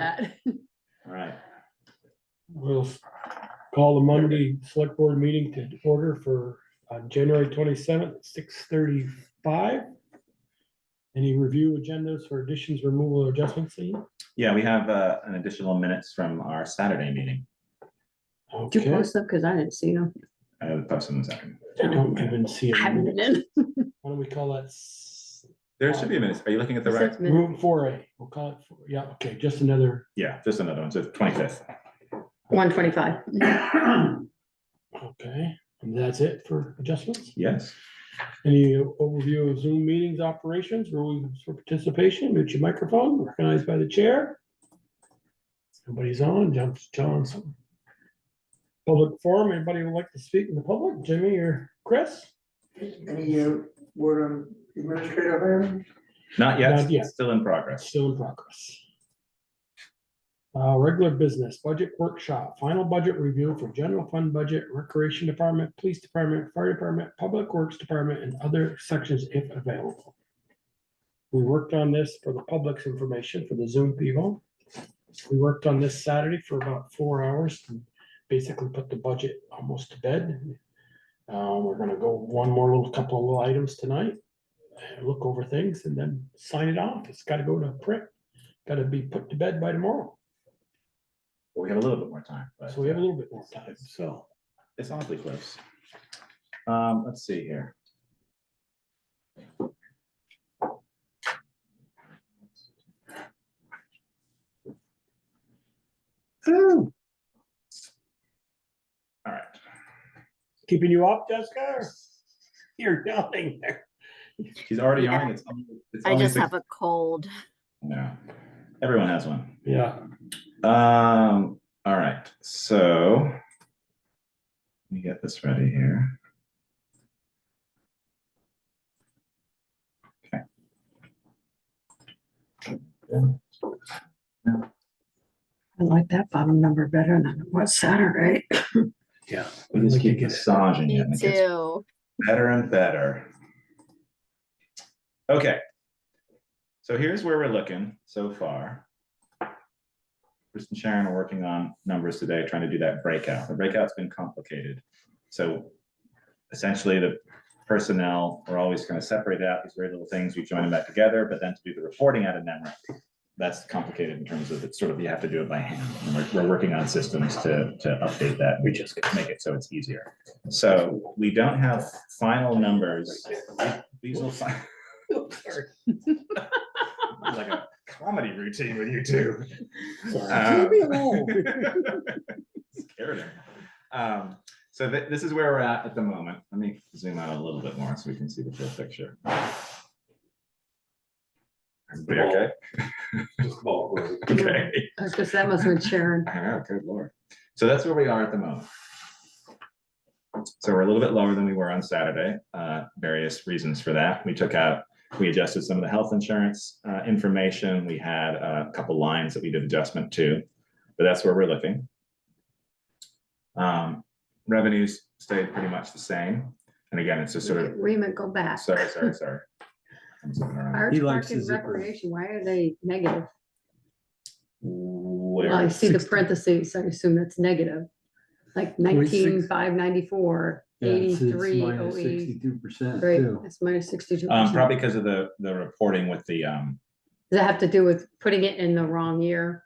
that. All right. We'll call the Monday select board meeting to order for January 27th, at 6:35. Any review agendas for additions, removal, or adjustments? Yeah, we have an additional minutes from our Saturday meeting. Did you Okay, post them? Because I didn't see them. I will post them in a second. I don't even see I haven't it. been in. Why don't we call that There should be a minute. Are you looking at the It right? says minute. room 4A? We'll call it, yeah, okay, just another. Yeah, just another one. So 25th. 125. Okay, and that's it for adjustments? Yes. Any overview of Zoom meetings operations, rules for participation, mute your microphone, recognized by the chair. Nobody's on, Johnson. Public forum, anybody would like to speak in the public? Jimmy or Chris? Any word on administrative items? Not yet. Not yet. Still in progress. Still in progress. Regular business, budget workshop, final budget review for general fund budget, recreation department, police department, fire department, public works department, and other sections if available. We worked on this for the public's information for the Zoom people. We worked on this Saturday for about 4 hours and basically put the budget almost to bed. We're gonna go one more couple of little items tonight, look over things and then sign it off. It's gotta go to print, gotta be put to bed by tomorrow. We have a little bit more time. But, So we have a little bit more time, so. it's awfully close. Let's see here. All right. Keeping you up, Jessica? You're yelling there. She's already Yeah. on. It's I only just six- have a cold. No, everyone has one. Yeah. All right, so let me get this ready here. Okay. I like that bottom number better than it was Saturday. Yeah. We just keep massaging it, and it gets too. better and better. Okay. So here's where we're looking so far. Chris and Sharon are working on numbers today, trying to do that breakout. The breakout's been complicated. So essentially the personnel are always going to separate out these very little things. We join them back together, but then to do the reporting out of memory, that's complicated in terms of it's sort of, you have to do it by hand. And we're working on systems to update that. We just make it so it's easier. So we don't have final numbers. These will find. Like a comedy routine with you two. Leave me alone. Scared him. So this is where we're at the moment. Let me zoom out a little bit more so we can see the full picture. Everybody okay? Okay. I guess that must have been Sharon. Oh, good Lord. So that's where we are at the moment. So we're a little bit lower than we were on Saturday. Various reasons for that. We adjusted some of the health insurance information. We had a couple lines that we did adjustment to, but that's where we're looking. Revenues stayed pretty much the same. And again, it's just sort of, Agreement, go back. sorry. I'm zooming around. Arts, He park, likes and his zipper. recreation, why are they negative? Where? Well, I see the 60. parentheses, I assume that's negative. Like 19,594, Yeah, it's 83, minus 08. 62% Right, too. it's minus 62%. Probably because of the reporting with the, Does that have to do with putting it in the wrong year?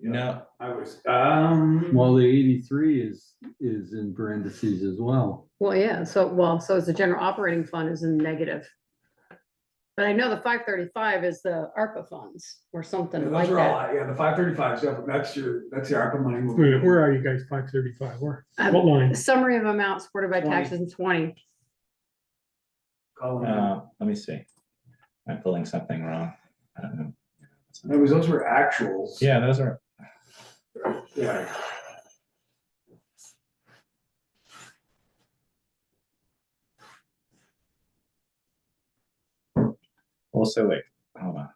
no, I was, Well, the 83 is in parentheses as well. Well, yeah, so it's the general operating fund is in negative. But I know the 535 is the ARPA funds or something like those are all, that. yeah, the 535, that's the ARPA money. Where are you guys? 535, where? Um, What line? Summary of amount supported by 20. taxes in 20. let me see. I'm pulling something wrong. I don't know. Those were actuals. Yeah, those are. Yeah. Also, wait, hold on.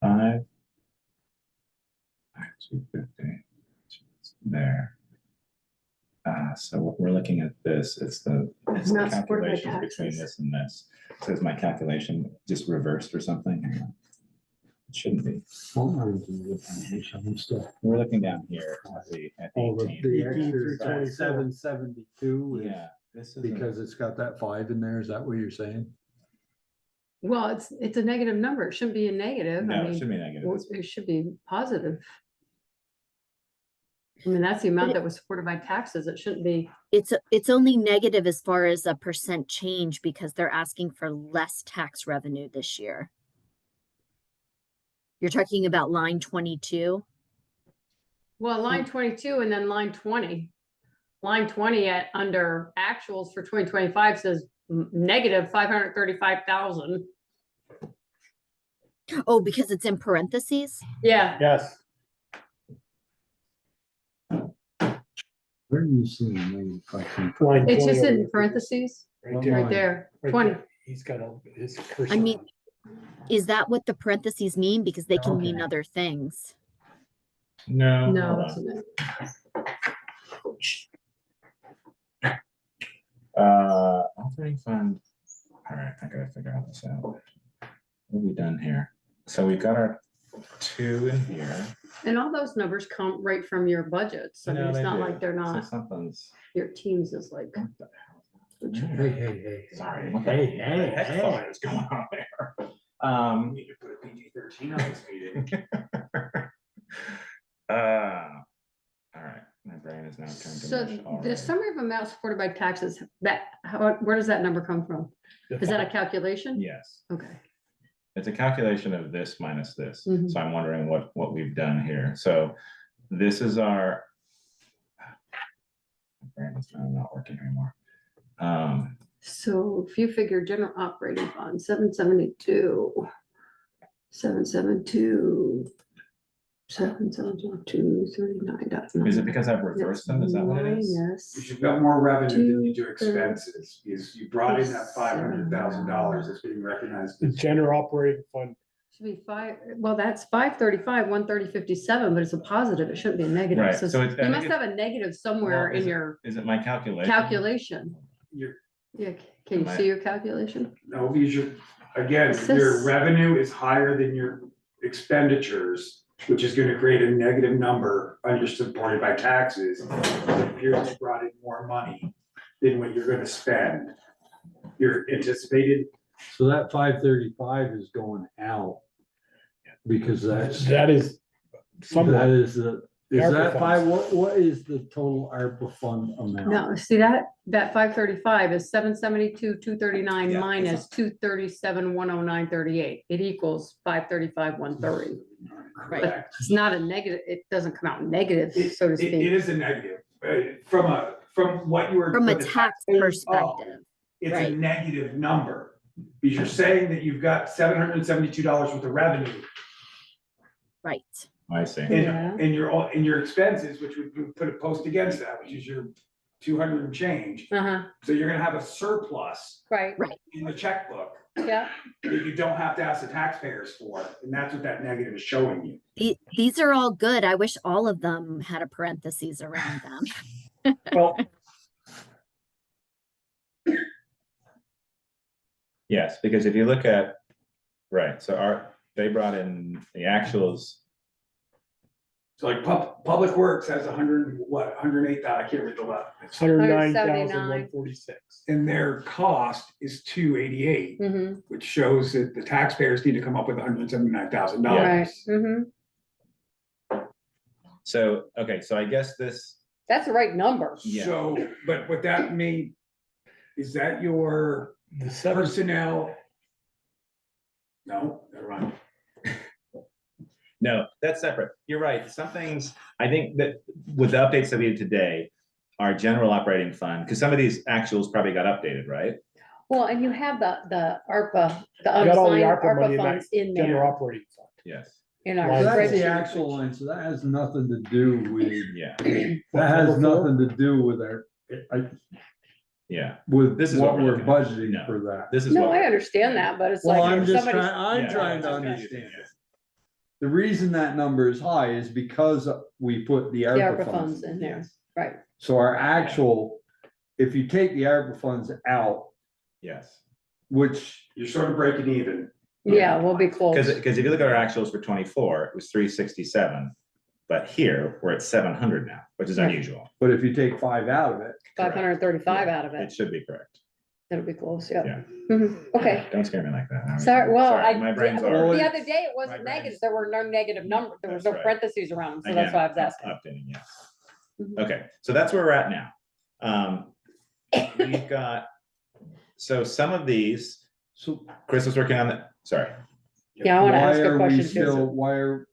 Five. 250. There. so what we're looking at this, it's the Not supported by calculation between taxes. this and this. So is my calculation just reversed or something? Hang on. It shouldn't be. I'm still. We're looking down here at the Oh, the 18. the 18 through extra 24. 772 is Yeah, this is. because it's got that 5 in there, is that what you're saying? Well, it's a negative number. It shouldn't be a negative. I No, it mean, should be negative. well, it should be positive. I mean, that's the amount that was supported by taxes. It shouldn't be, It's only negative as far as a percent change because they're asking for less tax revenue this year. You're talking about line 22. well, line 22 and then line 20. Line 20 at under actuals for 2025 says negative 535,000. Oh, because it's in parentheses? Yeah, Yes. Where are you seeing the question? Line it's 20 just over in there. parentheses, Right there. right there, Right 20. there. He's got his cursor. I mean, on. is that what the parentheses mean? Because they can mean Okay. other things. No. No, hold that's on. it. Operating fund. All right, I gotta figure all this out. What have we done here? So we've got our 2 in here. And all those numbers come right from your budgets. I mean, No, it's they not do. like they're So not, something's. your teams is like. What the hell? Hey. Sorry. what the Hey, heck hey, thought hey. is going on there? We need to put a PG-13 on this meeting. All right, my brain is now turned to So mush the already. summary of amounts supported by taxes, where does that number come from? Is that a calculation? Yes, Okay. it's a calculation of this minus this. Mhm. So I'm wondering what we've done here. So this is our. My brain is now not working anymore. So if you figure general operating fund, 772, 772, 772, Is it because I've reversed them? Is that what it is? Minus, You've got more revenue than you do expenses, because you brought in that $500,000 that's being recognized. The general operating fund. should be well, that's 535, 130.57, but it's a positive. It shouldn't be a negative. Right, So so it's- I you think must have a negative somewhere Well, in your Is it my calculation? calculation. You're, Yeah, can you Am I- see your calculation? no, because again, It your says- revenue is higher than your expenditures, which is gonna create a negative number under supported by taxes. It appears you brought in more money than what you're gonna spend. Your anticipated, So that 535 is going out. Because that's, That is that somewhat. is the, The is ARPA that funds. what is the total ARPA fund amount? No, see that 535 is 772, 239 Yeah, minus 237, 109.38. It equals 535, 130. correct. It's not a negative, it doesn't come out negative, so to It speak. is a negative, from what you were. From a the tax taxpayers up, perspective. It's a right. negative number, because you're saying that you've got $772 worth of revenue, Right. I see. Yeah. and your expenses, which would put a post against that, which is your 200 and change. Uh-huh, So you're gonna have a surplus right, in the checkbook yeah. that you don't have to ask the taxpayers for, and that's what that negative is showing you. These are all good. I wish all of them had a parentheses around them. Well, Yes, because if you look at, right, so they brought in the actuals, So like Public Works has 108,000, I can't read the left. 109,146. And their cost is 288, Mm-hmm, which shows that the taxpayers need to come up with $179,000. right, mm-hmm. so, okay, so I guess this, That's the right number. Yeah. So, but what that mean, is that your The seven, personnel? No, never mind. no, that's separate. You're right. Some things, I think that with the updates that we did today, our general operating fund, because some of these actuals probably got updated, right? Well, and you have the ARPA, the Got all the unassigned ARPA money ARPA in that funds in general there, operating fund. Yes, in our Well, So that's the spreadsheet. actual line, so that has nothing to do with, yeah, that has Number four? nothing to do with yeah. with This is what what we're we're looking at. budgeting No. for that. This is No, what. I understand that, but it's Well, like I'm if just somebody's, trying, I'm Yeah, trying to okay. understand it. The reason that number is high is because we put the the ARPA ARPA funds. funds in there, Yes. right, So our actual, if you take the ARPA funds out, Yes, which, You're sort of breaking even. Yeah, we'll be close. because if you look at our actuals for 24, it was 367. But here, we're at 700 now, which is Right. unusual. but if you take 5 out of it, 535 out of It it. should be correct. It'll be close, yeah. Yeah. Okay. Don't scare me like that. Sorry, well, My brain's the already. other day it my wasn't brain's- negative. There were no negative number. There was That's no right. parentheses around, so that's why I was asking. Updating, yes. Mhm. Okay, so that's where we're at now. We've got, so some of these, so Chris was working on that, sorry. Yeah, I want to why ask a are we question still, too. why are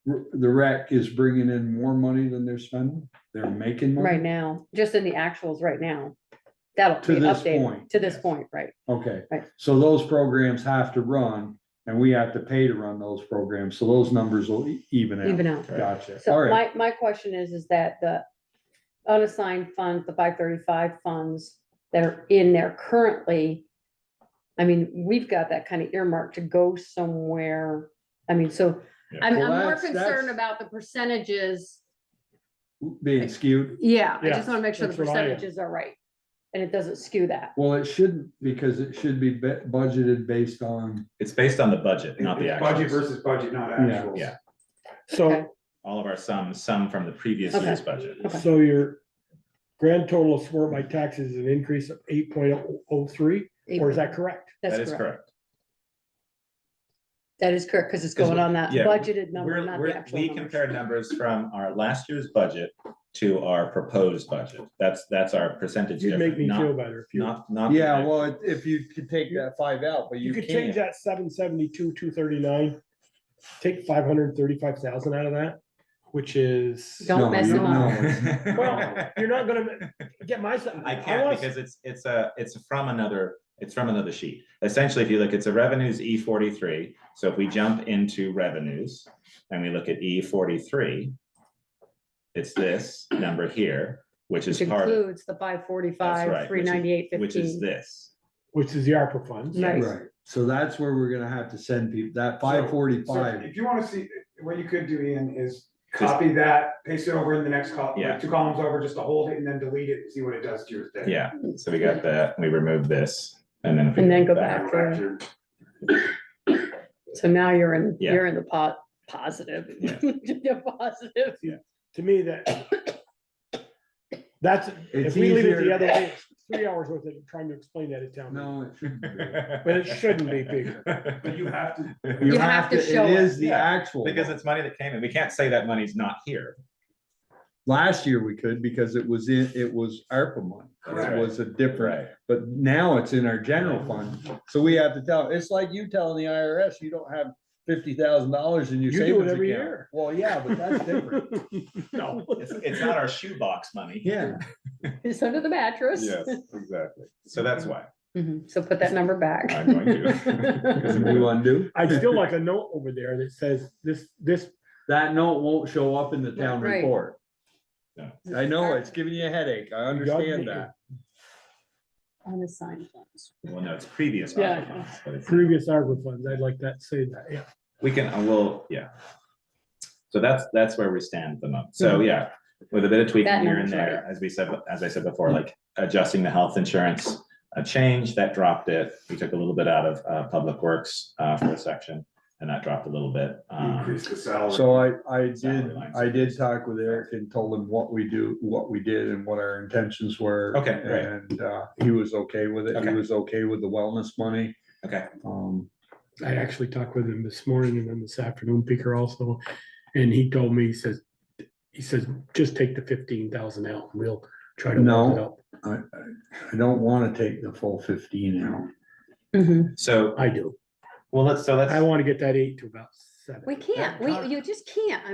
the rec is bringing in more money than they're spending? They're making money? Right now, just in the actuals right now. That'll To be this updated point, to this yes. point, right? Okay, Right. so those programs have to run and we have to pay to run those programs, so those numbers will even out. Even out. Gotcha, all So right. my question is that the unassigned funds, the 535 funds that are in there currently, I mean, we've got that kind of earmark to go somewhere. I mean, so Yeah. I'm Well, more that's- concerned about the percentages. Being skewed, Yeah, I Yeah, just want to make sure the that's what I am. percentages are right. And it doesn't skew that. well, it shouldn't, because it should be budgeted based on, It's based on the budget, not the It's budget actuals. versus budget, not Yeah. actuals. Yeah. So, Okay. All of our sums, some from the previous Okay. year's budget. Okay. so your grand total of support by taxes is an increase of 8.03, or is that correct? That That's is correct. correct. That is correct, because it's 'Cause going on that yeah, budgeted number, not the We're, actual we numbers. compared numbers from our last year's budget to our proposed budget. That's our percentage You'd make difference, me feel not, better if you. not. yeah, well, if you could take that 5 out, but You you could change can't. that 772, 239, take 535,000 out of that, which is. Don't No, mess you- them up. no. Well, you're not gonna get my. I can't because it's from another sheet. Essentially, if you look, it's a revenues E43. So if we jump into revenues and we look at E43, it's this number here, which is Which part of, includes the That's 545, right, which is- 398, which is 15. this. Which is the ARPA funds. Right. Right, so that's where we're gonna have to send people, that So 545, if you wanna see, what you could do, Ian, is copy that, paste it over in the next column, Yeah. like 2 columns over, just to hold it and then delete it and see what it does to your thing. Yeah, so we got that, we removed this, and then. if we And then go Back back. to to- So now you're in, Yeah. you're in the positive. Yeah. You're positive. To me, that's, It's if we leave it the easier- other way, it's 3 hours worth of trying to explain that at town. meeting. no, it shouldn't be. But it shouldn't be, Peter. But you have to, You have to show It it. is the Yeah, actual. Because one. it's money that came in, we can't say that money's not here. Last year we could because it was ARPA money. That's It was a different, Right. but now it's in our general fund. So we have to tell, it's like you telling the IRS, you don't have $50,000 in your You do it savings every account. year. Well, yeah, but that's different. No. It's not our shoebox money. Yeah, It's under the mattress. exactly. So that's why Mhm. So put that number back. I'm going to. you undo. I'd still like a note over there that says this, That note won't show up in the town Right. report. No. I know, it's giving you a headache. I understand that. Unassigned funds. Well, no, it's previous. Yeah, ARPA funds, but it's- previous ARPA funds, I'd like that, say that, yeah. We can, yeah. So that's where we stand at the moment. So, yeah, with a bit of tweaking That here and number's there, as I said before, like adjusting the health insurance, a change that dropped it. We took a little bit out of Public Works for a section, and that dropped a little bit. increase the salary. So I Salary lines. did talk with Eric and told him what we did and what our intentions were. Okay, great. And he was okay with it. He Okay. was okay with the wellness money. Okay, I actually talked with him this morning and then this afternoon, Peter also, and he told me, he says, just take the 15,000 out and we'll try to work it No. out. I don't want to take the full 15 out. Mhm. so, I do. well, let's. I want to get that 8 to about 7. We can't, con- you just can't. I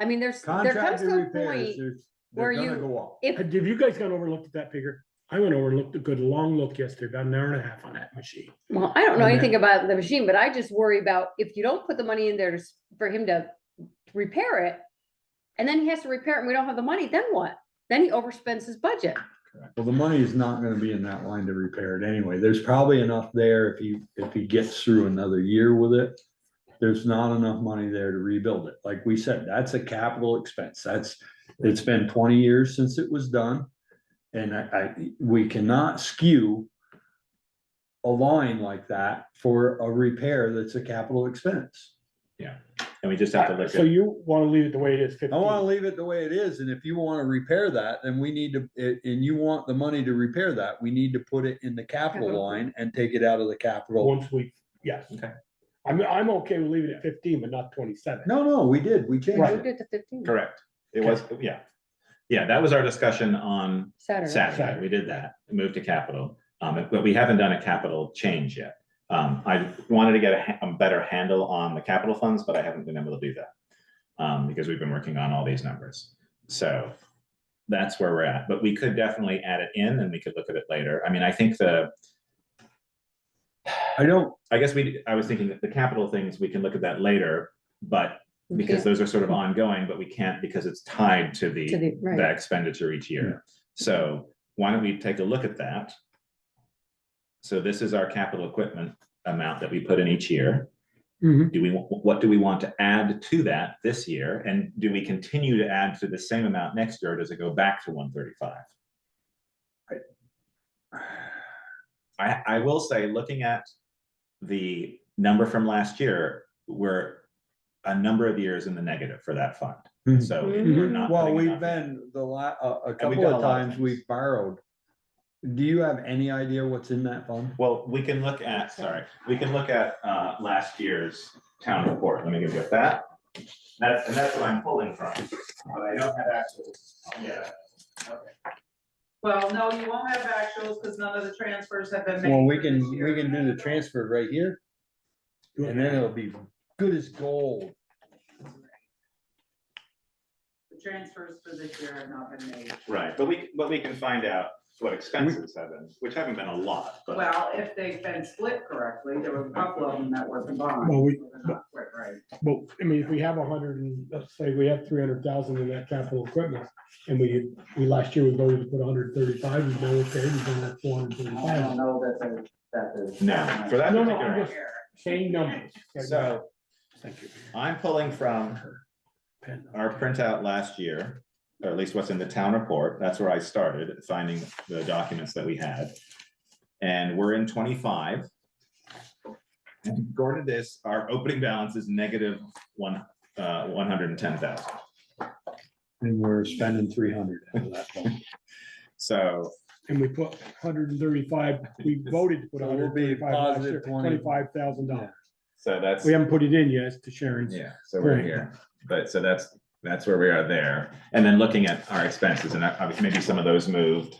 mean, there comes Contracted to a repairs, point, they're where gonna you- go up. if, Have you guys gone over and looked at that figure? I went over and looked a good long look yesterday, about an hour and a half on that machine. well, I don't know Okay. anything about the machine, but I just worry about if you don't put the money in there for him to repair it. And then he has to repair it and we don't have the money, then what? Then he overspends his budget. Well, the money is not gonna be in that line to repair it anyway. There's probably enough there if he gets through another year with it. There's not enough money there to rebuild it. Like we said, that's a capital expense. It's been 20 years since it was done. And we cannot skew a line like that for a repair that's a capital expense. And we just have to look So at, you wanna leave it the way it is, I wanna 15? leave it the way it is, and if you wanna repair that, then we need to, and you want the money to repair that, we need to put it in the capital Capital. line and take it out of the capital. Once we, yes. Okay. I'm okay with leaving it 15, but not 27. No, we changed We it. did the 15 correct. It was, yeah. Yeah, that was our discussion on Saturday. Saturday. We did that, moved to capital. But we haven't done a capital change yet. I wanted to get a better handle on the capital funds, but I haven't been able to do that. Because we've been working on all these numbers. So that's where we're at, but we could definitely add it in and we could look at it later. I mean, I think I guess I was thinking that the capital things, we can look at that later, but because those are sort of ongoing, but we can't because it's tied to the right. expenditure each year. So why don't we take a look at that? So this is our capital equipment amount that we put in each year. Mhm. What do we want to add to that this year? And do we continue to add to the same amount next year? Or does it go back to 135? I will say, looking at the number from last year, we're a number of years in the negative for that fund. Mhm. So Mhm. we're not. Well, putting we've enough in. been a we've couple got a of lot of times things. we've borrowed. Do you have any idea what's in that fund? Well, we can look at, last year's town report. Let me give you that. That's what I'm pulling from, but I don't have actual, yeah. Okay. Well, no, you won't have actuals because none of the transfers have been made. Well, we for can, this year. we can do the transfer right here. And then it'll be good as gold. The transfers for this year have not been made. Right, but we can find out what expenses have been, which haven't been a lot, but. Well, if they've been split correctly, there were a couple of them that were combined. Well, They're not quite right. But, I mean, if we have 100 and, let's say we have 300,000 in that capital equipment, and we last year we voted to put 135, we know, okay, we've done that I don't 435. know that there's. No, for that No, no, particular. I'm just saying numbers. So Thank you. I'm pulling from our printout last year, or at least what's in the town report. That's where I started finding the documents that we had. And we're in 25. And according to this, our opening balance is negative 110,000. And we're spending 300 out of that fund. So, And we put 135, we voted to put So we'll be 135 last year, positive 20. $25,000. so that's, We haven't put it in yet to Sharon's. yeah, so we're here. But so that's where we are there. And then looking at our expenses, and maybe some of those moved.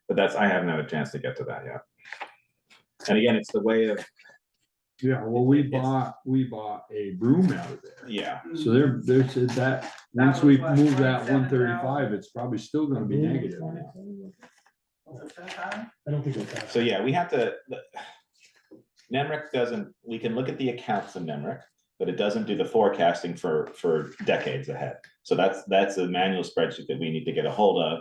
But I haven't had a chance to get to that yet. And again, it's the way of, Yeah, well, we bought a broom out of there. yeah, So there's that, once we move that 135, it's probably still gonna be negative. I don't think it's that. so yeah, we have to. NEMRIC doesn't, we can look at the accounts in NEMRIC, but it doesn't do the forecasting for decades ahead. So that's a manual spreadsheet that we need to get a hold of.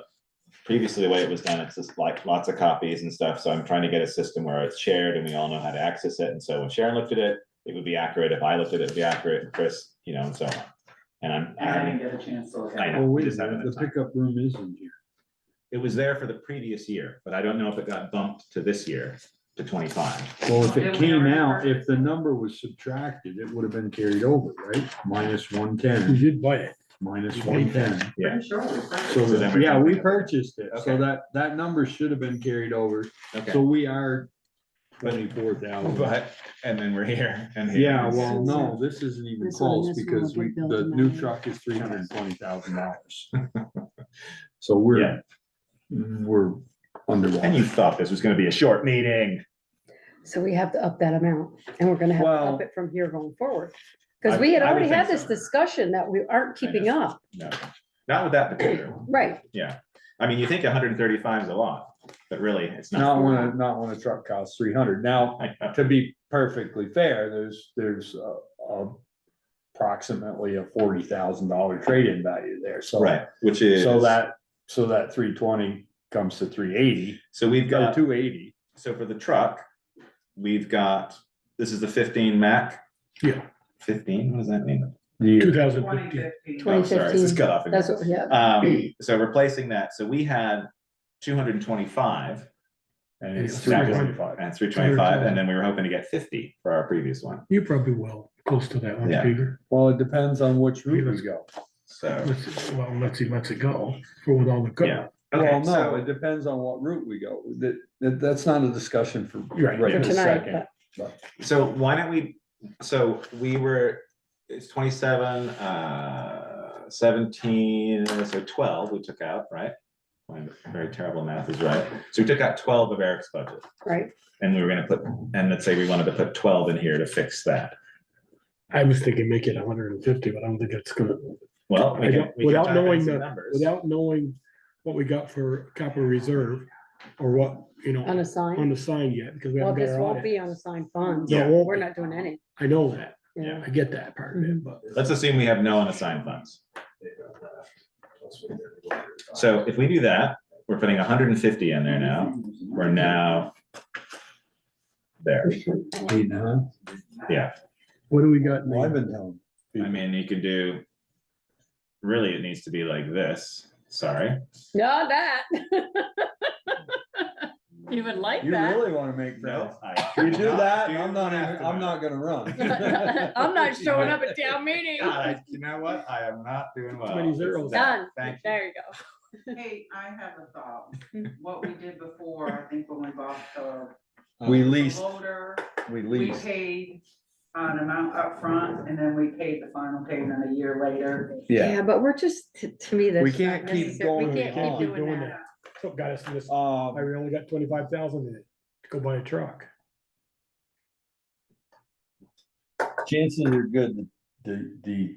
Previously, the way it was done, it's just like lots of copies and stuff. So I'm trying to get a system where it's shared and we all know how to access it. And so when Sharon looked at it, it would be accurate. If I looked at it, it'd be accurate. And Chris, and so on. And I didn't get a chance to look I at know. it. Oh, wait, just haven't the had time. pickup room is in here. it was there for the previous year, but I don't know if it got bumped to this year to 25. Well, if Did it we came already out, purchase if the number was subtracted, it would have been carried over, right? Minus We 110, did buy it. minus You paid 110. Yeah. Pretty sure we purchased So, it. then we're yeah, we jumping. purchased it, so Okay. that number should have been carried over, so Okay, we are 24,000. but, and then we're here and here. Yeah, well, no, this isn't even This one, close, this one, because we we, built the them new out. truck is $320,000. So we're Yeah. underwater. And you thought this was gonna be a short meeting. So we have to up that amount, and we're gonna have to Well- up it from here going forward. Because we had I would already had think this so. discussion that we aren't I know. keeping up, No, not with that particular one. right? Yeah, I mean, you think 135 is a lot, but really, it's Not not. when a truck costs 300. Now, I know. to be perfectly fair, there's approximately a $40,000 trade-in value there, so. Right, which is. So that 320 comes to 380, So we've go got, 280. so for the truck, we've got, this is the 15 Mac. Yeah. 15, what does that mean? The year. 2015. 2015. Oh, sorry, this is cut off again. That's what, yeah. So replacing that, so we had 225. And it's It's 325. And 325, and then we were hoping to get 50 for our previous one, You probably will, close to that one, Yeah. Peter. Well, it depends on which route we go. so. Let's it go for with all the. Yeah. Well, Okay, no, so, it depends on what route we go. That's not a discussion for Right. right For this tonight, second. but so why don't we, so we were, it's 27, 17, so 12 we took out, right? My very terrible math is right. So we took out 12 of Eric's budget, right, and we were gonna put, and let's say we wanted to put 12 in here to fix that. I was thinking make it 150, but I don't think it's gonna, Well, we can without type in knowing some the, numbers. without knowing what we got for capital reserve or what, unassigned. unassigned yet, because we Well, haven't got this our won't audit. be unassigned funds. No, it won't We're be. not doing any, I know that. yeah. I get that part of it, but. Let's assume we have no unassigned funds. So if we do that, we're putting 150 in there now. We're now there. 8.5. Yeah, What do we got? Well, I've now? been telling. I mean, you could do, really, it needs to be like this. Sorry. Not that. You would like You that. really wanna make friends? No, I You do not that, do I'm not, math I'm tonight. not gonna run. I'm not showing up at town meeting. God, you know what? I am not doing well. Too many zeros. Done. Thank you. There you go. Hey, I have a thought. What we did before, I think when we bought the We the leased, loader, we we leased. paid an amount up front, and then we paid the final payment a year later. Yeah, But we're just, to me, that's. We not can't keep necessary. going, We we can't can't keep keep doing doing that. So got us to this, I um, only got 25,000 in it to go buy a truck. chances are good that the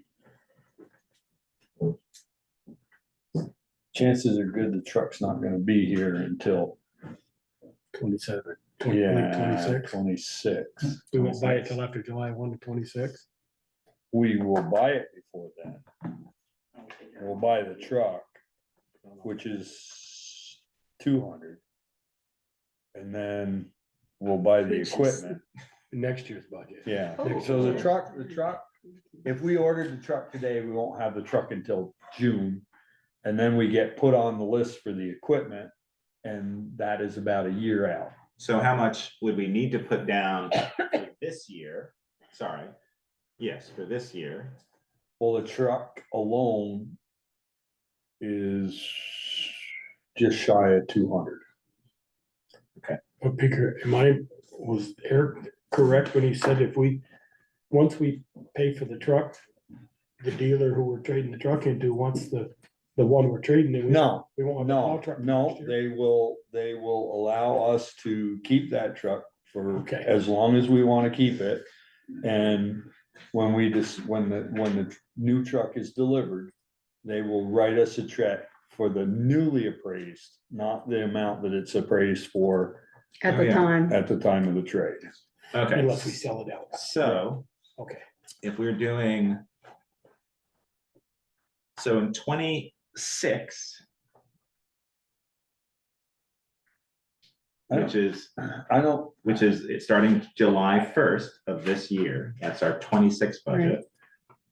chances are good the truck's not gonna be here until, 27, yeah, 26. 26. We won't buy it till after July 1 to 26. We will buy it before then. We'll buy the truck, which is 200. And then we'll buy the Which is- equipment. Next year's budget. Yeah, Oh. so the truck, if we ordered the truck today, we won't have the truck until June. And then we get put on the list for the equipment, and that is about a year out. So how much would we need to put down for this year? Sorry. Yes, for this year. Well, the truck alone is just shy of 200. But bigger, was Eric correct when he said if once we pay for the truck, the dealer who we're trading the truck into wants the one we're trading in? No, We won't have a plow no, truck. no, next year? they will allow us to keep that truck for Okay. as long as we wanna keep it. And when the new truck is delivered, they will write us a check for the newly appraised, not the amount that it's appraised for At Oh, the yeah. time. at the time of the trade. Okay. Unless we sell it out. So Okay. if we're doing. So in 26. Which is, I don't, it's starting July 1st of this year. That's our 26 budget.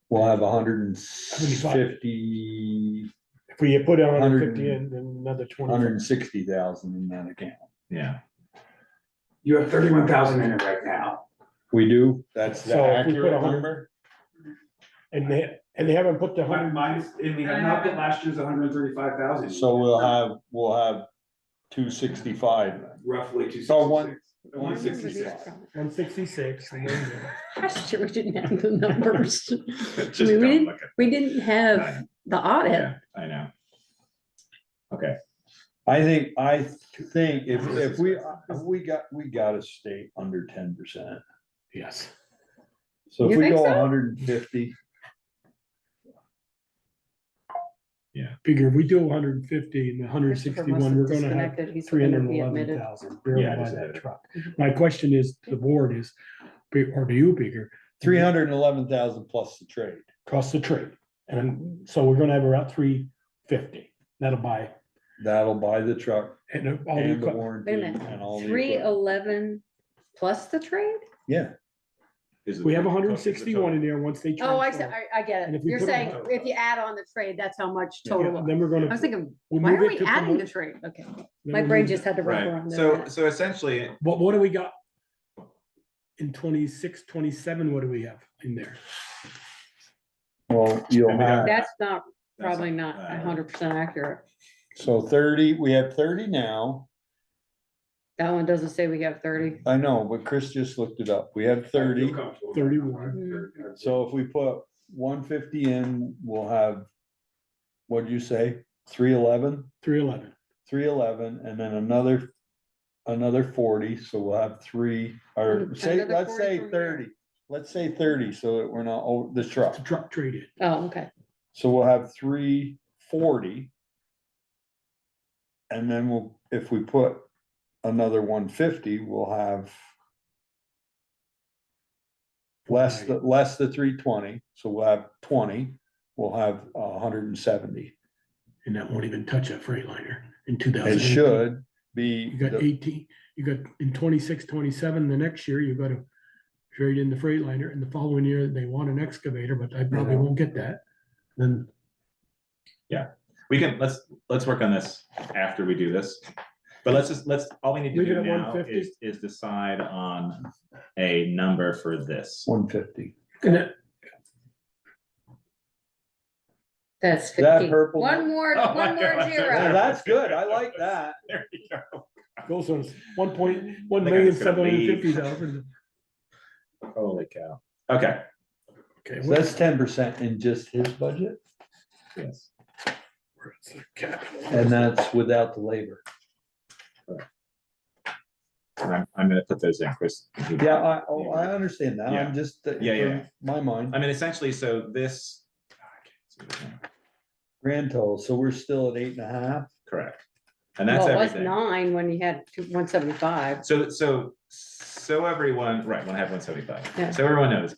we'll have 150, If we put 100 150 in, then another 20. 160,000 in that account. Yeah. You have 31,000 in it right now. We do, that's the So if we put accurate 100 number? And they haven't put the Mine, 100. mine's, and we have not put last year's 135,000. So we'll have 265. Roughly two So one- sixty-six. 166. 166. Last year, we didn't have the numbers. Just I mean, don't look at. We didn't have the audit. Yeah, I know. Okay, I think if we gotta stay under 10%. Yes. So if You we think go so? 150, Figure if we do 150 and the Christopher must 161, have we're gonna have disconnected. He's looking to be admitted. 311,000. We're Yeah, I gonna buy just that did it. truck. My question is, to the board is, or do you, Bigger, 311,000 plus the trade. cost the trade? And so we're gonna have about 350. That'll buy, That'll buy the truck and all the and the equipment. warranty Wait a minute, and all the. 311 plus the trade? Yeah, is. We have is the hundred and sixty-one in total. there once they. Oh, I transfer. said, I get And it. if we You're put saying on- if you add on the trade, that's how much Yeah, total. then we're I gonna. was thinking, we'll why move are it we to adding the promote- trade? Okay, then my we'll brain move- just had to run Right, around. so essentially, What do we got? In 26, 27? What do we have in there? Well, you'll And we have- have, That's not, That's probably not- not 100% accurate. so 30, we have 30 now. That one doesn't say we have 30. I know, but Chris just looked it up. We have 30. 31. So if we put 150 in, we'll have, what'd you say? 311, 311. 311, and then another 40, so we'll have three, or say, Another let's 40 say from 30. Let's say 30, so that we're not, oh, the The truck. truck traded. Oh, okay. So we'll have 340. And then we'll, if we put another 150, we'll have less the 320, so we'll have 20, we'll have 170. And that won't even touch that Freightliner in 2000. It should be. You got 18, you got in 26, 27, the next year, you got to trade in the Freightliner, and the following year, they want an excavator, but I probably won't get that. Then, we can, let's work on this after we do this. But all we need to Leave it do at now 150? is decide on a number for this. 150. and that, That's That 15. purple One more, Oh my one more God. Yeah, zero. that's good, I like that. There you go. goes on I 1,150,000. Holy cow. Okay, Okay, So that's 10% in just his budget, yes. where's the capital? and that's without the labor. I'm gonna put those in, Chris. Yeah, I understand that, Yeah. I'm just, Yeah. from my mind, I mean, essentially, so this. grand total, so we're still at 8.5. Correct. And that's Well, it was everything. 9 when you had 175. So everyone, right, when I have 175. Yeah. So everyone knows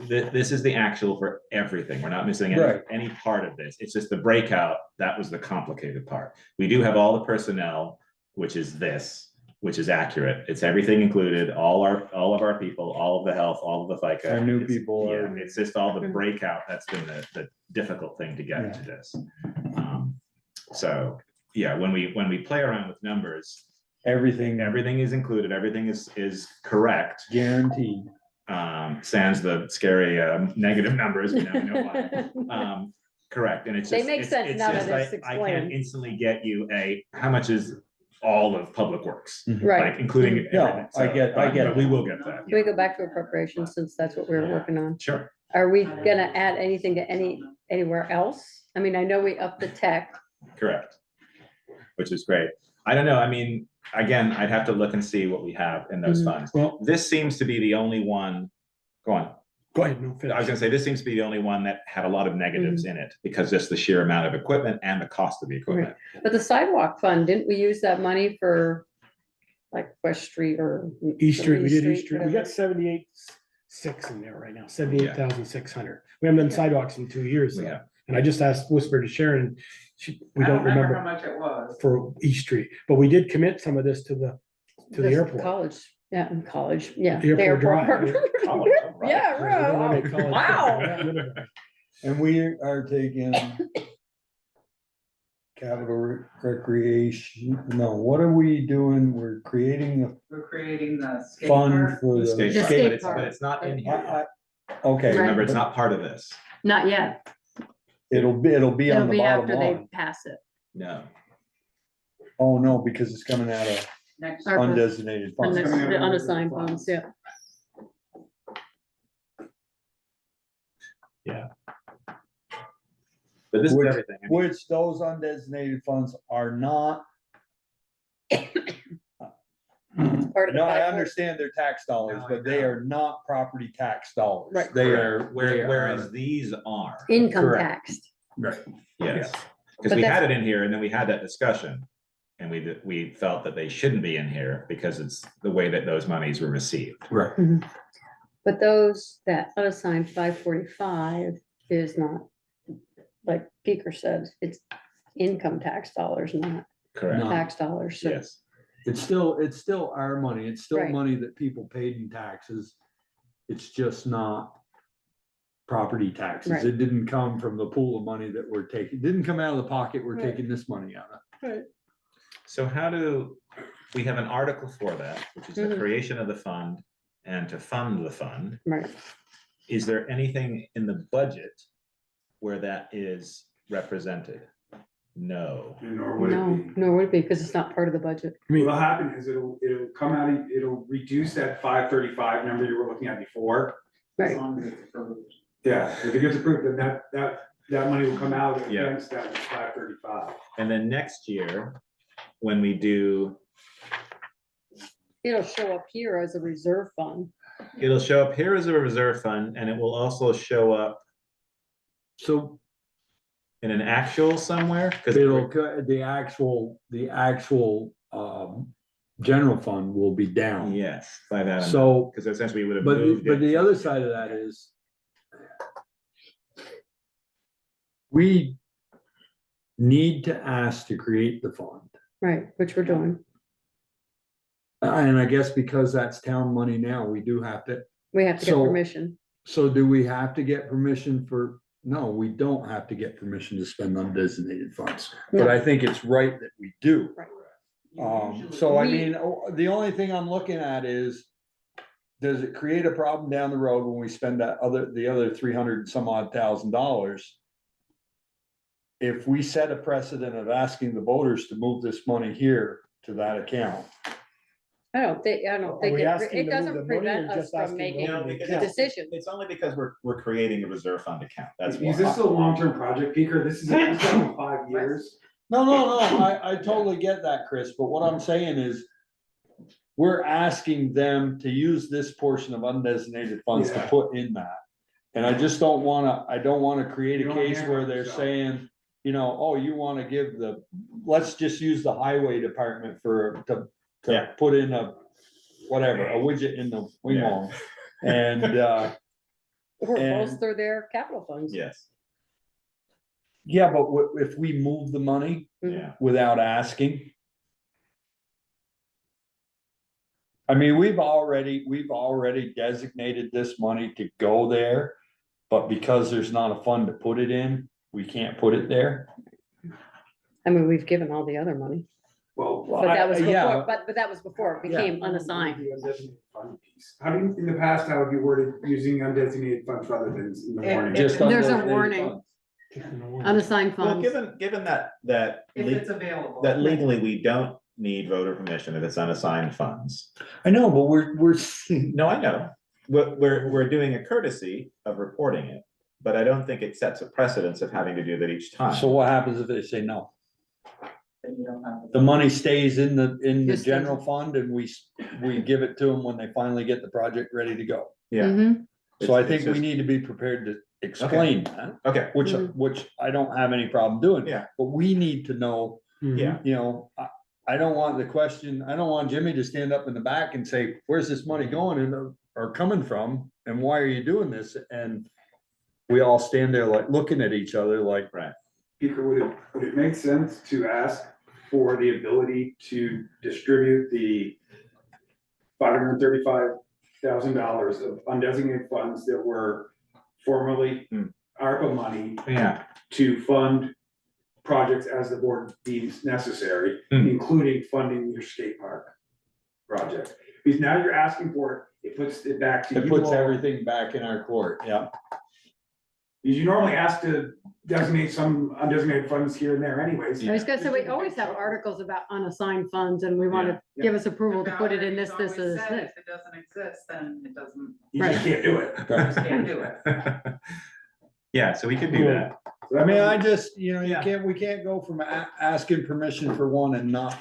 that this is the actual for everything. We're not missing Right. any part of this. It's just the breakout. That was the complicated part. We do have all the personnel, which is this, which is accurate. It's everything included, all of our people, all of the health, all of the FICA. Our new It's- people Yeah, are- it's just all the Mhm. breakout. That's been the difficult thing to get Yeah. into this. So, yeah, when we play around with numbers, Everything everything is included, everything is correct. guaranteed. Sans the scary negative numbers, we now know why. Correct, and it's They just. make it's- sense it's now just that it's I can't explained. instantly get you how much is all of Public Works, Right. like including No, everything. I get But we that. will get that. Can we go back to appropriations since that's what we were working on? Sure, Are we gonna add anything to anywhere else? I mean, I know we upped the tech. correct. Which is great. I don't know, I mean, again, I'd have to look and see what we have in those Mhm. funds. Well, This seems to be the only one, go on. go ahead, no, I was finish. gonna say, this seems to be the only one that had a lot of negatives Mm-hmm. in it, because just the sheer amount of equipment and the cost of the equipment. But the sidewalk fund, didn't we use that money for like West Street or? East Street, we did East Street, we whatever? got 78,600 in there right now, 78,600. We haven't done sidewalks in 2 years, Yeah. and I just asked, whispered to Sharon, we I don't how remember much it was. for East Street, but we did commit some of this to the That's airport. College, yeah, in college, yeah. The the airport airport. drive. College, all right. Yeah, We don't wanna right. make college- Wow. And we are taking capital recreation, no, what are we doing? We're creating a We're creating the skate fund park. for The the skate The park, skate but it's, park. but it's not in here. I- yet. Okay, Right. Remember, it's but not part of this. Not yet. it'll be It'll on the be bottom after they line. pass it. No. Oh, no, because it's coming out of Next, Our- undesignated And funds. the coming out of unassigned funds. funds, yeah. But this is Which- everything. I mean, Which those undesignated funds are not, Part of the no, I 540. understand they're tax dollars, No, I but they know. are not property tax dollars. Right. They are, they Whereas are, these are. Income Correct. taxed. right, Yes, But because we that's- had it in here and then we had that discussion. And we felt that they shouldn't be in here because it's the way that those monies were received. right. But those, that unassigned 545 is not, like Peter said, it's income tax dollars, not Correct. No. tax dollars. So Yes, It's still our money. It's still Right. money that people paid in taxes. It's just not property taxes. Right. It didn't come from the pool of money that we're taking, didn't come out of the pocket we're Right. taking this money out of. So how do, we have an article for that, which is the Mhm. creation of the fund and to fund the fund. Right, Is there anything in the budget where that is represented? No. Nor would no, it be. nor would it be, because it's not part of the budget. What'll happen is it'll come out, it'll reduce that 535 number you were looking at before. Right, Yeah, if it gets approved, then that money will come out Yeah. against that 535. And then next year, when we do, it'll show up here as a reserve fund. it'll show up here as a reserve fund, and it will also show up So in an actual somewhere, because the actual, general fund will be down. yes, by that. So, Because essentially we would have but, moved but it. the other side of that is we need to ask to create the fund. Right, which we're doing. And I guess because that's town money now, we do have to, We have to get So- permission. so do we have to get permission for, no, we don't have to get permission to spend undesignated funds. But No. I think it's right that we do. Right. So I We- mean, the only thing I'm looking at is, does it create a problem down the road when we spend the other 300 and some odd $1,000? If we set a precedent of asking the voters to move this money here to that account, I don't think Are it we asking to it move doesn't the money or prevent us just from asking to making move the the account? decision. It's only because we're creating a reserve fund account, that's Is this why. a long-term project, Peter? This is only 5 years. no, I totally get that, Chris, but what I'm saying is, we're asking them to use this portion of undesignated funds to Yeah. put in that. And I just don't wanna create You a don't case hammer where they're yourself. saying, you know, oh, you wanna give let's just use the highway department to Yeah. put in a widget in the wing Yeah. home. And, Or And- bolster their capital funds. Yes, yeah, but if we move the money yeah. without asking. I mean, we've already designated this money to go there, but because there's not a fund to put it in, we can't put it there. I mean, we've given all the other money, Well, but that was yeah. before, but that was before it Yeah. became unassigned. The undesignated fund piece. How do you, in the past, how have you worded using undesignated funds rather than in the If- morning? Just There's a undesignated warning. funds. Unassigned Well, funds. given that, If it's available. that legally we don't need voter permission if it's unassigned funds. I know, but we're, No, I know, we're doing a courtesy of reporting it, but I don't think it sets a precedence of having to do that each time. so what happens if they say no? Then you don't have to- The money stays in the Just general fund and we give it to them when they finally get the project ready to go. Yeah, Mhm. So I It's think we just- need to be prepared to explain that, okay, which I don't have any problem doing. Yeah. But we need to know, yeah, you know, I don't want I don't want Jimmy to stand up in the back and say, where's this money going and or coming from? And why are you doing this? And we all stand there like looking at each other like, Peter, would it make sense to ask for the ability to distribute the $535,000 of undesignated funds that were formerly ARPA money yeah, to fund projects as the board deems necessary, Hmm. including funding your skate park project? Because now you're asking for it, it puts it back to you. it puts all. everything back in our court, yeah. Because you normally ask to designate some undesignated funds here and there anyways. I was gonna say, we always have articles about unassigned funds and we wanna Yeah. give us approval to The put it in boundaries this, this, always this, said this. If it doesn't exist, then it doesn't, You just can't do it. you just can't do it. yeah, so we could do that. I mean, I just, you know, Yeah. we can't go from asking permission for one and not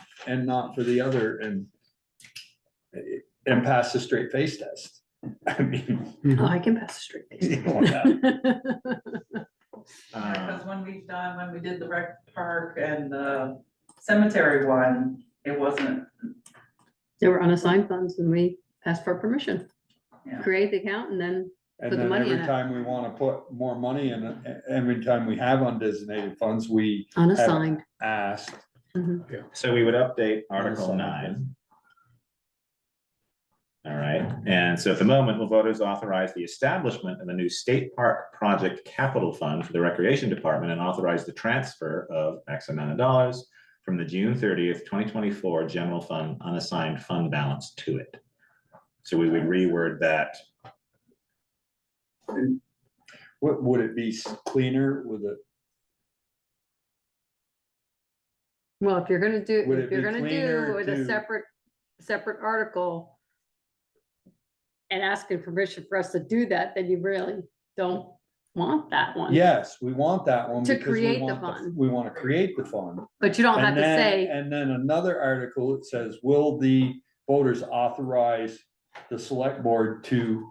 for the other and pass the straight face test. I mean. Oh, I can pass a straight face. Because when we did the rec park and the cemetery one, it wasn't, They were unassigned funds and we asked for permission, Yeah. create the account and then, And Put the then money in every it. time we wanna put more money in, every time we have undesignated funds, we unassigned. ask. Mhm. So we would update Article Unassigned. 9. All right, and so at the moment, will voters authorize the establishment of a new state park project capital fund for the recreation department and authorize the transfer of X amount of dollars from the June 30th, 2024 general fund unassigned fund balance to it. So we would reword that. What, would it be cleaner with a, Well, if you're gonna do, Would if it you're be gonna do cleaner with a to- separate article and asking permission for us to do that, then you really don't want that one. yes, we want that one. To because we create the want fund. We want to create the fund. But you don't have And to then, say, and then another article, it says, will the voters authorize the select board to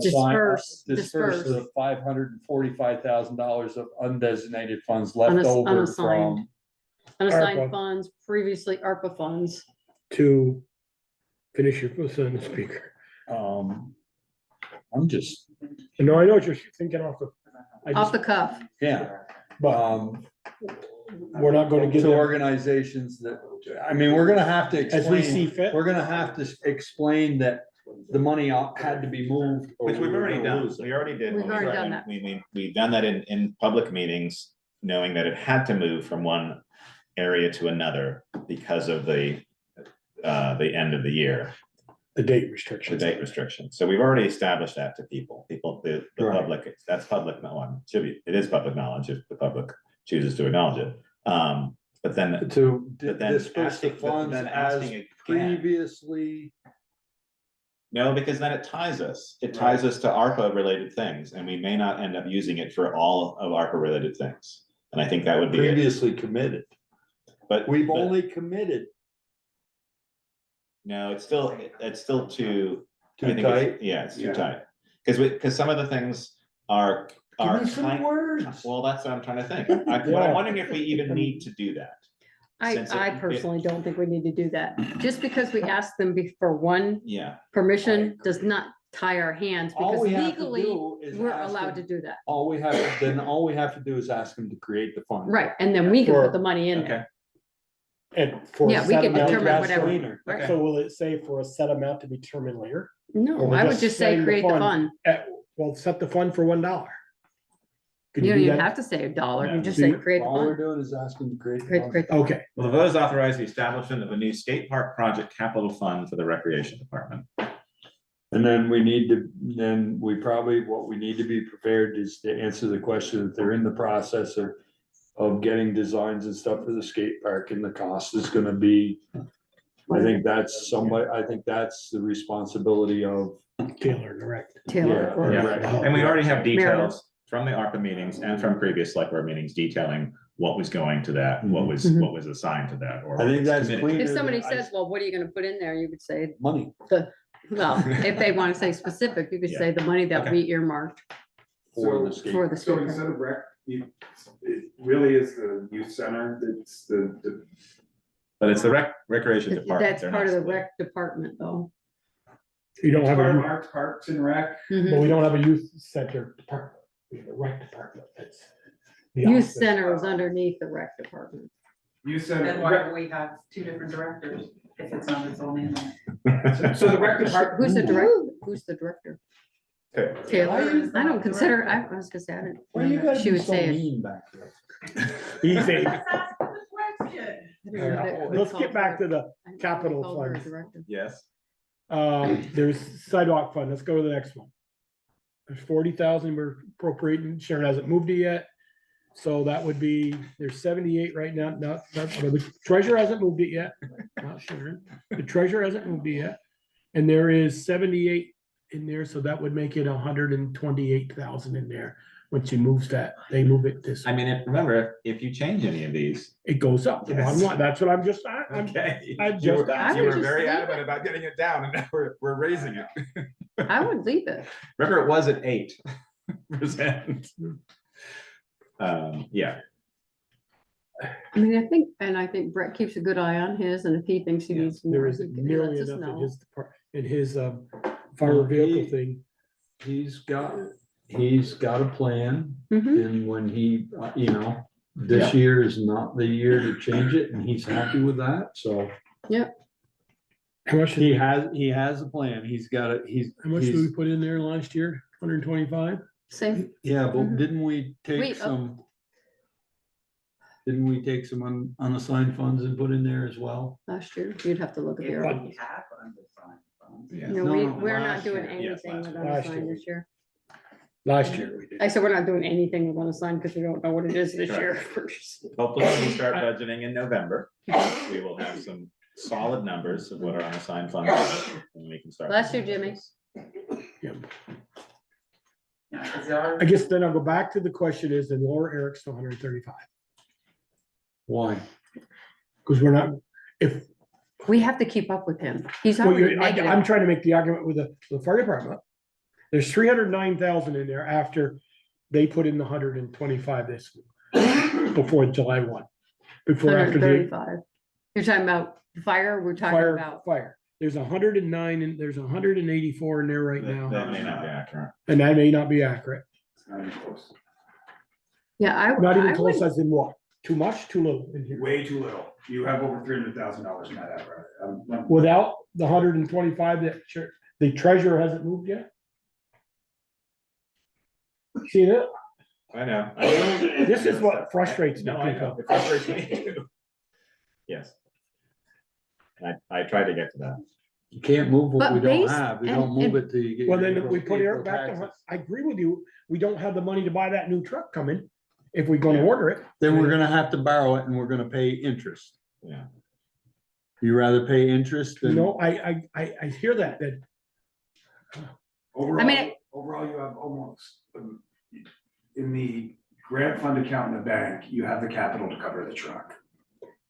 Disperse disperse the $545,000 of undesignated funds left over unassigned. from, unassigned ARPA. funds, previously ARPA funds. To finish your sentence, speaker. I'm just, No, I know what you're thinking off the. I Off just, the cuff. yeah. but we're not gonna give To them, organizations that, I mean, we're gonna have to as we see explain, fit. we're gonna have to explain that the money had to be moved. or Which we've we were already gonna done, lose it. we already did. We've when already were- done that. We've done that in public meetings, knowing that it had to move from one area to another because of the end of the year, The date the restrictions. date restriction. So we've already established that to people, the Right. public, that's public knowledge, should be, it is public knowledge if the public chooses to acknowledge it. But then, To but then disperse the asking, but funds then as asking again. previously. No, because then it ties us. It ties us to ARPA related things, and we may not end up using it for all of ARPA related things. And I think that would be it. Previously committed. But We've but- only committed No, it's still too. I too think it's- tight. Yeah, it's too Yeah. tight. Because some of the things are. Give me some kind- words. Well, that's what I'm trying to think. But I'm wondering if we even need to do that. Since I it- personally don't think we need to do that. Just because we asked them for one Yeah, permission does not tie our hands, All because we have to legally, do is we're ask allowed to them- do that. All we have to do is ask them to create the fund. Right, and then we can For- put the money in okay. there. And for. Yeah, we set can amount- determine That's whatever. cleaner. Right. So will it say for a set amount to be determined later? No, Or we're I would just just say setting the create the fund. fund. Well, set the fund for $1. Can You you don't do even that? have to say $1, you No. just Do say you- create the All we're fund. doing is asking to create. the Create, fund. create the fund. Okay, Well, the voters authorize the establishment of a new state park project capital fund for the recreation department. And then what we need to be prepared is to answer the question that they're in the process of getting designs and stuff for the skate park, and the cost is gonna be. I think that's the responsibility of. Taylor, direct. Taylor. or- Yeah. Right. And we already have Meredith. details from the ARPA meetings and from previous select board meetings detailing what was going to that, what was Mhm. assigned to that, or. I think was that's committed. clean. If somebody says, well, what are you gonna put in there? You could say, Money well, if they want to say specific, you could Yeah. say the money that Okay. we earmarked for the So- skate. for the So skate instead park. of rec, it really is the youth center, it's the. But it's the recreation department. That's they're part not of the split. rec department, though. You don't have Part of a, Arts, Parks and Rec, Mhm. but we don't have a youth center department. We have a rec department. That's. the Youth opposite. center is underneath the rec department. youth center. Then why do we have two different directors if it's on its own in there? So the rec department. Who's the director? Who's the director? Okay. Taylor? I don't consider, I was gonna say, I didn't. Why you remember. gotta She be would so say it. mean back there? He's a, Let's ask the question. I didn't know that we let's called get back her- to the I didn't know we capital called her a funds. director. Yes, There's sidewalk fund, let's go to the next one. There's 40,000 we're appropriating, Sharon hasn't moved it yet. So that would be, there's 78 right now, the treasurer hasn't moved it yet, not Sharon, the treasurer hasn't moved it yet. And there is 78 in there, so that would make it 128,000 in there. When she moves that, they move it this, I mean, remember, if you change any of these. it goes up, the bottom Yes. line, that's what I'm just, Okay. I You just- were- I you would were just very leave adamant it. about getting it down, and now we're raising it. I would leave it. Remember, it was at 8%. Yeah, I mean, I think Brett keeps a good eye on his, and if he thinks he needs more. there is he can- he nearly lets us enough in know. his depart, in his fire vehicle thing. He's got a plan, Mhm. and when he, this year is not the year to change it, and he's happy with that, so. How much, He has a plan. He's got it. how much did we put in there last year? 125? Same, Yeah, but Mhm. didn't we take Wait, some? Didn't we take some unassigned funds and put in there as well? last year, you'd have to look at the. If ARP. we have unassigned funds. Yeah. No, No, we, no, we're not last doing year. Yes, anything last with year. Last unassigned year. this year. Last year we did. I said, we're not doing anything with unassigned because we don't know what it is this year. Hopefully, when we start budgeting in November, we will have some solid numbers of what our unassigned funds are, and we can start. Bless you, Jimmy. Yeah, 'cause our- I guess then I'll go back to the question is, then lower Eric's to 135. Why? Because we're not, if, We have to keep up with him. He's well, already I'm negative. trying to make the argument with the fire department. There's 309,000 in there after they put in the 125 this, before July 1. Before after the 135. You're talking about fire, we're talking fire, about, fire. There's 109 and there's 184 in there right That now, that may not be accurate. and that may not be accurate. It's not even close. yeah, Not even I close would, as in what? Too much, too little in here? Way too little. You have over $300,000 in that apparatus. Without the 125 that the treasurer hasn't moved yet? See that? I know. I know. This is what frustrates me. No, I know. It frustrates me too. Yes. I tried to get to that. You can't move what But we don't based- have. You and- don't move it till you get. Well, your then we put April Eric back to, taxes. I agree with you. We don't have the money to buy that new truck coming, if we're gonna order it. Then we're gonna have to borrow it and we're gonna pay interest. Yeah. You rather pay interest than? No, I hear that, Overall, you have almost, in the grant fund account in the bank, you have the capital to cover the truck.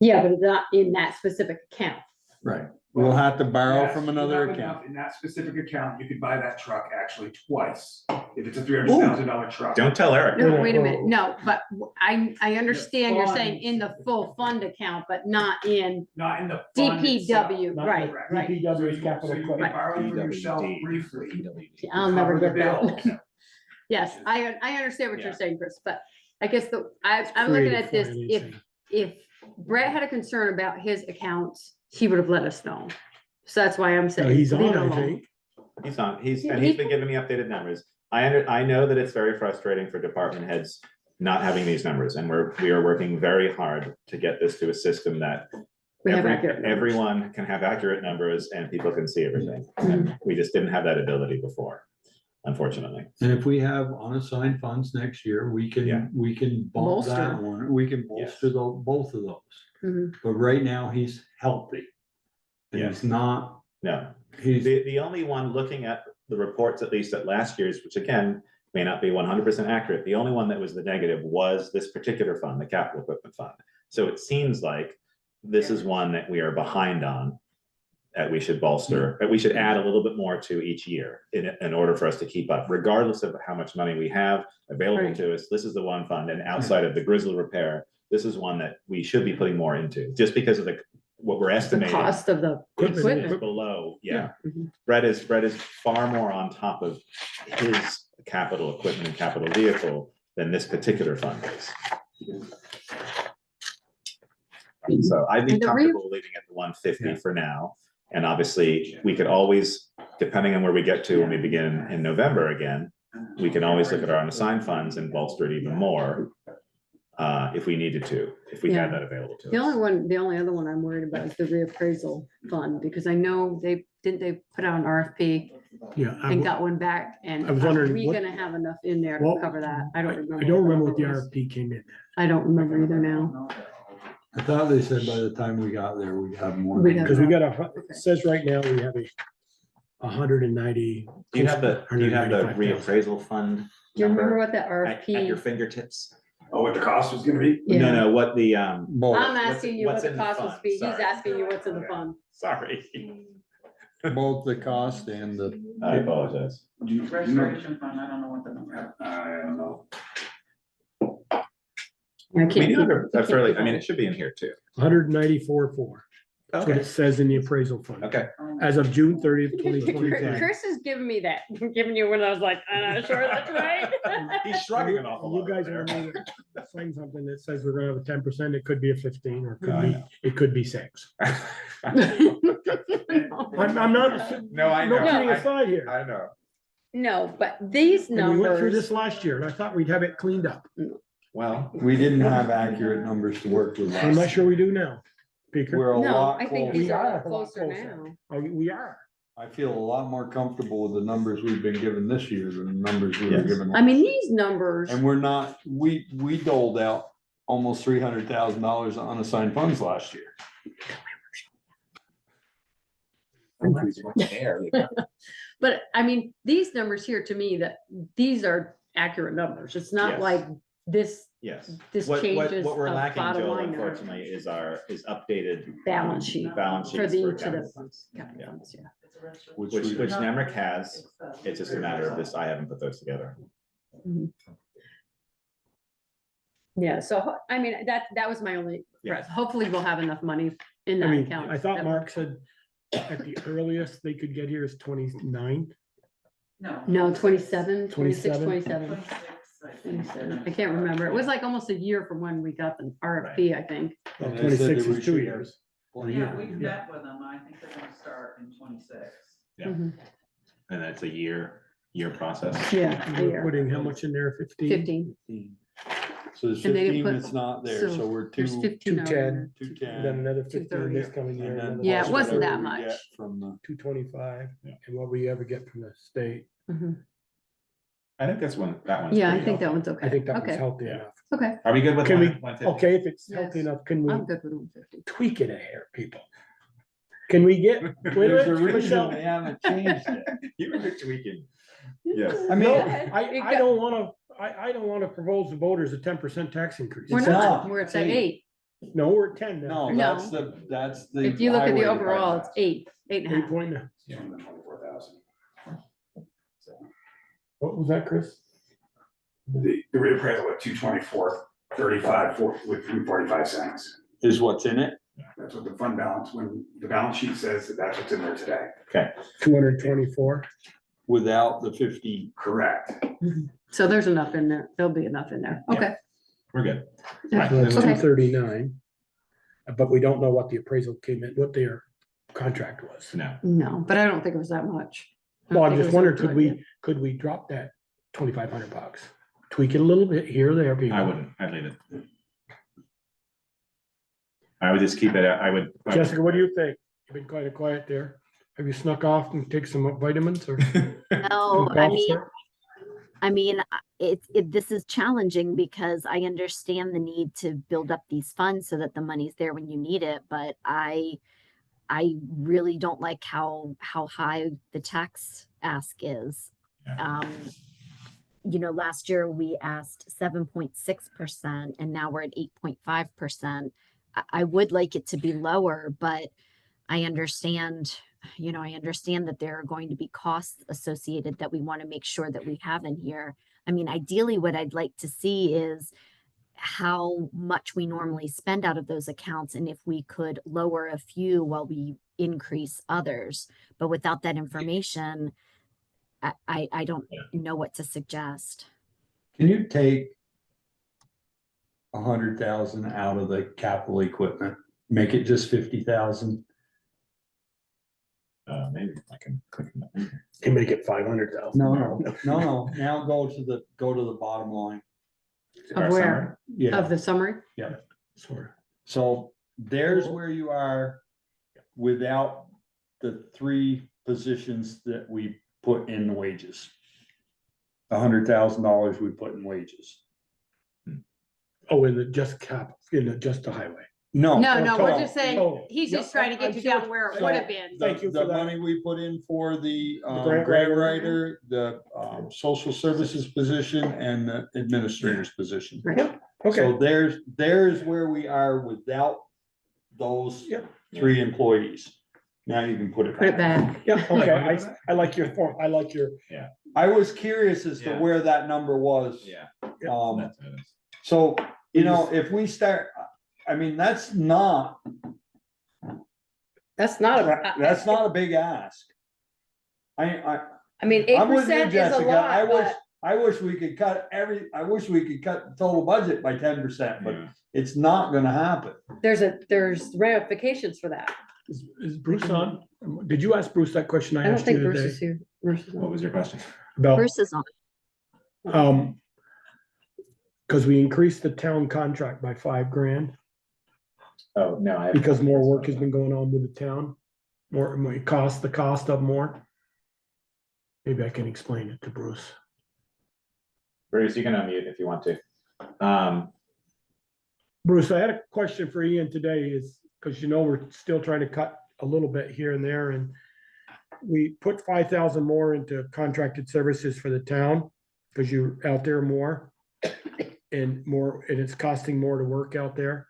yeah, but it's not in that specific account. Right. We'll have to borrow Yes, from you another have account. enough in that specific account, you could buy that truck actually twice, if it's a $300,000 truck. Don't tell Eric. No, wait a minute, no, but I understand you're saying fund. in the full fund account, but not in Not in the fund itself. DPW, Not right, Correct. right. So DPW's you capital so you can equipment. borrow from yourself PWD. briefly. I'll never cover the get that. bills. Yes, I understand what you're Yeah. saying, Chris, but I guess I'm looking at this, if Brett had a concern about his accounts, he would have let us know. So that's why I'm saying. he's leave on, it I alone. think. He's on, he's Yeah, been giving me updated numbers. I know that it's very frustrating for department heads not having these numbers, and we are working very hard to get this to a system that We have accurate numbers. everyone can have accurate numbers and people can see everything. Mm-hmm. And we just didn't have that ability before, unfortunately. And if we have unassigned funds next year, we Yeah. can bump that Bolster. one. We can bolster both of those. Mhm. But right now, he's healthy. And Yeah. he's not, No, he's, the only one looking at the reports, at least at last year's, which again, may not be 100% accurate, the only one that was the negative was this particular fund, the capital equipment fund. So it seems like this is one that we are behind on, that we should bolster, that we should add a little bit more to each year in order for us to keep up, regardless of how much money we have available Right. to us. This is the one fund, and outside of the Grizzly repair, this is one that we should be putting more into, just because of what we're The estimating. cost of the It's equipment. below, yeah. Mhm. Brett is far more on top of his capital equipment and capital vehicle than this particular fund is. So I'd be And the comfortable leaving at the 150 for now. And obviously, we could always, depending on where we get to when we begin in November again, we can always look at our unassigned funds and bolster it even more. If we needed to, if we had that available to us. The only other one I'm worried about is the reappraisal fund, because I know they put out an RFP Yeah. and got one back, and I was are wondering we what- gonna have enough in there to Well, cover that? I don't remember. I don't remember what the number was. RFP came in. I don't remember either now. I thought they said by the time we got there, we'd have more. We'd have Because we got Okay. it says right now we have 190. Do you have the 195,000. reappraisal fund? Do you remember number what that at your RFP? fingertips? Oh, what the cost was gonna be? Yeah. No, what the, Both, I'm asking you what what's the in the cost will fund? be. He's Sorry. asking you what's in the Okay. fund. sorry, both the cost and the, I apologize. Do you know? Restoration fund, I don't know what the number is. I don't know. I We can't do have keep- a fairly, I mean, it should be in here too. 194.4. That's what Okay, it says in the appraisal fund. okay. As of June 30th, 2023. Chris is giving me that, giving you when I was like, I'm not sure that's right. He's shrugging an awful You lot guys over want there. me to sign something that says we're gonna have a 10%, it could be a 15, or No, I know. it could be 6. I'm not. No, I No know. kidding I- aside here. I know. No, but these And we went through numbers, this last year, and I thought we'd have it cleaned up. Well, We didn't have accurate numbers to work with. I'm not sure we do now. Peter. We're a no, lot I think closer. these We are a are lot a lot closer closer. now. Oh, we are. I feel a lot more comfortable with the numbers we've been given this year than the numbers we were Yes. given. I mean, these numbers, And we're not, we doled out almost $300,000 on unassigned funds last year. but I mean, these numbers here to me, that these are accurate numbers. It's not Yes. like this, yes. this What changes we're of lacking, bottom Joel, line number. unfortunately, is updated. Balance sheet Balance for sheets the, for each of capital the funds. capital Yeah. funds, yeah. Which Nemrick has, it's just a matter of this, I haven't put those together. Yeah, so, I mean, that was my only, Yeah. hopefully we'll have enough money in I that mean, account. I thought that Mark said at the earliest they could get here is 29. No. No, 27, 26, 27. 27. 27. 27. I can't remember. It was like almost a year from when we got the RFP, I think. Well, And they said 26 that we is 2 should years. Or a Yeah, year. we've Yeah. met with them. I think they're gonna start in 26. Yeah. Mhm. And that's a year process. Yeah, a We're year. putting how much in there? 15? 15. So there's And they 15 put- that's not there, so we're There's 15 over 210. there. 210. Then another 15 this 230. coming year. And then another Yeah, it plus wasn't whatever that we get much. From the, 225, Yeah. and what we ever get from the state. Mhm. I think that one's. Yeah, I pretty think that healthy. one's okay. I think that was Okay, healthy Yeah. enough. okay. Are we good with Can we- 150? Okay, if it's Yes. healthy enough, can we I'm good with 150. tweak it a hair, people? Can we get? wait a there's a minute, reason Michelle. they haven't changed it. You were tweaking. Yes. I mean, No, ahead. I You I don't wanna, I don't wanna propose the voters a 10% tax increase. We're It's not, not. we're at See. 8. No, we're at 10 now. No, No. that's the. If you look at the highway overall, it's department. 8, 8.5. 8.9. 24,000. What was that, Chris? The reappraisal at 224.35 with 3.45 cents. Is what's in it. That's what the fund balance, when the balance sheet says that that's what's in there today. 224. Without the 15. Correct. So there's enough in there. There'll be enough in there. Yeah. Okay. We're good. Yeah. So that's Okay. 239. But we don't know what the appraisal came in, what their contract was. No, No, but I don't think it was that much. I don't Well, I'm think it just was wondering, that good. could we drop that $2,500? Tweak it a little bit here or there, people. I wouldn't. I'd leave it. I would just keep it, I would. Jessica, what do you think? You've been quite quiet there. Have you snuck off and take some vitamins or? No, some I cough mean, syrup? this is challenging because I understand the need to build up these funds so that the money's there when you need it, but I really don't like how high the tax ask is. Yeah. Last year we asked 7.6% and now we're at 8.5%. I would like it to be lower, but I understand that there are going to be costs associated that we want to make sure that we have in here. I mean, ideally, what I'd like to see is how much we normally spend out of those accounts and if we could lower a few while we increase others. But without that information, I don't know what to suggest. Can you take 100,000 out of the capital equipment, make it just 50,000? Maybe I can click. on that. Can make it 500,000. No. Now go to the bottom line. Our Of where? summary? Yeah, Of the summary? Sorry. so there's where you are without the 3 positions that we put in wages. $100,000 we put in wages. Oh, in the just the highway. No. No, we're total, just saying, total. he's Yep, just trying to I get you see down what- where it so- would have been. Thank you The for that. money we put in for the grant grant writer. writer, the social services position and the administrator's position. Right. Okay, So there's where we are without those Yep. 3 employees. Now you can put it Put it back. back. yeah, okay, I like your form, I like your, I was curious as to Yeah. where that number was. Yeah. Um, That's what it is. so, if we start, I mean, that's not That's not a. That's not a big ask. I mean, 8% I'm with you, is a Jessica. lot, but I wish we could cut I wish we could cut the total budget by 10%, but Yeah. it's not gonna happen. there's ramifications for that. Is Bruce on? Did you ask Bruce that question I I don't asked you think Bruce is today? here. Bruce is What not. was your question? About, Bruce is on. because we increased the town contract by $5,000 Oh, no, I. because more work has been going on with the town. More, it costs the cost of more. Maybe I can explain it to Bruce. Bruce, you can unmute if you want to. Bruce, I had a question for Ian today is, because we're still trying to cut a little bit here and there, and we put 5,000 more into contracted services for the town, because you're out there more and it's costing more to work out there.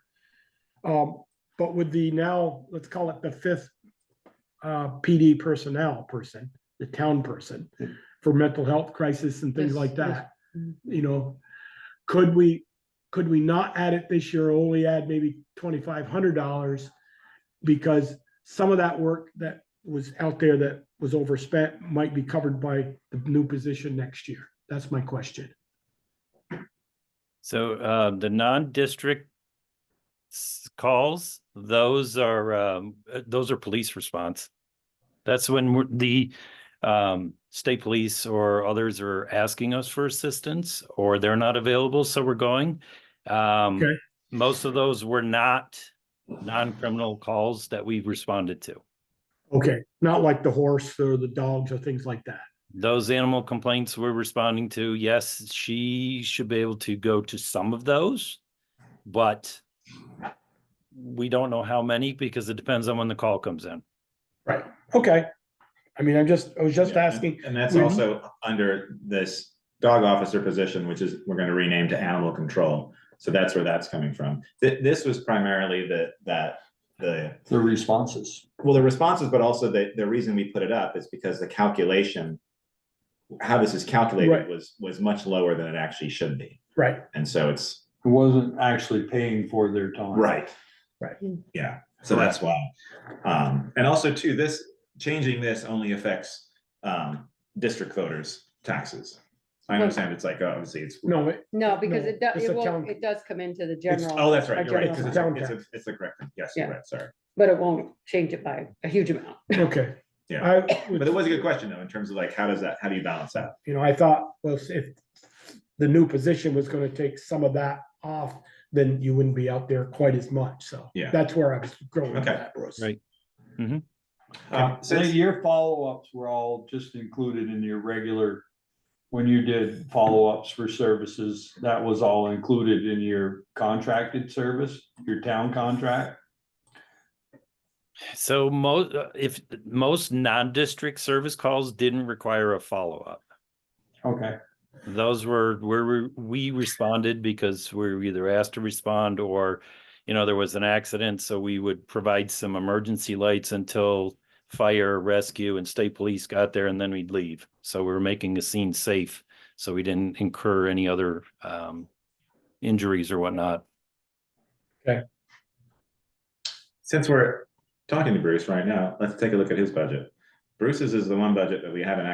But with the now, let's call it the fifth PD personnel person, the town person, for mental health crisis and things Yes, like that. yes. Could we not add it this year, only add maybe $2,500? Because some of that work that was out there that was overspent might be covered by the new position next year. That's my question. So the non-district calls, those are police response. That's when the state police or others are asking us for assistance, or they're not available, so we're going. Okay. Most of those were not non-criminal calls that we responded to. Okay, not like the horse or the dogs or things like that. Those animal complaints we're responding to, yes, she should be able to go to some of those, but we don't know how many because it depends on when the call comes in. Right, okay. I mean, I was just Yeah, asking. And that's Mhm. also under this dog officer position, which is, we're gonna rename to animal control. So that's where that's coming from. This was primarily the responses. well, the responses, but also the reason we put it up is because the calculation, how this is calculated Right. was much lower than it actually should be. Right, And so it's, It wasn't actually paying for their time. right. Right. Yeah, so that's why. And also too, changing this only affects district voters' taxes. I understand it's like, obviously it's. no, No, because No, it does, it's a town- it does come into the It's- general. Oh, that's right, you're right, general because town fund, it's the correct thing. Yes, Yeah. you're right, sorry. But it won't change it by a huge amount. okay. Yeah. I But it was a good question though, in terms of like, how do you balance that? I thought, well, if the new position was gonna take some of that off, then you wouldn't be out there quite as much, so. Yeah. That's where I was going with Okay. that, Bruce. Right. So your follow-ups were all just included in your regular, when you did follow-ups for services, that was all included in your contracted service, your town contract? So most non-district service calls didn't require a follow-up. Okay, Those were where we responded because we were either asked to respond or, there was an accident, so we would provide some emergency lights until fire, rescue, and state police got there, and then we'd leave. So we were making a scene safe, so we didn't incur any other injuries or whatnot. Since we're talking to Bruce right now, let's take a look at his budget. Bruce's is the one budget that we have an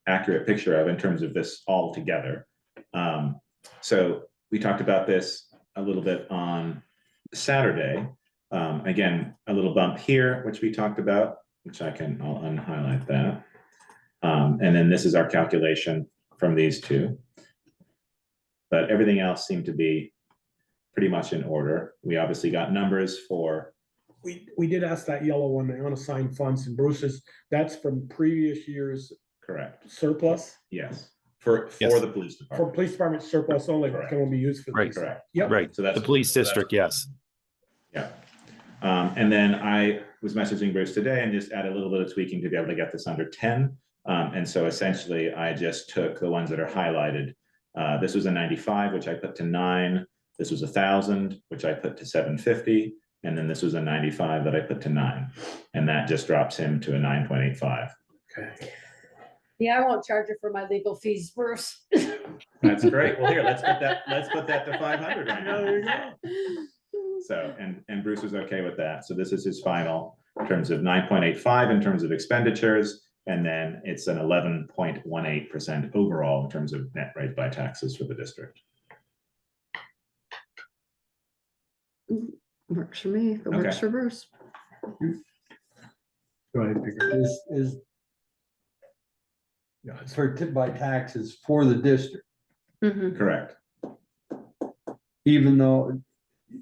accurate picture of in terms of this all together. So we talked about this a little bit on Saturday. Again, a little bump here, which we talked about, which I'll unhighlight that. And then this is our calculation from these two. But everything else seemed to be pretty much in order. We obviously got numbers for. We did ask that yellow one, the unassigned funds, and Bruce's, that's from previous years Correct, surplus, yes, for Yes. the police for department, police department surplus only, Correct. can only be used for. Right. these. correct, Yep. Right, so that's. the police so that's- district, yes. Yeah. And then I was messaging Bruce today and just added a little bit of tweaking to be able to get this under 10. And so essentially I just took the ones that are highlighted. This was a 95, which I put to 9. This was 1,000, which I put to 750. And then this was a 95 that I put to 9. And that just drops him to a 9.85. Okay. Yeah, I won't charge you for my legal fees, Bruce. That's great. Well, here, let's put that to 500 right now. There you go. So, and Bruce was okay with that. So this is his final. in terms of 9.85 in terms of expenditures, and then it's an 11.18% overall in terms of net raised by taxes for the district. Works for me, if it works Okay. for Bruce. Go ahead, pick it. Is. Yeah, it's for tip by taxes for the district, Mhm. Correct. even though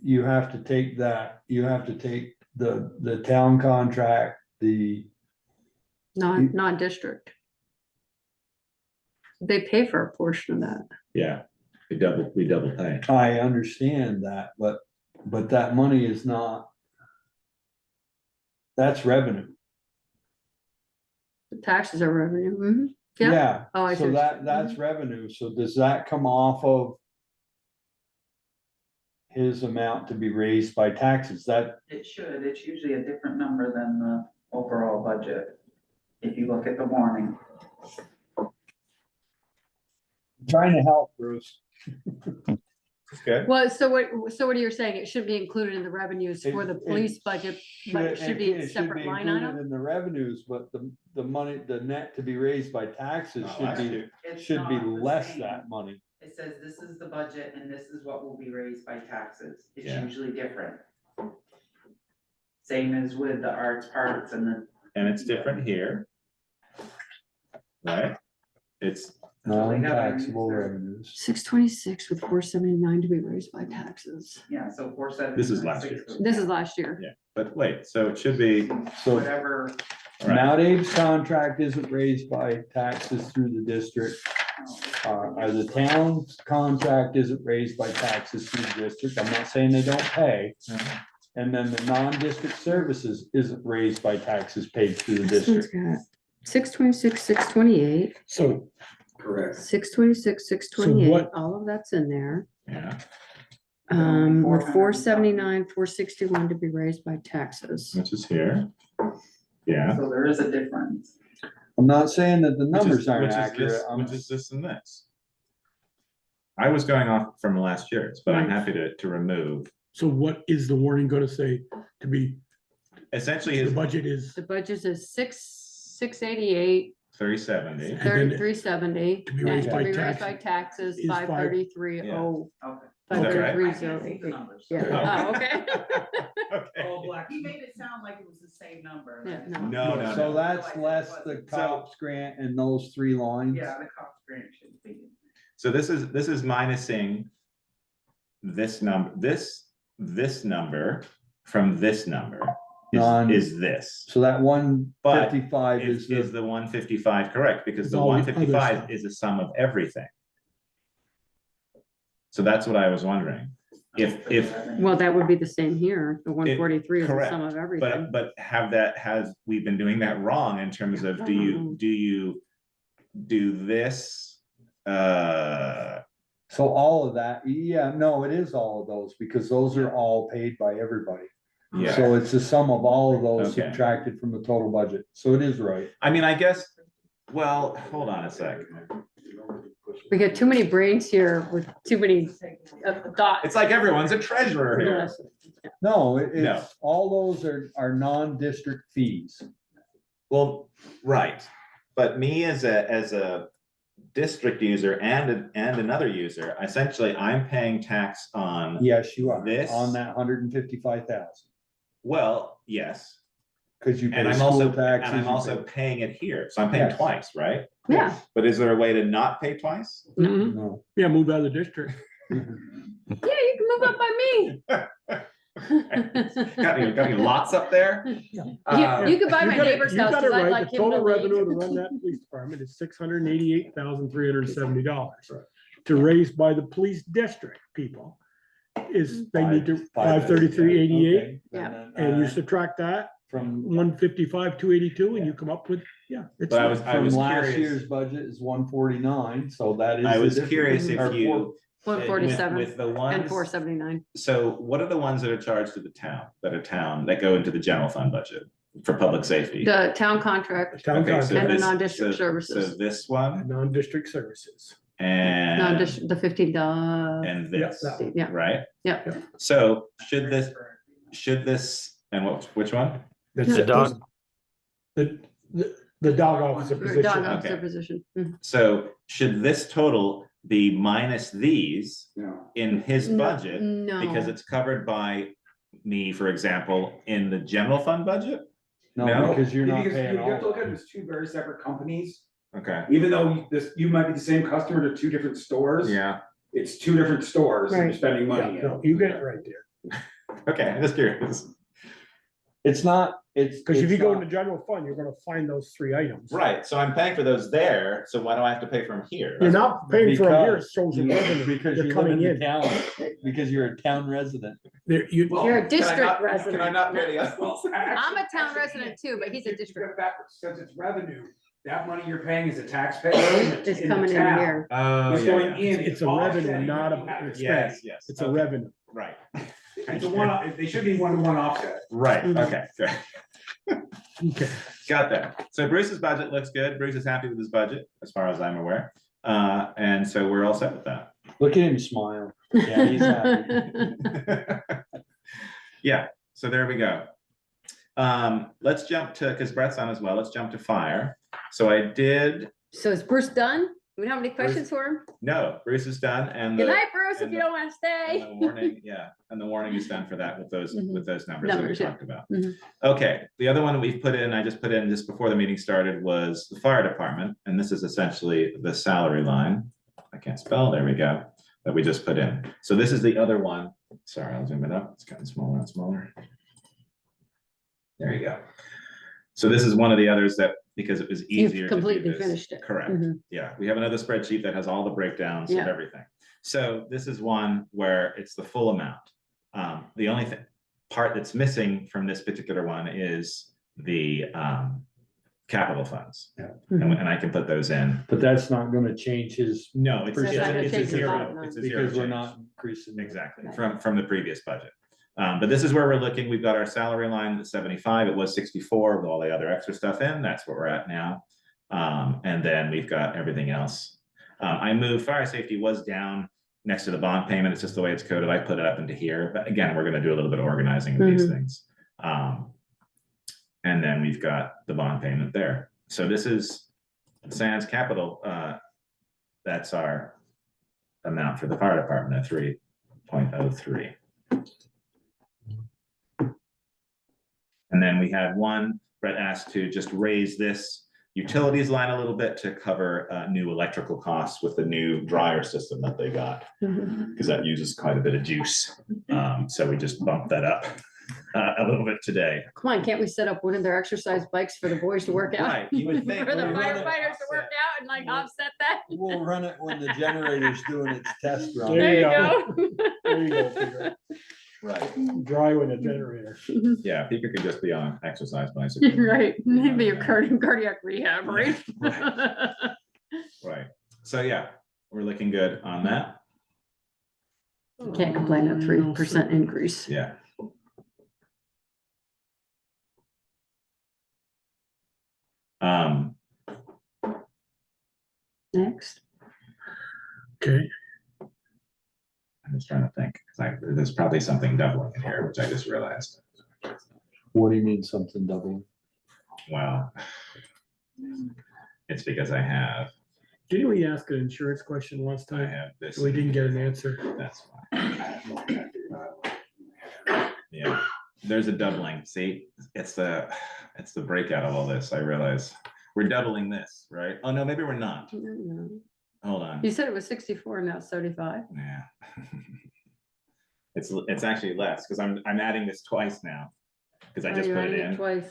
you have to take that, you have to take the town contract, Non-district. They pay for a portion of that. Yeah, we double pay. I understand that, but that money is not. That's revenue. The taxes are revenue. Yeah. Yeah, Oh, I see so what you're saying. that's revenue, so does that come off of? His amount to be raised by taxes, that, It should, it's usually a different number than the overall budget. If you look at the warning. trying to help Bruce. Okay. Well, so what are you saying? It should be included in the revenues for the It police budget, but it should be a separate line included item? in the revenues, but the money, the net to be raised by taxes Oh, should I be, see. It's should be not the less same. that money. It says this is the budget and this is what will be raised by taxes. It's Yeah. usually different. Same as with the arts parts and the. And it's different here. Right? It's, Non-taxable revenues. 626 with 479 to be raised by taxes. Yeah, so 479. This is last year's. This is last year. yeah, but wait, so it should be, So Whatever. right, Mount Abe's contract isn't raised by taxes through the district. The town's contract isn't raised by taxes through the district. I'm not saying they don't pay. And then the non-district services isn't raised by taxes paid through the This one's district. got 626, 628, So, Correct. 626, So 628, what- all of that's in there. yeah, With 479, 461 to be raised by taxes. which is here. Yeah. So there is a difference. I'm not saying that the Which is- numbers aren't which is accurate. this- Which is this and this. I was going off from last year's, but I'm Right. happy to remove. so what is the warning gonna say to be, Essentially, the his budget is The budget is 688, 370. then 3370. to be and raised to by be raised taxes by taxes, is 533, Yeah. oh, Okay. Is that right? 533, I can't see the numbers. Yeah, oh, okay. Okay. He made it sound like it was the same number. Yeah, No, no, So no. that's less the cops grant and those three lines. Yeah, the cops grant should be. So this is minusing this number, this number from this number Non- is this. So that 155 Is is the 155 correct? Because It's the all the other 155 stuff. is a sum of everything. So that's what I was wondering. If, Well, that would be the same here. The 143 is the correct, sum of everything. but has we been doing that wrong in terms of do you do this? So all of that, yeah, no, it is all of those, because those are all paid by everybody. Yeah, So it's the sum of all of those Okay. subtracted from the total budget, so it is right. I mean, I guess, well, hold on a sec. We got too many brains here with too many dots. It's like everyone's a treasurer here. Yes. No, No. it's, all those are non-district fees. Well, right, but me as a district user and another user, essentially, I'm paying tax on, Yes, you are, This- on that 155,000, well, yes. because you And pay I'm school also, taxes. and I'm you also pay- paying it here, so I'm paying Yes. twice, right? Yeah. But is there a way to not pay twice? Mhm. No. yeah, move out of the district. Yeah, you can move up by me. Got any lots up there? You could buy my neighbor's house, You got it because I'd right. like The him to total revenue leave. to run that police department is $688,370. To raise by the police district people is, they need to, 533,88, Okay, Yeah. and you subtract that, From, 155,282, and you come up with, yeah. it's But I was from last curious, year's budget is 149, so that is. I the was difference. curious if Or you. 147 With the and ones, 479. so what are the ones that are charged to the town, that go into the general fund budget for public safety? The town contract Town Okay, so contract, and the this- non-district so- services. So this one non-district services. and. Non-district, the $15. And Yeah, this, that one. Yeah. right? Yeah. So should this, and which one? That's The dog- the dog officer Or position. dog officer Okay. position. Mhm. So should this total be minus these No. in his No, budget? No. Because it's covered by me, for example, in the general fund budget? No, No, because you're not Because paying you have to all. look at it as two very separate companies, Okay, even though you might be the same customer to two different stores. yeah, It's two different stores that you're Right. spending money Yeah, in. no, you get it right there. okay, I'm just curious. It's not, it's. Because if it's you go not- into general fund, you're gonna find those three items. Right, so I'm paying for those there, so why do I have to pay for them here? You're not paying for them here, it Because shows the you- revenue, Because you're you live in coming the in. town, because you're a town resident. There, you, Well, You're a can I district not- resident. Can I not pay the other Well, ones? I'm a town actually, resident too, but he's a you district. go backwards. Since it's revenue, that money you're paying as a taxpayer. It's the coming in town here. Oh, Is yeah, going yeah. in. it's a offsetting revenue, not what you a have. expense. Yes, yes. It's a okay, revenue. Right. It's a one, they should be one-to-one offset. Right, Mhm. okay, good. Okay. Got that. So Bruce's budget looks good. Bruce is happy with his budget, as far as I'm aware. And so we're all set with that. Look at him smile. Yeah, he's happy. Yeah, so there we go. Let's jump to, because Brett's on as well, let's jump to fire. So I did, So is Bruce done? Do we have any questions for him? no, Bruce is done and Good the, night, Bruce, if and you the- don't wanna and stay. the warning, yeah, and the warning is done for that with those Mhm. numbers that we Numbers, yeah. talked about. Mhm. Okay, the other one that we've put in, I just put in just before the meeting started, was the fire department, and this is essentially the salary line. I can't spell, there we go, that we just put in. So this is the other one. Sorry, I'll zoom it up. It's gotten smaller and smaller. There you go. So this is one of the others that, because it was easier to do completely this. finished it. Correct. Mhm. Yeah, we have another spreadsheet that has all the breakdowns of Yeah. everything. So this is one where it's the full amount. The only part that's missing from this particular one is the capital funds. Mhm. And I can put those in. But that's not gonna change his, No, it's That's not gonna it's a change the bottom zero. line. It's a zero because we're change. not increasing. the- Exactly, Right. from the previous budget. But this is where we're looking. We've got our salary line at 75. It was 64 with all the other extra stuff in. That's what we're at now. And then we've got everything else. I moved, fire safety was down next to the bond payment. It's just the way it's coded. I put it up into here. But again, we're gonna do a little bit of organizing of these things. And then we've got the bond payment there. So this is Sans Capital. That's our amount for the fire department at 3.03. And then we had one, Brett asked to just raise this utilities line a little bit to cover new electrical costs with the new dryer system that they got, Mhm. because that uses quite a bit of juice. So we just bumped that up a little bit today. Come on, can't we set up one of their exercise bikes for the boys to work out? Right, you would think For the we're gonna firefighters to work out and like offset that? We'll run it when the generator's doing its test run. There There you you go. There you go, Peter. Right, Dry with a generator. yeah, Peter could just be on exercise bicycle. Right, maybe your cardiac rehab, right? Right, so yeah, we're looking good on that, Can't complain at 3% increase. yeah. Next. Okay, I'm just trying to think, because there's probably something doubling in here, which I just realized. What do you mean something double? Well, it's because I have didn't we ask an insurance question last I time? have this. We didn't get an answer. That's fine. Yeah, there's a doubling. See, it's the breakout of all this. I realize we're doubling this, right? Oh, no, maybe we're not. Hold on. You said it was 64, now it's 75. Yeah. It's actually less because I'm adding this twice now because I Are just you put adding it in. Twice.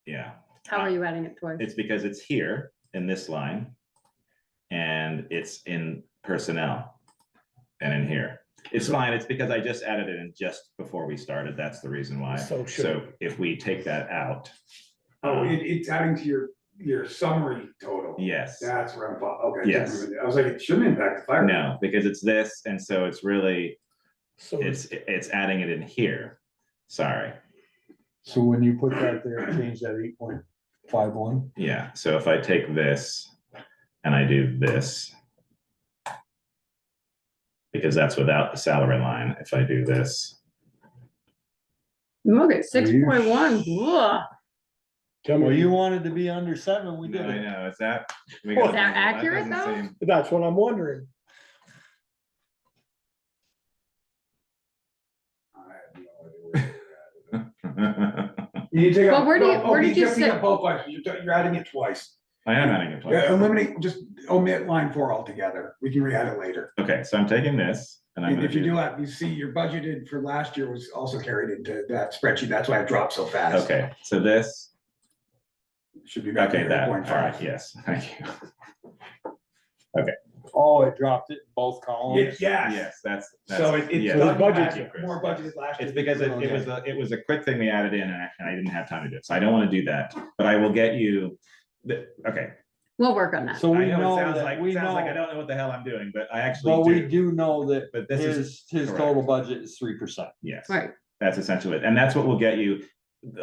Yeah, How are you adding it twice? it's because it's here in this line and it's in personnel and in here. It's fine. It's because I just added it in just before we started. That's the reason why. So should- So if we take that out, Oh, it's adding to your summary total. yes. That's where I'm, okay. Yes. I was like, it shouldn't impact the fire. No, because it's this, and so it's really, So it's adding it in here. Sorry. So when you put that there, change that 8.51. Yeah, so if I take this and I do this, because that's without the salary line, if I do this, Look at 6.1. Tell Well, me, you wanted to be under 7, we No, did I it. know, is that? we Is got- that accurate, doesn't though? seem- that's what I'm wondering. I have no idea where you're at. You need to take Well, out. where do you- no, where oh, did you take sit? out both lines, you're adding it twice. I am adding it twice. Yeah, eliminate, just omit line 4 altogether. We can re-add it later. Okay, so I'm taking this and I'm And gonna if you do do, that, you see your budgeted for last year was also carried into that spreadsheet. That's why it dropped so fast. okay, so this, Should be back okay, to that, all 8.5. right, yes, thank you. Oh, it dropped it in both columns? Yes. Yes, that's. So it's yeah. So the budget- budgeted, more budgeted last year. It's because it was a quick thing we added in and I didn't have time to do it, so I don't wanna do that, but I will get you, okay. We'll work on that. So I we know know it sounds that, like, we it sounds like I know, don't know what the hell I'm doing, but I actually but we do, do know that but this is, his correct. total budget is 3%. yes. Right. That's essentially it, and that's what will get you,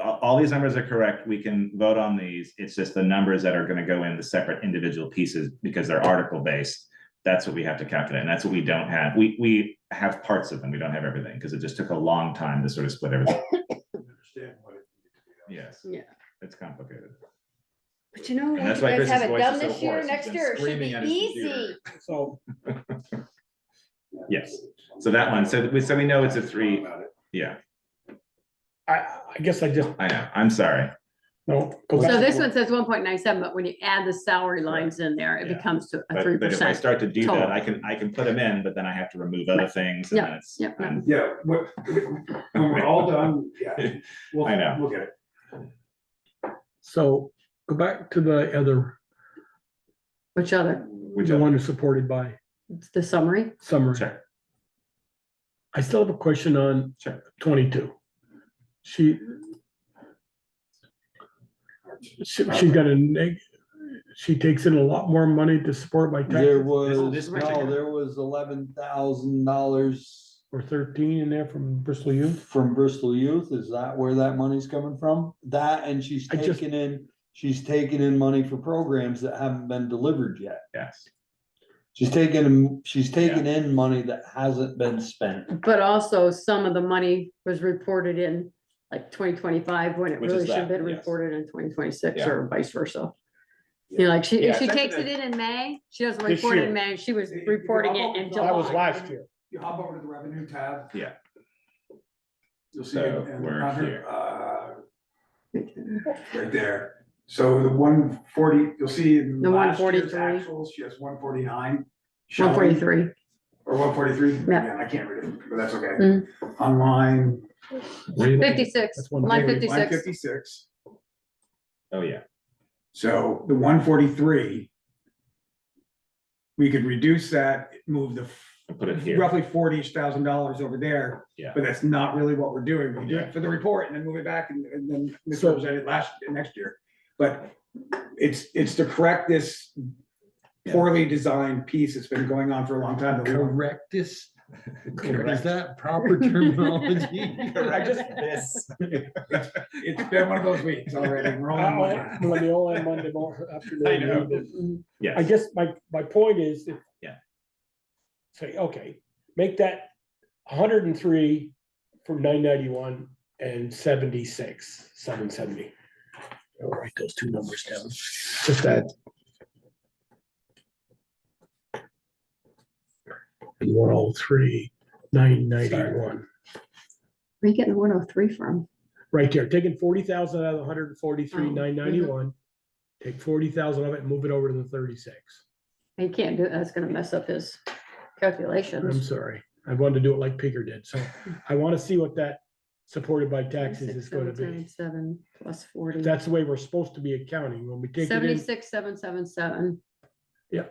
all these numbers are correct, we can vote on these, it's just the numbers that are gonna go in the separate individual pieces, because they're article based. That's what we have to calculate, and that's what we don't have, we have parts of them, we don't have everything, because it just took a long time to sort of split everything, Understand what it needed to be. yes, Yeah. it's complicated. But you know, And that's you why guys Chris's have it voice done is so this year, hoarse. He's next been year, it should screaming be at his easy. computer. So, Yes. So that one, so we know it's a 3, yeah, I guess I just, I know, I'm sorry, no. go So back this to one says 1.97, but when you add the salary lines in there, it Yeah. becomes to a but if I 3%. start to do that, total. I can put them in, but then I have to remove other things, and Yeah, then it's. yeah, I'm- Yeah, when we're all done, yeah. We'll, I know. We'll get it. So go back to the other, Which other? Which the other? one is supported by The summary? summary. Sure, I still have a question on sure. 22. She's got a she takes in a lot more money to support by There taxes, was, this no, particular- there was $11,000 or 13 in there from Bristol Youth. from Bristol Youth. Is that where that money's coming from? That, and she's I just- taking in money for programs that haven't been delivered yet. Yes, She's taking in money that hasn't been spent. But also some of the money was reported in like 2025 when it Which is really should have that, been yes. reported in 2026 Yeah. or vice versa. You know, like she, Yeah, if she it's takes it actually- in May, she doesn't This report it year. in May, she was You- you reporting hop it in over- July. That was last year. You hop over to the revenue tab, yeah, you'll see So it in we're under, here. right there. So the 140, you'll see in The last year's 143. actuals, she has 149. 143. Or 143, Yeah. again, I can't read it, but that's okay. Mm. On line 56, That's one line thing. 56. 56, oh, yeah, so the 143. We could reduce that, move the I'll put it here, roughly $40,000 over there. Yeah. But that's not really what we're doing. We do Yeah. it for the report and then move it back and then So- misrepresent it next year. But it's to correct this poorly designed piece that's been going on for a long time. that we want- Correct this? Is Correct. that proper terminology? correct this. It's been one of those weeks already. We're all on Monday. When the only Monday afternoon. I know. meeting. I Yes, guess my point is. Yeah. Say, okay, make that 103 from 991 and 76, 770. I'll write those two numbers down, just that. 103, 991, Where are you getting the 103 from? right there, taking 40,000 out of the 143, Oh, 991. Take 40,000 of it and move it over to the 36. You can't do it, that's gonna mess up his I'm calculations. sorry, I wanted to do it like Peter did, so I want to see what that supported by taxes is gonna be. 7 plus 40. That's the way we're supposed to be accounting, when we take it in. 76,777. Yeah.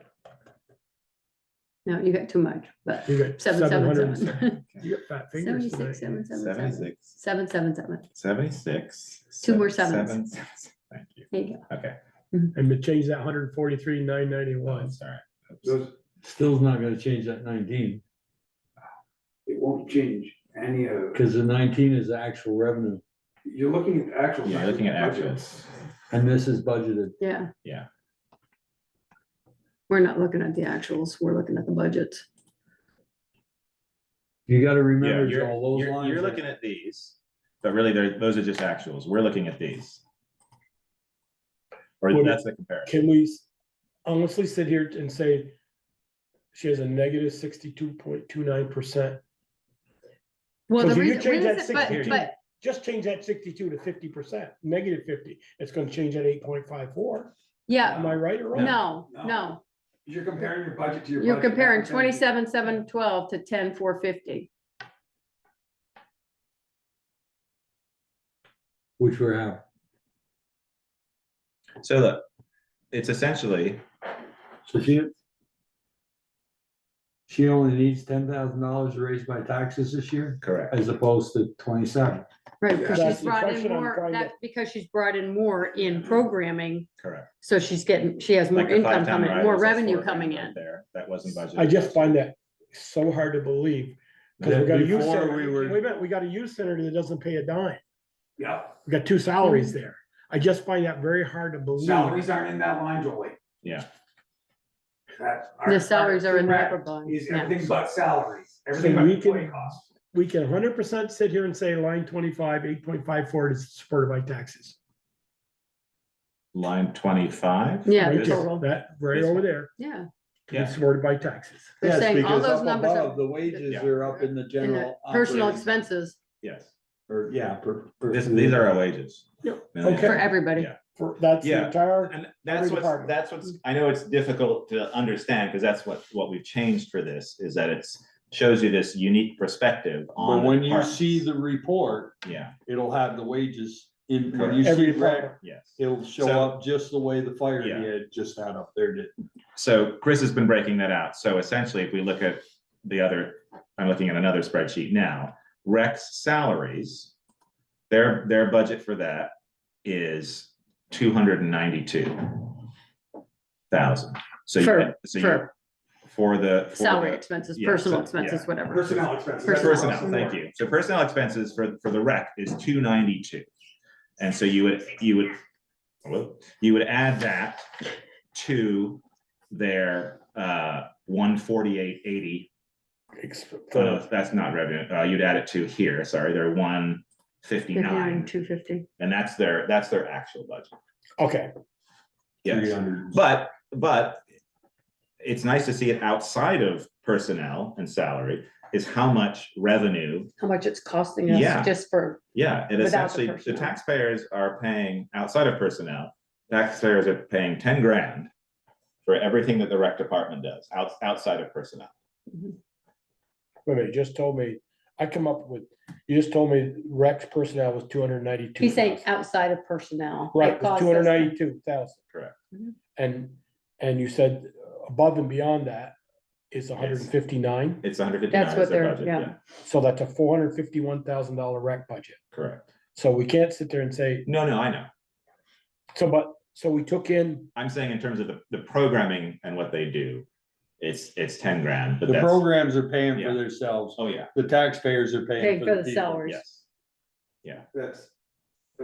No, you got too much, but You got 777. You got fat fingers tonight. 76,777. 76, 777. 76. Two more sevens. Thank you, There you go. okay, And to change that 143, oh, 991. sorry. Oops. Those- Still's not gonna change that 19, It won't change any of, because the 19 is the actual revenue, you're looking at actual. Yeah, looking at budgets. and this is budgeted. Yeah. Yeah. We're not looking at the actuals, we're looking at the budgets. You gotta Yeah, remember you're, all those you're, lines. you're are- looking at these, But really, those are just actuals. We're looking at these. Or Would- that's the comparison. Can we honestly sit here and say she has a negative 62.29%? Well, So the if you reason, change that but, 62 but, Just change that 62 to 50%, negative 50. It's gonna change at 8.54. yeah, Am I right or wrong? no, No. no. You're comparing your budget to your. You're budget, not comparing comparing- 27,712 to 10,450. Which we have. So look, it's essentially, So she only needs $10,000 raised by taxes this year, correct. as opposed to 27. Right, because That's she's the brought in question I'm more, trying to- that's because she's brought in more in programming, Correct. so she has more Like the income 5 town coming, more riders, that's revenue 4 grand coming right in. there. That wasn't budgeted. I just find that so hard to believe. Cause we got a youth Before center, we were- wait a minute, we got a youth center that doesn't pay a dime. Yeah, We got 2 salaries there. I just find that very hard to believe. salaries aren't in that line, Jolie. Yeah, The salaries are in the direct upper line, Is yeah. everything but salaries, everything So but we can- employee costs. We can 100% sit here and say line 25, 8.54 is supported by taxes. line 25. Yeah, Right the there. total, That right This over one. there, yeah. to be Yeah. supported by taxes. They're Yes, saying all because those up numbers above, are the wages Yeah. are up in the in the general. personal operating- expenses Yes, Or, yeah. these are our wages. Yeah, Million. okay. for everybody. Yeah. That's the Yeah. entire, And Every department. that's what's, I know it's difficult to understand, because that's what we've changed for this, is that it's shows you this unique perspective on. But the when you departments. see the report, Yeah, it'll have the wages in, when Correct. you every see rec, department. yes. it'll show So- up just the way the fire Yeah. did, just had up there did. So Chris has been breaking that out. So essentially, if we look at I'm looking at another spreadsheet now, Rec's salaries, their budget for that is 292,000. So for the. Salary expenses, yeah, personal so- expenses, yeah. whatever. Personnel expenses. Personnel, thank you. So personnel expenses for the rec is 292. And so you would add that to their 148.80. That's not revenue. You'd add it to here, sorry, they're 159. 250. And that's their actual budget. Okay, Yes, 300. but it's nice to see it outside of personnel and salary is how much revenue. How much it's costing Yeah. us just for, Yeah, and Without the essentially, the personnel. taxpayers are paying outside of personnel, taxpayers are paying 10 grand for everything that the rec department does, outside of personnel. wait a minute, you just told me, you just told me Rex personnel was 292. he's saying outside of personnel. Right, It it's costs us- 292,000. Correct. And you said above and beyond that is 159, It's 159 That's what is their they're- budget, yeah. yeah, so that's a $451,000 rec budget. correct. So we can't sit there and say, No, I know. so we took in, I'm saying in terms of the programming and what they do, it's 10 grand, but The that's, programs are paying Yeah. for themselves, oh, yeah, the taxpayers are Paying paying for for the the people. salaries. yes. That's.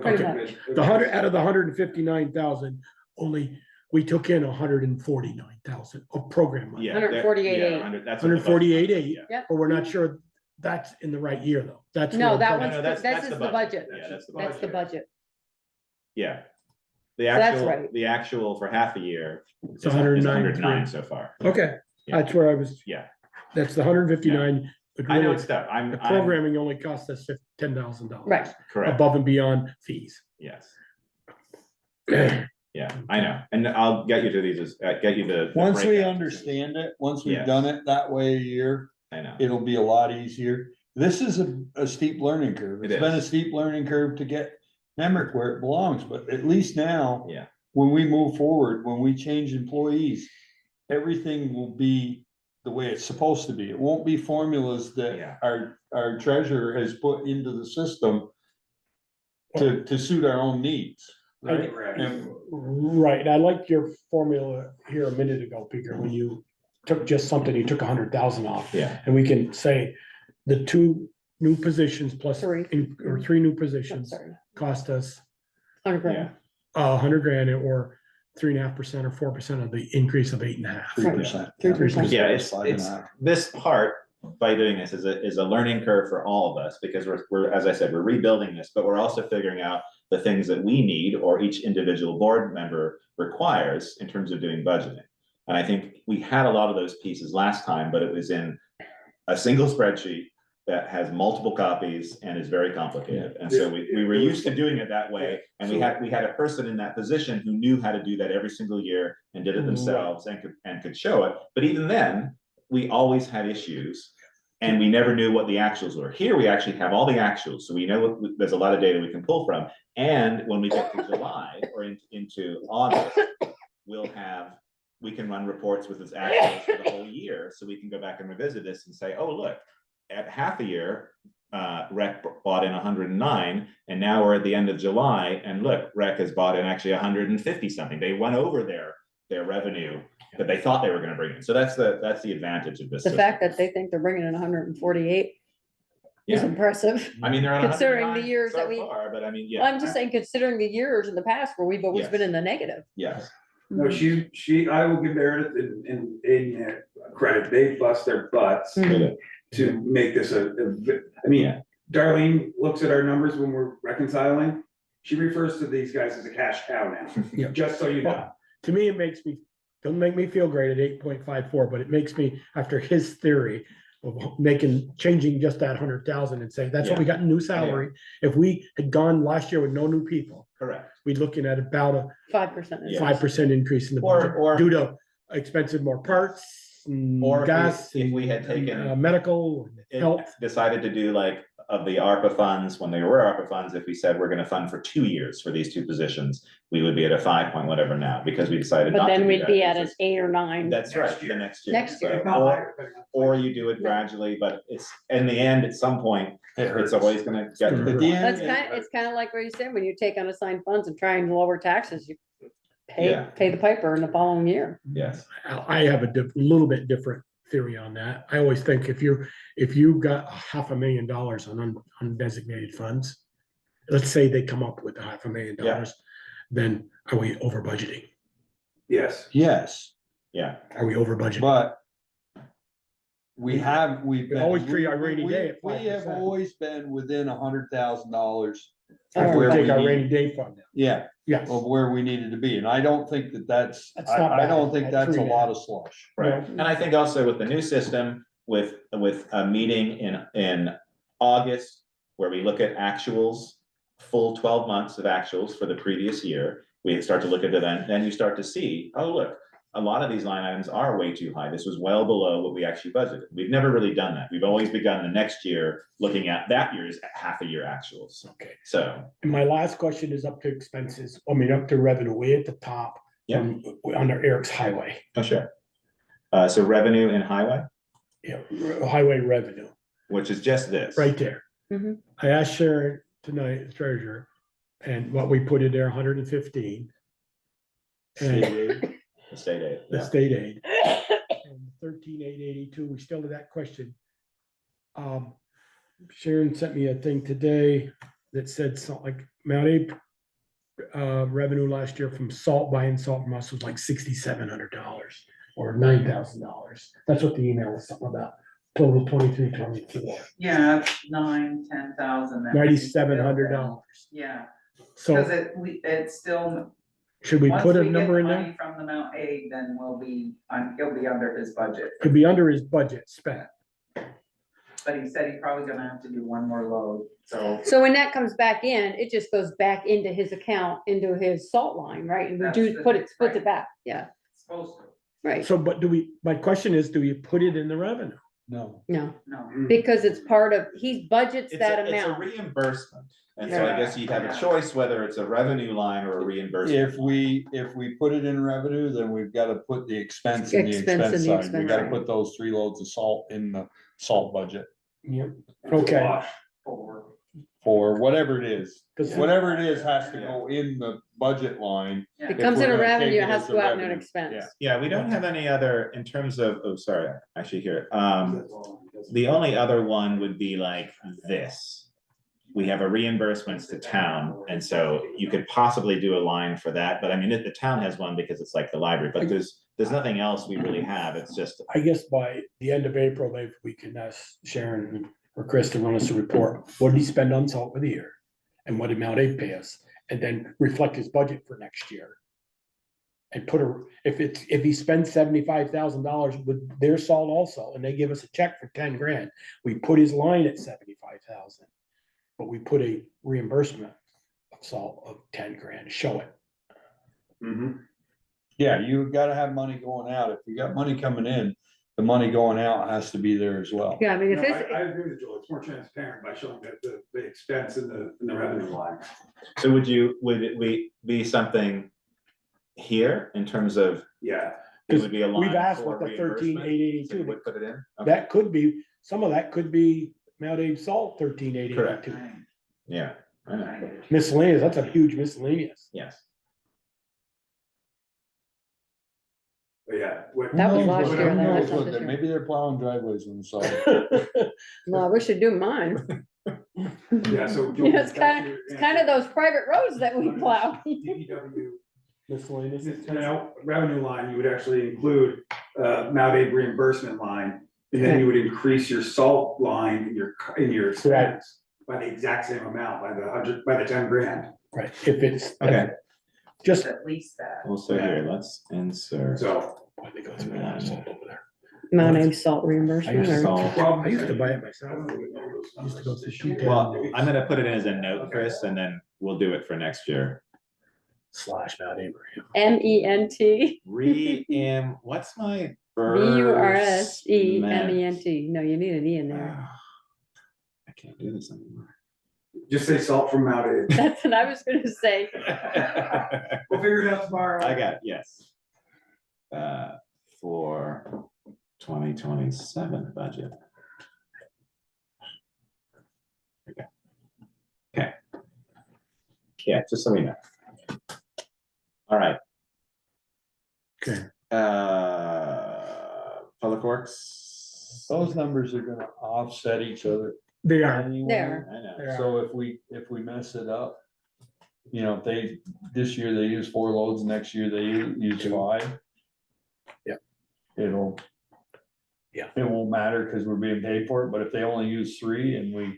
Pretty Okay. much. the hundred, out of the 159,000, only, we took in 149,000 of program money. Yeah. 148.8. 100, that's. what the budget- 148.8, Yeah. Yep. but we're not sure that's in the right year, though. That's. No, what that I'm one's, trying- no, this that's is the the budget. budget. Yeah, that's the That's the budget. Yeah. The that's actual, right. the actual for half a year. It's is 109 so far. Okay, Yeah. that's where I was, Yeah, that's the 159. But I know really, it's tough. I'm the programming only cost us $10,000. Right. correct. Above and beyond fees. Yes. Yeah, I know. And I'll get you to these, get you the. Once we breakouts. understand it, once we've Yes. done it that way a year, I know. it'll be a lot easier. This is a steep learning curve. It It's been a is. steep learning curve to get Nemrick where it belongs, but at least now, Yeah, when we move forward, when we change employees, everything will be the way it's supposed to be. It won't be formulas Yeah. that our treasurer has put into the system to suit our own needs, right? And Right, and I liked your formula here a minute ago, Peter, when you took just something, you took 100,000 off. yeah, And we can say the 2 new positions plus, Three. or 3 new I'm positions sorry. cost us 100 grand. yeah. 100 grand or 3.5% or 4% of the increase of 8.5. 3%. 3%. Yeah, it's this part by doing this is a learning curve for all of us, because we're, as I said, we're rebuilding this, but we're also figuring out the things that we need or each individual board member requires in terms of doing budgeting. And I think we had a lot of those pieces last time, but it was in a single spreadsheet that has multiple copies and is very complicated. And so we were used to doing it that way. And we had a person in that position who knew how to do that every single year and did it themselves and could show it. But even then, we always had issues and we never knew what the actuals were. Here, we actually have all the actuals. So we know there's a lot of data we can pull from. And when we get to July or into August, we can run reports with its actuals for the whole year. So we can go back and revisit this and say, oh, look, at half a year, rec bought in 109, and now we're at the end of July, and look, rec has bought in actually 150 something. They went over their revenue that they thought they were going to bring in. So that's the advantage of this. The fact that they think they're bringing in 148 is impressive. I mean, they're on Considering the 109 years so that we, far, but I mean, yeah. I'm just saying, considering the years in the past where we've always been Yes. in the negative. Yes. No, I will give Meredith in credit, they bust their butts Mhm. to make this I mean, Darlene looks at our numbers when we're reconciling. She refers to these guys as a cash cow now, Yeah. just so you know. To me, doesn't make me feel great at 8.54, but it makes me, after his theory of changing just that 100,000 and saying, that's what we got in new salary. If we had gone last year with no new people, Correct. we'd looking at about a 5%. Yeah. 5% increase in the budget Or due to expensive more parts, Or gas. if we had taken medical, health. decided to do like of the ARPA funds, when they were ARPA funds, if we said we're gonna fund for 2 years for these two positions, we would be at a 5 point whatever now, because we decided But not to then do we'd that. be at an It's- 8 or 9. That's Next right, year. the next year. Next year. If So, not or, higher, depending on or you do it gradually, but it's, in the end, at some point, it's always gonna get. At the end, It's kind of like what you said, when you take unassigned funds and try and lower taxes, you Yeah. pay the piper in the following year. Yes, I have a little bit different theory on that. I always think if you got $500,000 on undesignated funds, let's say they come up with $500,000, then are we over budgeting? Yes, yes, yeah, Are we over budgeting? but we've been. always treat our rainy we- day at We have 5%. always been within $100,000. If we where take our need- rainy day fund. Yeah, Yes. of where we needed to be, and I don't think that's That's not I don't bad. think That's that's a pretty lot bad. of slush. right. No. And I think also with the new system, with a meeting in August, where we look at actuals, full 12 months of actuals for the previous year, we start to look at it, then you start to see, oh, look, a lot of these line items are way too high. This was well below what we actually budgeted. We've never really done that. We've always begun the next year looking at that year's half a year actuals. Okay. So, And my last question is up to expenses, up to revenue, way at the top. Yeah. Under Eric's highway, oh, sure. So revenue in highway, highway revenue, which is just this. right there. Mhm. I asked Sharon tonight, the treasurer, and what we put in there, 115. State And aid. The state aid. the Yeah. state aid. And 13,882, we still to that question. Sharon sent me a thing today that said something like Mount Abe revenue last year from buying salt from us was like $6,700 or $9,000. That's what the email was something about. Total 23, 24, Yeah, 9, 10,000. $9,700. Yeah, So because it's still. should we once put a get number the in money there? From the Mount Aid, then he'll be under his budget, Could be under his budget spent. but he said he's probably gonna have to do one more load, so. So when that comes back in, it just goes back into his account, into his salt line, right? And we That's do the- puts right. it back, yeah, Supposed to, right. So, but my question is, do we put it in the revenue? No, No, no. because it's part of, he budgets It's that a amount. reimbursement. And so I Yeah. guess you'd have a choice whether it's a revenue line or a reimbursement. if we put it in revenue, then we've gotta put the expense in the Expense in expense the side, we expense gotta side. put those 3 loads of salt in the salt budget. Yep. Okay. Wash. For whatever it is, 'Cause- whatever it is has to go in the budget line. Yeah. It comes we're in a gonna take revenue, it it has as to a go out in an revenue, expense. Yeah, we don't have any other, in terms of, oh, sorry, actually here, the only other one would be like this. We have a reimbursements to town, and so you could possibly do a line for that, but I mean, the town has one because it's like the library, but there's nothing else we really have, it's just, I guess by the end of April, maybe we can ask Sharon or Chris to run us a report. What did he spend on salt for the year? And what amount they pay us, and then reflect his budget for next year. And put if he spends $75,000 with their salt also, and they give us a check for 10 grand, we put his line at 75,000. But we put a reimbursement of salt of 10 grand, show it. Yeah, you gotta have money going out. If you got money coming in, the money going out has to be there as well. Yeah, I mean, No, if I it's, agree with Joel, it's more transparent by showing that the expense in the revenue line. so would it be something here in terms of, Yeah, it would be a line We've asked for what the reimbursement? 13,882 So you would put it in? Okay. That could be, some of that could be Mount Aid salt, 13,882. Yeah, I know, Miscellaneous, that's a huge miscellaneous. yes. but yeah. That was Who knows last what- year, who though, knows that's not what this they- year. Maybe they're plowing driveways on the side. well, we should do mine. Yeah, so. You know, it's kind of those private roads that we plow. DPW, Miscellaneous. revenue line, you would actually include, Mount Aid reimbursement line. And then you would increase your salt line in your expense by the exact same amount, by the 10 grand. Right, if it's. Okay. Just. At least that. Also here, let's insert. So. Why they go through that salt over there? Mount Aid salt I reimbursement used to, or, Salt. well, I used to buy it myself. I used to go through two. Well, I'm gonna put it in as a note, Chris, and then we'll do it for next year. Slash Mount Abraham. MENT, What's my? BURSEMENT. No, you need an E in there. I can't do this anymore. Just say salt from Mount Aid. That's what I was gonna say. We'll figure it out tomorrow. I got it, yes. For 2027 budget. Okay. Yeah, just so we know. All right. Okay. Public Works. Those numbers are gonna offset each other. They are. anyway. There. I know. They are. So if we mess it up, you know, if this year they use 4 loads, next year they use 5. Yep. It'll. Yeah. It won't matter because we're being paid for it, but if they only use 3 and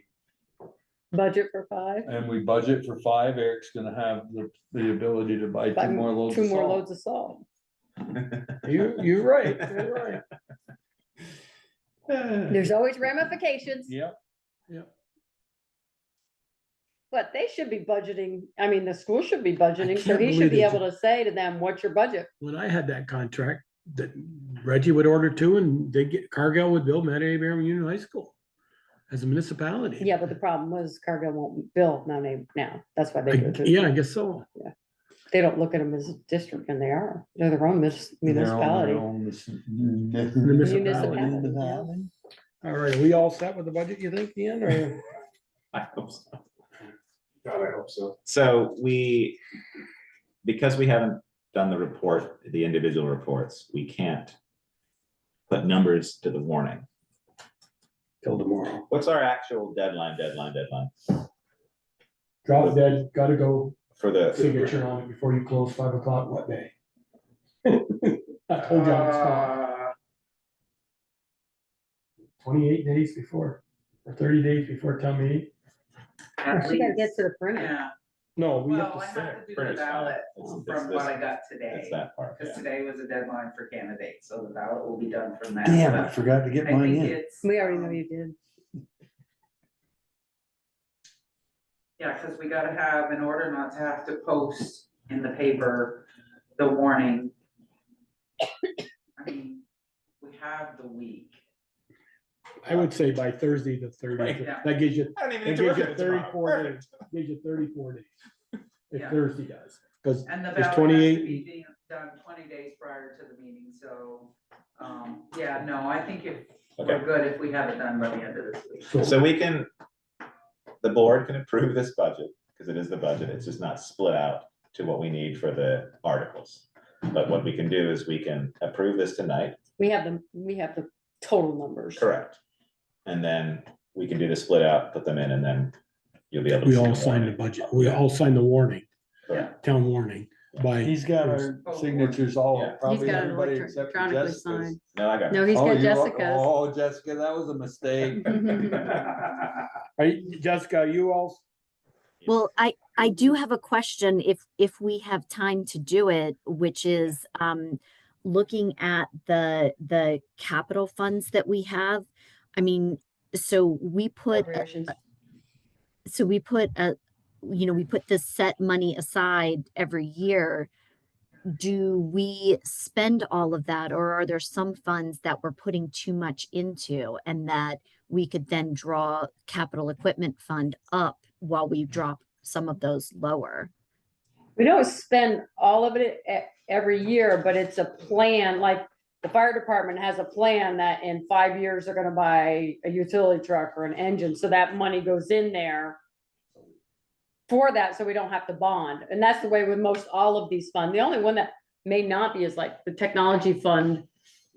Budget for 5, we budget for 5, Eric's gonna have the ability to buy 2 more loads. 2 of more salt. loads of salt. You're right, you're right. There's always ramifications, Yep. but they should be budgeting, I mean, the school should be budgeting, so can't he should believe be they able to say to them, what's your budget? When I had that contract, that Reggie would order 2 and they get, Cargill would build Mount Abraham Union High School as a municipality. Yeah, but the problem was Cargill won't build Mount Aid now, that's why they do it. Yeah, I guess so. They don't look at them as a district, and they are, they're their own municipality. Municipality. All right, are we all set with the budget, you think, Ian, or? I hope so. God, I hope so. So because we haven't done the individual reports, we can't put numbers to the warning. Till tomorrow. What's our actual deadline? Drop dead, gotta go For the, signature on it before you close 5 o'clock, what day? I told you it's gone. 28 days before, or 30 days before town meeting? She gotta get to the printer. Yeah, No, we have well, I to say. have to do the Printer's fine. ballot It's from this- what I got it's today, that part, because yeah. today was a deadline for candidates, so the ballot will be done from that. Damn, I but forgot to get I mine think in. it's. We already know you did. Yeah, because we gotta have, in order not to have to post in the paper, the warning. I mean, we have the week. I would say by Thursday the 30th, Right, yeah. that gives you, I don't even that need to gives work you on it tomorrow. 34 days, Perfect. gives you 34 days. If Yeah. Thursday does, because And the There's ballot has 28 to be done 20 days prior to the meeting, so, yeah, no, I think if, we're Okay. good if we have it done by the end of this week. so, So the board can approve this budget, because it is the budget, it's just not split out to what we need for the articles. But what we can do is we can approve this tonight, We have the total numbers. correct? And then we can do the split out, put them in, and then you'll be able to. we see all the signed the warning. budget, we all signed the warning, Correct. town warning, by. He's got our signatures all, Yeah. probably got it everybody except for electronically Jessica's. signed. No, I got No, it. he's Oh, got you- Jessica's. Oh, Jessica, that was a mistake. Jessica, you all, Well, I do have a question if we have time to do it, which is looking at the capital funds that we have. I mean, so we put Appropriations. so we put a we put this set money aside every year. Do we spend all of that, or are there some funds that we're putting too much into and that we could then draw capital equipment fund up while we drop some of those lower? We don't spend all of it every year, but it's a plan, like the fire department has a plan that in 5 years they're gonna buy a utility truck or an engine, so that money goes in there for that, so we don't have to bond. And that's the way with most all of these funds. The only one that may not be is like the technology fund.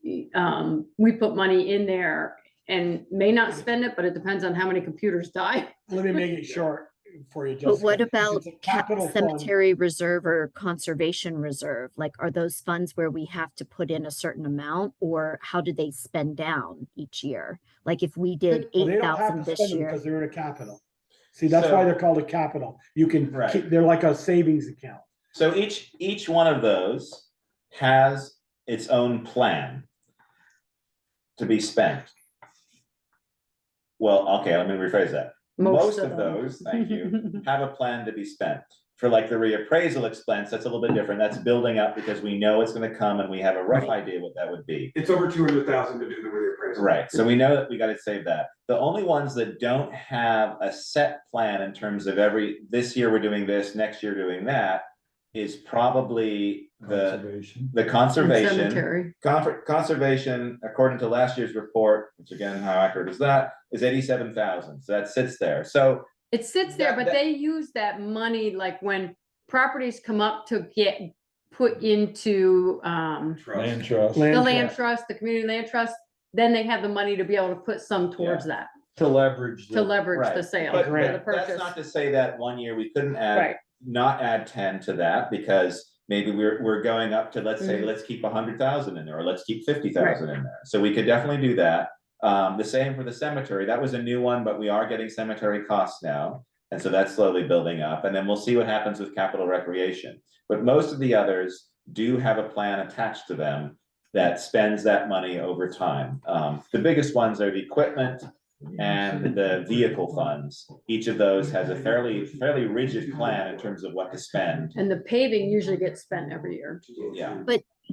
We put money in there and may not spend it, but it depends on how many computers die. let me make it short for you, Jessica. But what If about it's a capital fund, cemetery reserve or conservation reserve? Like, are those funds where we have to put in a certain amount, or how do they spend down each year? Like if we did well, they eight don't have thousand to this spend them year, because they're in a capital. See, that's why So- they're called a capital. You can, Right. keep they're like a savings account. So each one of those has its own plan to be spent. Well, okay, let me rephrase that. Most of them. those, thank you, have a plan to be spent. For like the reappraisal expense, that's a little bit different. That's building up because we know it's gonna come and we have a rough idea what that would be. It's over 200,000 to do the reappraisal. Right, so we know that we gotta save that. The only ones that don't have a set plan in terms of this year we're doing this, next year doing that, is probably Conservation. the And conservation. cemetery. Conservation, according to last year's report, which again, how accurate is that, is 87,000, so that sits there, so. It sits there, but That- they use that money like when properties come up to get put into Land Trust. trust. the land trust, the community land trust, then they have the money to be able to put some towards that, To leverage. to leverage Right, the sale, But or the that's purchase. not to say that one year we couldn't Right, not add 10 to that, because maybe we're going up to, let's say, Mhm. let's keep 100,000 in there, or let's keep 50,000 in there. So we could definitely do that. The same for the cemetery. That was a new one, but we are getting cemetery costs now. And so that's slowly building up, and then we'll see what happens with capital recreation. But most of the others do have a plan attached to them that spends that money over time. The biggest ones are the equipment and the vehicle funds. Each of those has a fairly rigid plan in terms of what to spend. and the paving usually gets spent every year. Yeah,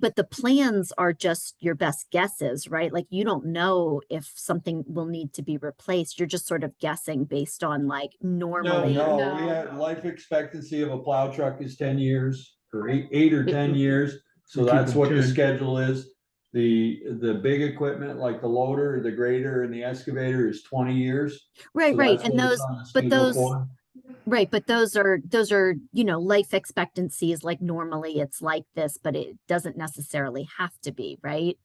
but the plans are just your best guesses, right? Like you don't know if something will need to be replaced. You're just sort of guessing based on like normally. No, No. we had life expectancy of a plow truck is 10 years, or eight or 10 years. So Keep that's them what the 10. schedule is. The big equipment like the loader, the grader and the excavator is 20 years. Right, So right. that's And what it's those, on the but schedule those, for. right, but those are, life expectancies, like normally it's like this, but it doesn't necessarily have to be, right?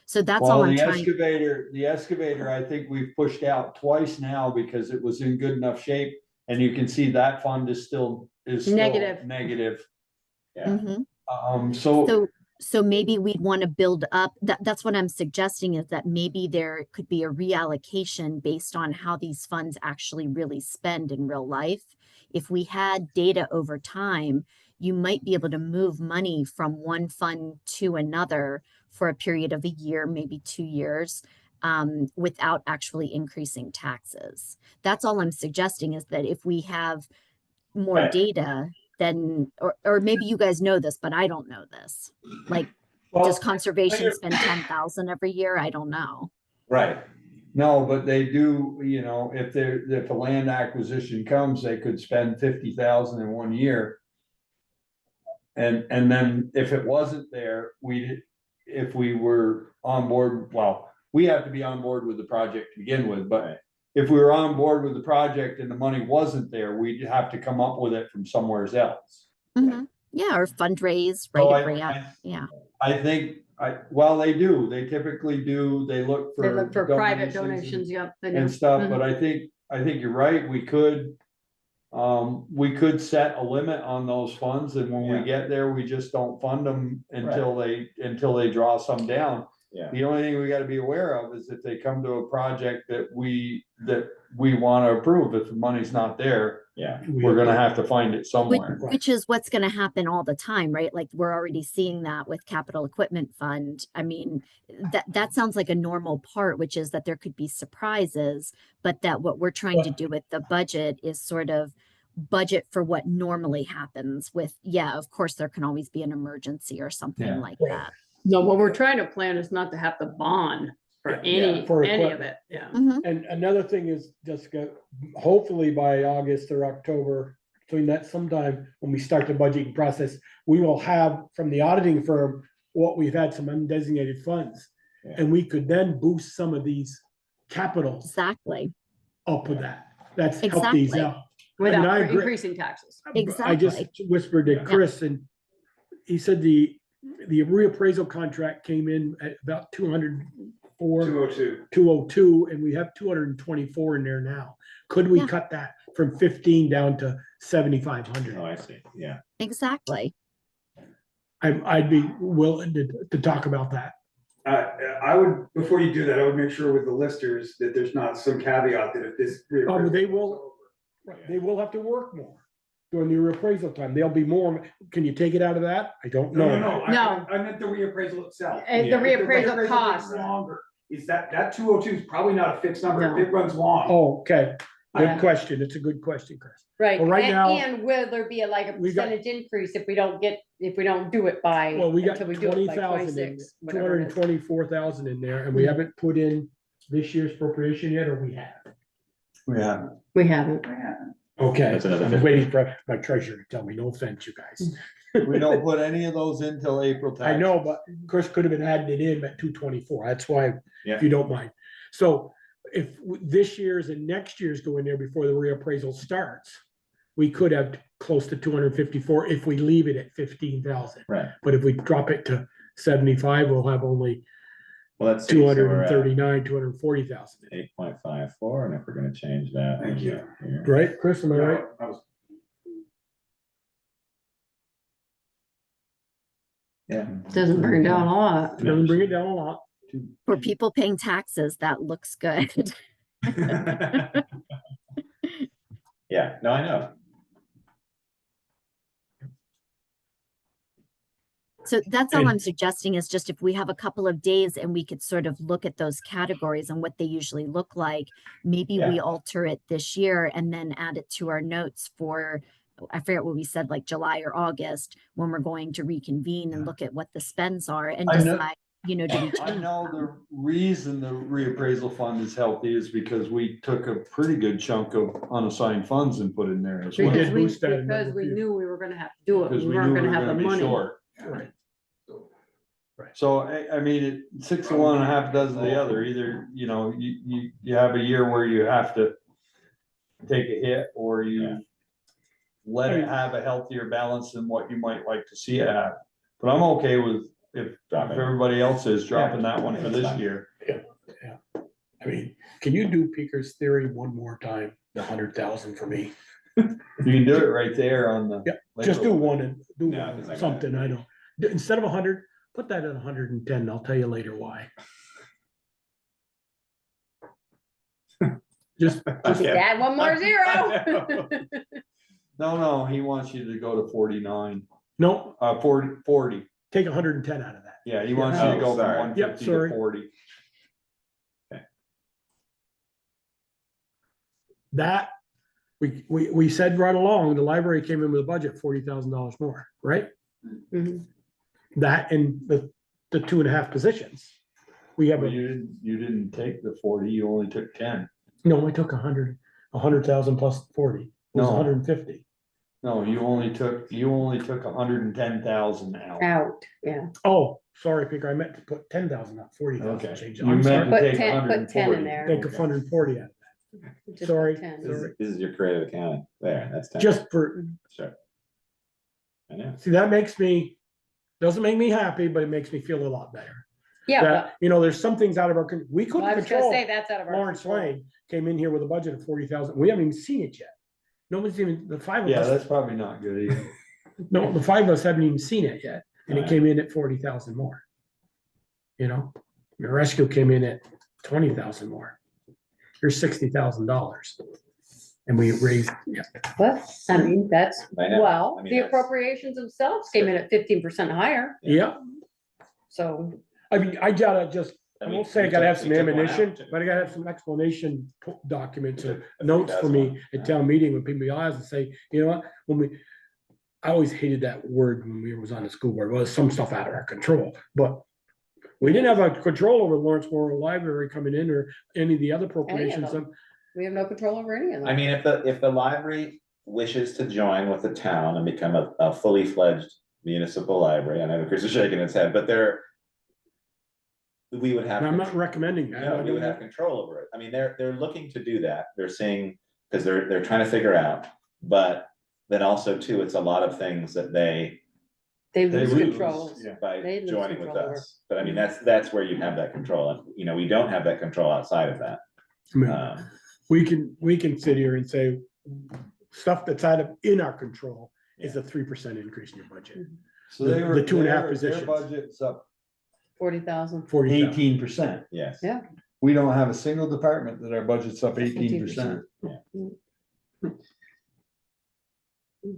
So that's all Well, I'm the trying. excavator, I think we've pushed out twice now because it was in good enough shape. And you can see that fund is still Negative. negative. yeah. Mhm. So So maybe we'd want to build up, that's what I'm suggesting, is that maybe there could be a reallocation based on how these funds actually really spend in real life. If we had data over time, you might be able to move money from one fund to another for a period of a year, maybe 2 years, without actually increasing taxes. That's all I'm suggesting, is that if we have more Right. data, then, or maybe you guys know this, but I don't know this. Like, does conservation you're- spend 10,000 every year? I don't know. Right, no, but they do, if a land acquisition comes, they could spend 50,000 in 1 year. And then if it wasn't there, if we were on board, well, we have to be on board with the project to begin with, but if we were on board with the project and the money wasn't there, we'd have to come up with it from somewhere else. Mhm. Yeah, or fundraise, So write a grant. Yeah. I think, well, they do, they typically do, they look for. They look for private and- donations, yep. they do. And stuff, Mhm. but I think you're right, we could We could set a limit on those funds, and when Yeah. we get there, we just don't fund them until they draw some down. Yeah, The only thing we gotta be aware of is if they come to a project that we wanna approve, if the money's not there, yeah, we're gonna have to find it somewhere. Which is what's gonna happen all the time, right? Like, we're already seeing that with capital equipment fund. I mean, that sounds like a normal part, which is that there could be surprises, but that what we're trying to do with the budget is sort of budget for what normally happens with, yeah, of course, there can always be an emergency or something Yeah. like Right. that. No, what we're trying to plan is not to have to bond for Yeah, for any of equipment. it, yeah. Mhm. And another thing is, Jessica, hopefully by August or October, between that sometime, when we start the budgeting process, we will have from the auditing firm what we've had, some undesignated funds. Yeah. And we could then boost some of these capitals Exactly, up with that. That's help these Exactly. out. Without I agree. increasing taxes. I just Exactly. whispered to Yeah. Chris, and he said the reappraisal contract came in at about 204. 202. 202, and we have 224 in there now. Could we Yeah. cut that from 15 down to 7,500? oh, I see, yeah. exactly. I'd be willing to talk about that. I would, before you do that, I would make sure with the listers that there's not some caveat that if this. but they will- Right, they will have to work more during the reappraisal time. There'll be more. Can you take it out of that? I don't No, know. no, no, No. I meant the reappraisal itself. And the Yeah. If reappraisal takes cost, Longer, is that 202 is probably not a fixed number, No. if it runs long. Oh, okay. Yeah. Good question. It's a good question, Chris. right, Well, right now- and will there be like a We got- percentage increase if we don't do it by, Well, we got until we do it by 20,000, 26, whatever it is. 224,000 in there, and we haven't put in this year's appropriation yet, or we have? Yeah. We haven't. Okay, That's another I'm waiting for my treasurer to tell me, no offense, you guys. We don't put any of those in till April tax. I know, but Chris could have been adding it in at 224, that's why, Yeah. if you don't mind. So if this year's and next year's go in there before the reappraisal starts, we could have close to 254 if we leave it at 15,000. Right, But if we drop it to 75, we'll have only well, let's see, so we're at 239, 240,000. 8.54, and if we're gonna change that. Thank you. here. Right, Chris, am I right? No, I was- Yeah. Doesn't bring down a lot. Doesn't bring it down a lot. For people paying taxes, that looks good. Yeah, no, I know. So that's all And- I'm suggesting is just if we have a couple of days and we could sort of look at those categories and what they usually look like, maybe we Yeah. alter it this year and then add it to our notes for, I forget what we said, like July or August, when we're going to reconvene and look at what the spends are and I know- decide, do we I change know them? the reason the reappraisal fund is healthy is because we took a pretty good chunk of unassigned funds and put in there as We well. did Because we, boost that in because number we few. knew we were gonna have to do it, Because we we weren't knew we gonna were have gonna the be money. short. Right. So I mean, 6 of one, and a half dozen of the other, either, you know, you have a year where you have to take a hit, or Yeah. you let it have a healthier balance than what you might like to see it have. But I'm okay with, if Dropping. everybody else is dropping that one for That's this fine. year. I mean, can you do Peaker's theory one more time, the 100,000 for me? You can do it right there on the. Yeah, Just do one and do Yeah, 'cause I got something, it. I don't, instead of 100, put that at 110, I'll tell you later why. Just, Just Okay. add one more zero. No, he wants you to go to 49, no, 40. take 110 out of that. Yeah, he wants you to Oh, go from sorry. 150 to sorry. 40. That, we said right along, the library came in with a budget $40,000 more, right? Mhm. That and the 2.5 positions. We have, Well, you didn't take the 40, you only took 10. no, we took 100,000 plus 40, it was No. 150. No, you only took 110,000 out. Out, yeah. Oh, sorry, Peter, I meant to put 10,000, not 40,000. Okay. Change. You I'm meant sorry. to Put take 10 in 140. there. Think of 140 out of Just put Sorry. 10. This is your creative accounting, there, that's. that. 10. Just for, Sure. I know, see, that doesn't make me happy, but it makes me feel a lot better. Yeah, That, you know, there's some things out of our, we well, couldn't I was gonna control. say that's out of our. Lawrence control. Lane came in here with a budget of 40,000. We haven't even seen it yet. Nobody's even, the five of Yeah, us, that's probably not good either. no, the five of us haven't even seen it yet, and it Right. came in at 40,000 more. You know, the rescue came in at 20,000 more. Here's $60,000. And we raised, yeah, But, I mean, that's, I know. well, I mean, the that's- appropriations themselves came in at 15% higher, yeah. so. I mean, I gotta just, I And won't we- say I we gotta took- have some we took one out, ammunition, too. but I gotta have some explanation documents We or took a notes for me 30,000 at one. town meeting when people ask and say, you know what, when we. I always hated that word when we was on the school board, well, some stuff out of our control, but. We didn't have a control over Lawrence Memorial Library coming in or any of the other appropriations. them. We have no control over any of them. I mean, if the library wishes to join with the town and become a fully fledged municipal library, I know Chris is shaking his head, but we would have. And I'm not recommending that. No, we would have control over it. I mean, they're looking to do that. They're saying, because they're trying to figure out, but then also too, it's a lot of things that they They They lose lose, controls. yeah. by They lose joining with control over. us. But I mean, that's where you have that control. And, you know, we don't have that control outside of that. I mean, Um, we can sit here and say, stuff that's in our control is a 3% increase in your budget. So they The were, 2.5 their positions. budget's up 40,000. 40,000. 18%. Yes. Yeah. We don't have a single department that our budget's up 18%.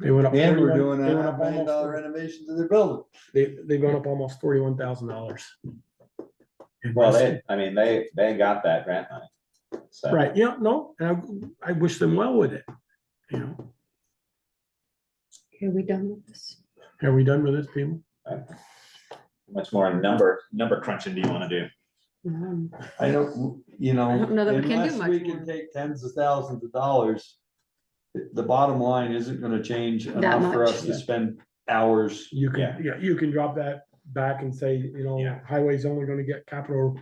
They went up. And we're 41 doing they a went up $5 million almost- renovation to their building. They've gone up almost $41,000. Well, they got that grant money. So. Right, yeah, no, and I wish them well with it, you know. Are we done with this? Are we done with this, people? Much more number crunching do you want to do? I don't, you know, I don't know that we can do unless much we more. can take tens of thousands of dollars, the bottom line isn't gonna change That enough for much. us to spend hours. You can, yeah, you can drop that back and say, you know, Yeah. highway's only gonna get capital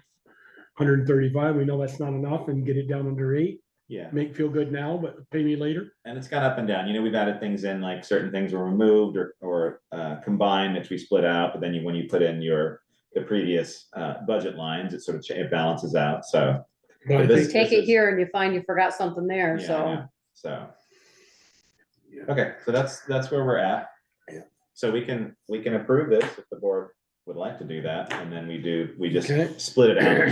135, we know that's not enough, and get it down under 8, Yeah. make feel good now, but pay me later. And it's gone up and down. You know, we've added things in, like certain things were removed or combined, which we split out, but then when you put in the previous budget lines, it sort of it balances out, so. But I This- think, Take it is- here and you find you forgot something there, Yeah, I so. know. So. Okay, so that's where we're at. Yeah. So we can approve this if the board would like to do that, and then we just Okay. split it out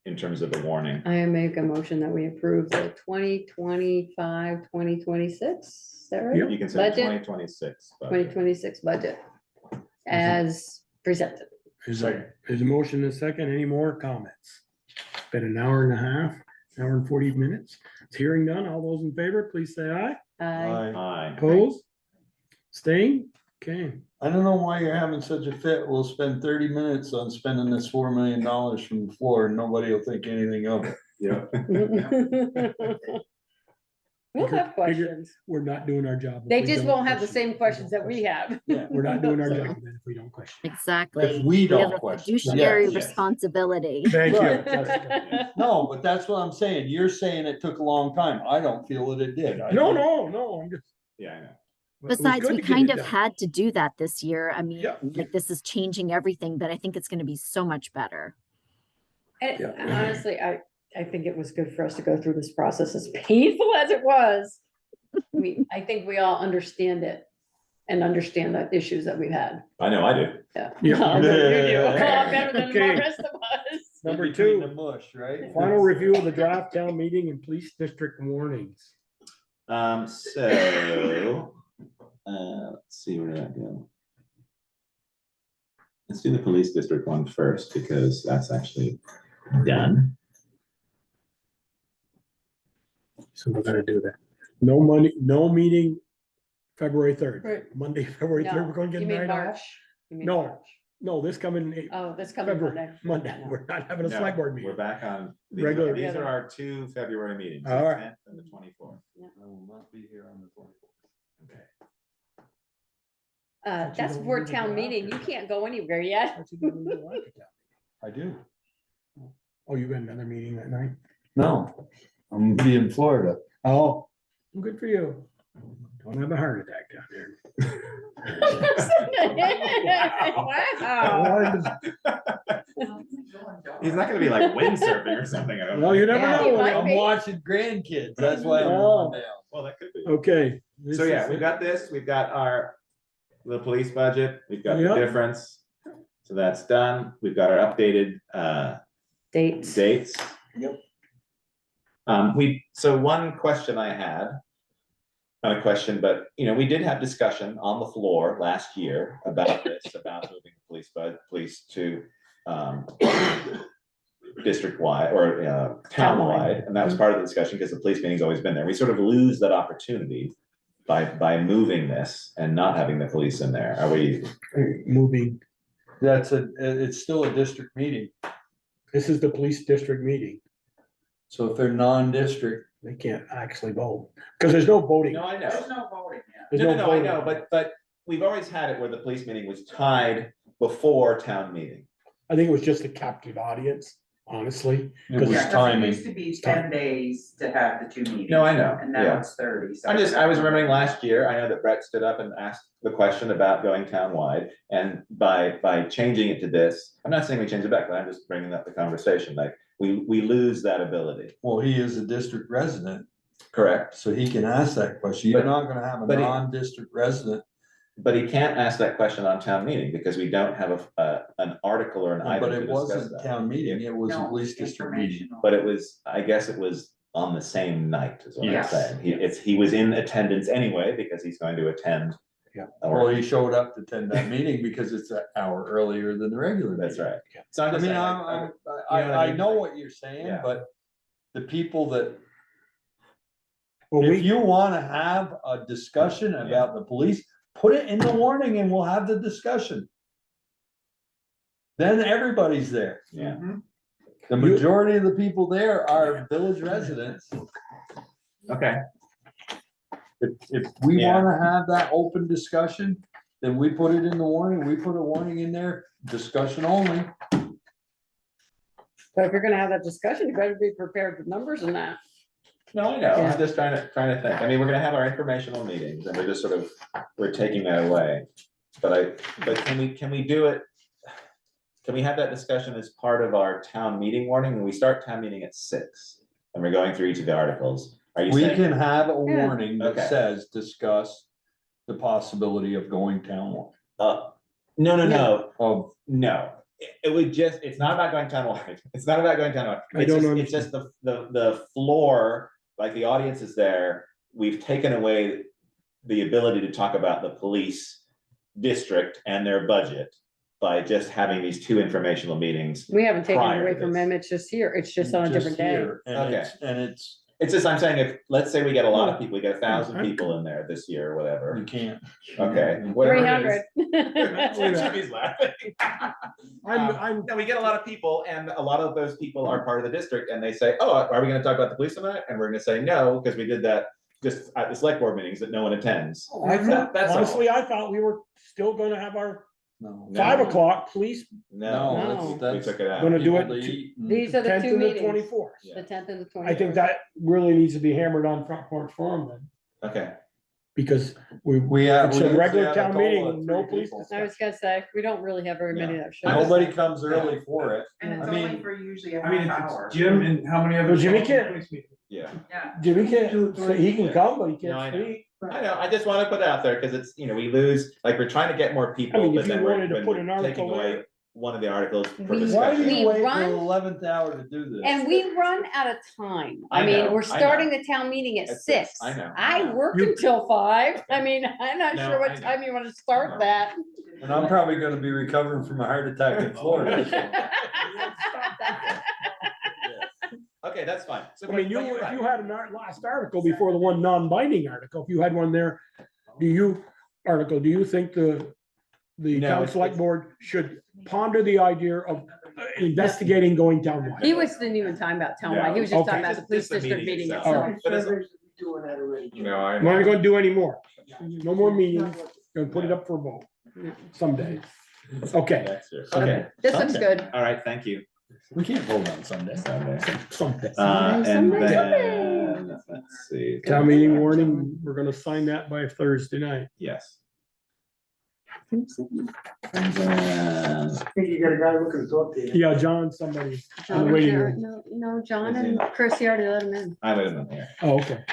in terms of the warning. I make a motion that we approve the 2025, 2026, is that right? You can say Budget. 2026. 2026 budget as presented. there's a motion and a second, any more comments? Been an hour and a half, hour and 40 minutes, it's hearing none, all those in favor, please say aye. Aye. Opposed? Staying? Okay. I don't know why you're having such a fit. We'll spend 30 minutes on spending this $4 million from the floor and nobody will think anything of it. Yeah. We'll have Figure- questions. We're not doing our job. if They we just don't won't have the question. same questions that we have. Yeah. We're not doing our job then if we don't question. Exactly. If we have don't a question. fiduciary Yes. responsibility. Thank you. Right. Jessica. No, but that's what I'm saying. You're saying it took a long time. I don't feel that it did. I No, think- no, I'm just. Yeah, I know. it was Besides, good we to get kind it of done. had to do that this year. I mean, Yeah. like this is changing everything, but I think it's gonna be so much better. And Yeah. honestly, I think it was good for us to go through this process, as painful as it was. I think we all understand it and understand the issues that we've had. I know, I do. Yeah. Yeah. No, you do. A lot better than the Okay. rest of us. Number In between the 2, mush, right? final review of the draft town meeting and police district warnings. So, let's see where that go. Let's do the police district one first, because that's actually done. So we're gonna do that. No money, no meeting February 3rd. Right. Monday, February 3rd, we're gonna No, get you mean 9 March? hours. You mean No. March? No, this coming Oh, this coming February, Monday. Monday. We're not having a No, select board We're meeting. back on, Regular. these are our 2 February meetings, the All right. 10th and the 24th. I will not be here on the 24th. Okay. But you That's don't for need to town go meeting. after You that. can't go anywhere yet. What you gonna do after that? I do. Oh, you got another meeting that night? No, I'm gonna be in Florida. Oh, good for you. Don't have a heart attack down there. Wow. He's not gonna be like windsurfing or something. I don't Well, you think. never Yeah, you know. might I'm be. watching grandkids, that's why I'm Oh. going down. Well, that could be. Okay. So yeah, we've got this, we've got our, the police budget, we've got the Yep. difference. So that's done. We've got our updated, Dates. dates. Yep. So one question I had, not a question, but, you know, we did have discussion on the floor last year about this, about moving the police to, district-wide or, town-wide, and that was part of the discussion, because the police meeting's always been there. We sort of lose that opportunity by moving this and not having the police in there. Are we, Moving, It's still a district meeting, this is the police district meeting. so if they're non-district, They can't actually vote, because there's no voting. no, I know. There's no voting yet. There's No, I voting. know, but we've always had it where the police meeting was tied before town meeting. I think it was just a captive audience, honestly. it was Yeah, 'cause it timing. used to be 10 days to have the 2 meetings. No, I know, And now yeah. it's 30. so- I was remembering last year, I know that Brett stood up and asked the question about going townwide, and by changing it to this, I'm not saying we change it back, but I'm just bringing up the conversation, like, we lose that ability, Well, he is a district resident, correct? so he can ask that question. You're But- not gonna have a but he- non-district resident. But he can't ask that question on town meeting, because we don't have an article or an item But to it discuss wasn't that. town meeting, it was a No, police district meeting. informational. But it was, I guess it was on the same night, is what I'm Yes. saying. He was in attendance anyway, because he's going to attend. Yeah. Well, Or, he showed up to attend that meeting because it's an hour earlier than the regular. that's meeting. right. So I'm I just mean, saying, I know what I mean? know what you're saying, Yeah. but the people that, Well, if we, you wanna have a discussion about the police, put it in the warning and we'll have the discussion. Then everybody's there. Yeah. Mhm. The majority of the people there are village residents. Okay, If we Yeah. wanna have that open discussion, then we put it in the warning, we put a warning in there, discussion only. But if you're gonna have that discussion, you better be prepared with numbers and that. no, I know, Yeah. I'm just trying to think. I mean, we're gonna have our informational meetings, and we're just sort of, we're taking that away. But can we do it? Can we have that discussion as part of our town meeting warning? When we start town meeting at 6, and we're going through each of the articles, are you We saying? can have a Yeah. warning that Okay. says, discuss the possibility of going townwide. No, Of, no. It would just, it's not about going townwide. It's not about going townwide. I don't It's just the floor, like the audience is there. We've taken away the ability to talk about the police district and their budget by just having these 2 informational meetings. We haven't taken Prior it away to from this. them, it's just here, it's just on a different day. here, And Okay. it's, It's just, I'm saying, if, let's say we get a lot of people, we get 1,000 I'm- people in there this year or whatever. you can't. Okay. whatever it 300. is. Jimmy's laughing. I'm, No, we get a lot of people, and a lot of those people are part of the district, and they say, oh, are we gonna talk about the police tonight? And we're gonna say no, because we did that just at the select board meetings that no one attends. I thought, That's all. honestly, I thought we were still gonna have our No. No. 5 o'clock police, No, No. that's- we took it out. Gonna do people it to to- eat and- These are the 10th 2 and the meetings, 24th. the 10th and the 24th. I think that really needs to be hammered on Front Porch Forum then, Okay, because We have. It's a we usually regular have a town total meeting, of no 3 police people. I was gonna say, we don't really have very many that show. Nobody comes early for it. And it's I mean- only for usually a I mean, half if hour. it's Jim and how many Well, others? Jimmy can't. yeah. Yeah. Jimmy can't, so he can come, but he No, I can't know. speak. I know, I just wanna put it out there, cause it's, we lose, like, we're trying to get more people, I mean, but if you then we're wanted to when put we're an taking article away there- one of the articles for We- Why do discussion. you wait run- till 11th hour to do this? And we run out of time. I I mean, know, we're I starting know. the town meeting at At 6. 6, I know. I work You- until 5. I mean, I'm not No, sure I what know. time you wanna I know. start that. And I'm probably gonna be recovering from a heart attack in Florida. Okay, that's fine. So, I mean, but you're if right. you had an last article before the one non-binding article, if you had one there, do you think the No, town it's- select board should ponder the idea of investigating going townwide? He wasn't even talking about townwide. He was just Okay. talking about the police Just the district meeting meeting itself. itself. But it's- No, I. We're not gonna do any more. No more meetings. Gonna put it up for a vote someday. Okay, Next year. Okay, This looks good. all right, thank you. We can't vote on Sunday. Someday. someday. And Someday, then, let's see. Town meeting warning, we're gonna sign that by Thursday night. Yes. And then, I think you got a guy looking to talk to you. Yeah, John, somebody. John, waiting Jarrett, room. no, John Is he and not? Chris, you already let him in. I let him in there. Oh, okay.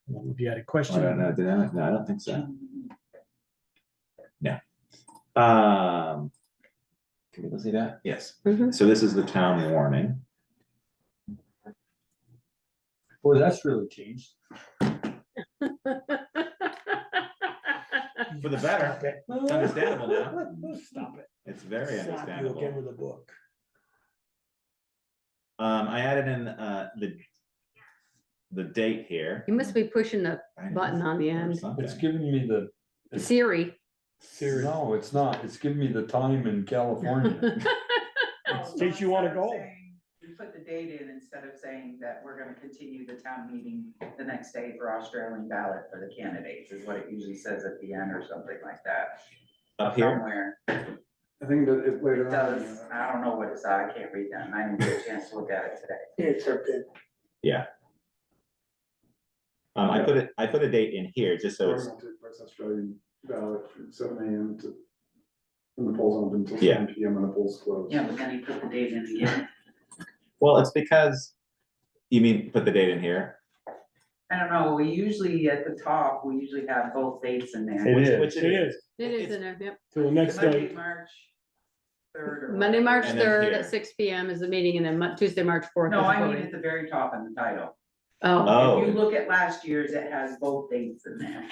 If you had a I question. don't know, did I? No, I don't think so. No. Can we see that? Yes. Mhm. So this is the town warning. Boy, that's really changed. For the better. It's understandable now. Stop it. It's very Slap you again understandable. with a book. I added in, the date here. You must be pushing the I know. button on the Or end. something. It's giving me the, Siri. Serious. no, it's not. It's giving me the time in California. Oh, In case you wanna go. We put the date in instead of saying that we're gonna continue the town meeting the next day for Australian ballot for the candidates, is what it usually says at the end or something like that. Up here, Somewhere. I think that it later It on. does, I don't know what it's, I can't read that, and I didn't get a chance to look at it today. It's okay. yeah. I put a date in here just so it's, Australian ballot from 7 a.m. to, when the polls open until Yeah. 7 p.m. when the polls close. Yeah, but then you put the date in again. well, it's because, you mean, put the date in here? I don't know, we usually, at the top, we usually have both dates in there. It is. Which It is. It is in there, yep. Till the next Monday, day. March 3rd. or Monday, March And then 3rd here. at 6 PM is the meeting, and then Tuesday, March 4th. No, is I mean voting. at the very top in the title. Oh, Oh. If you look at last year's, it has both dates in there.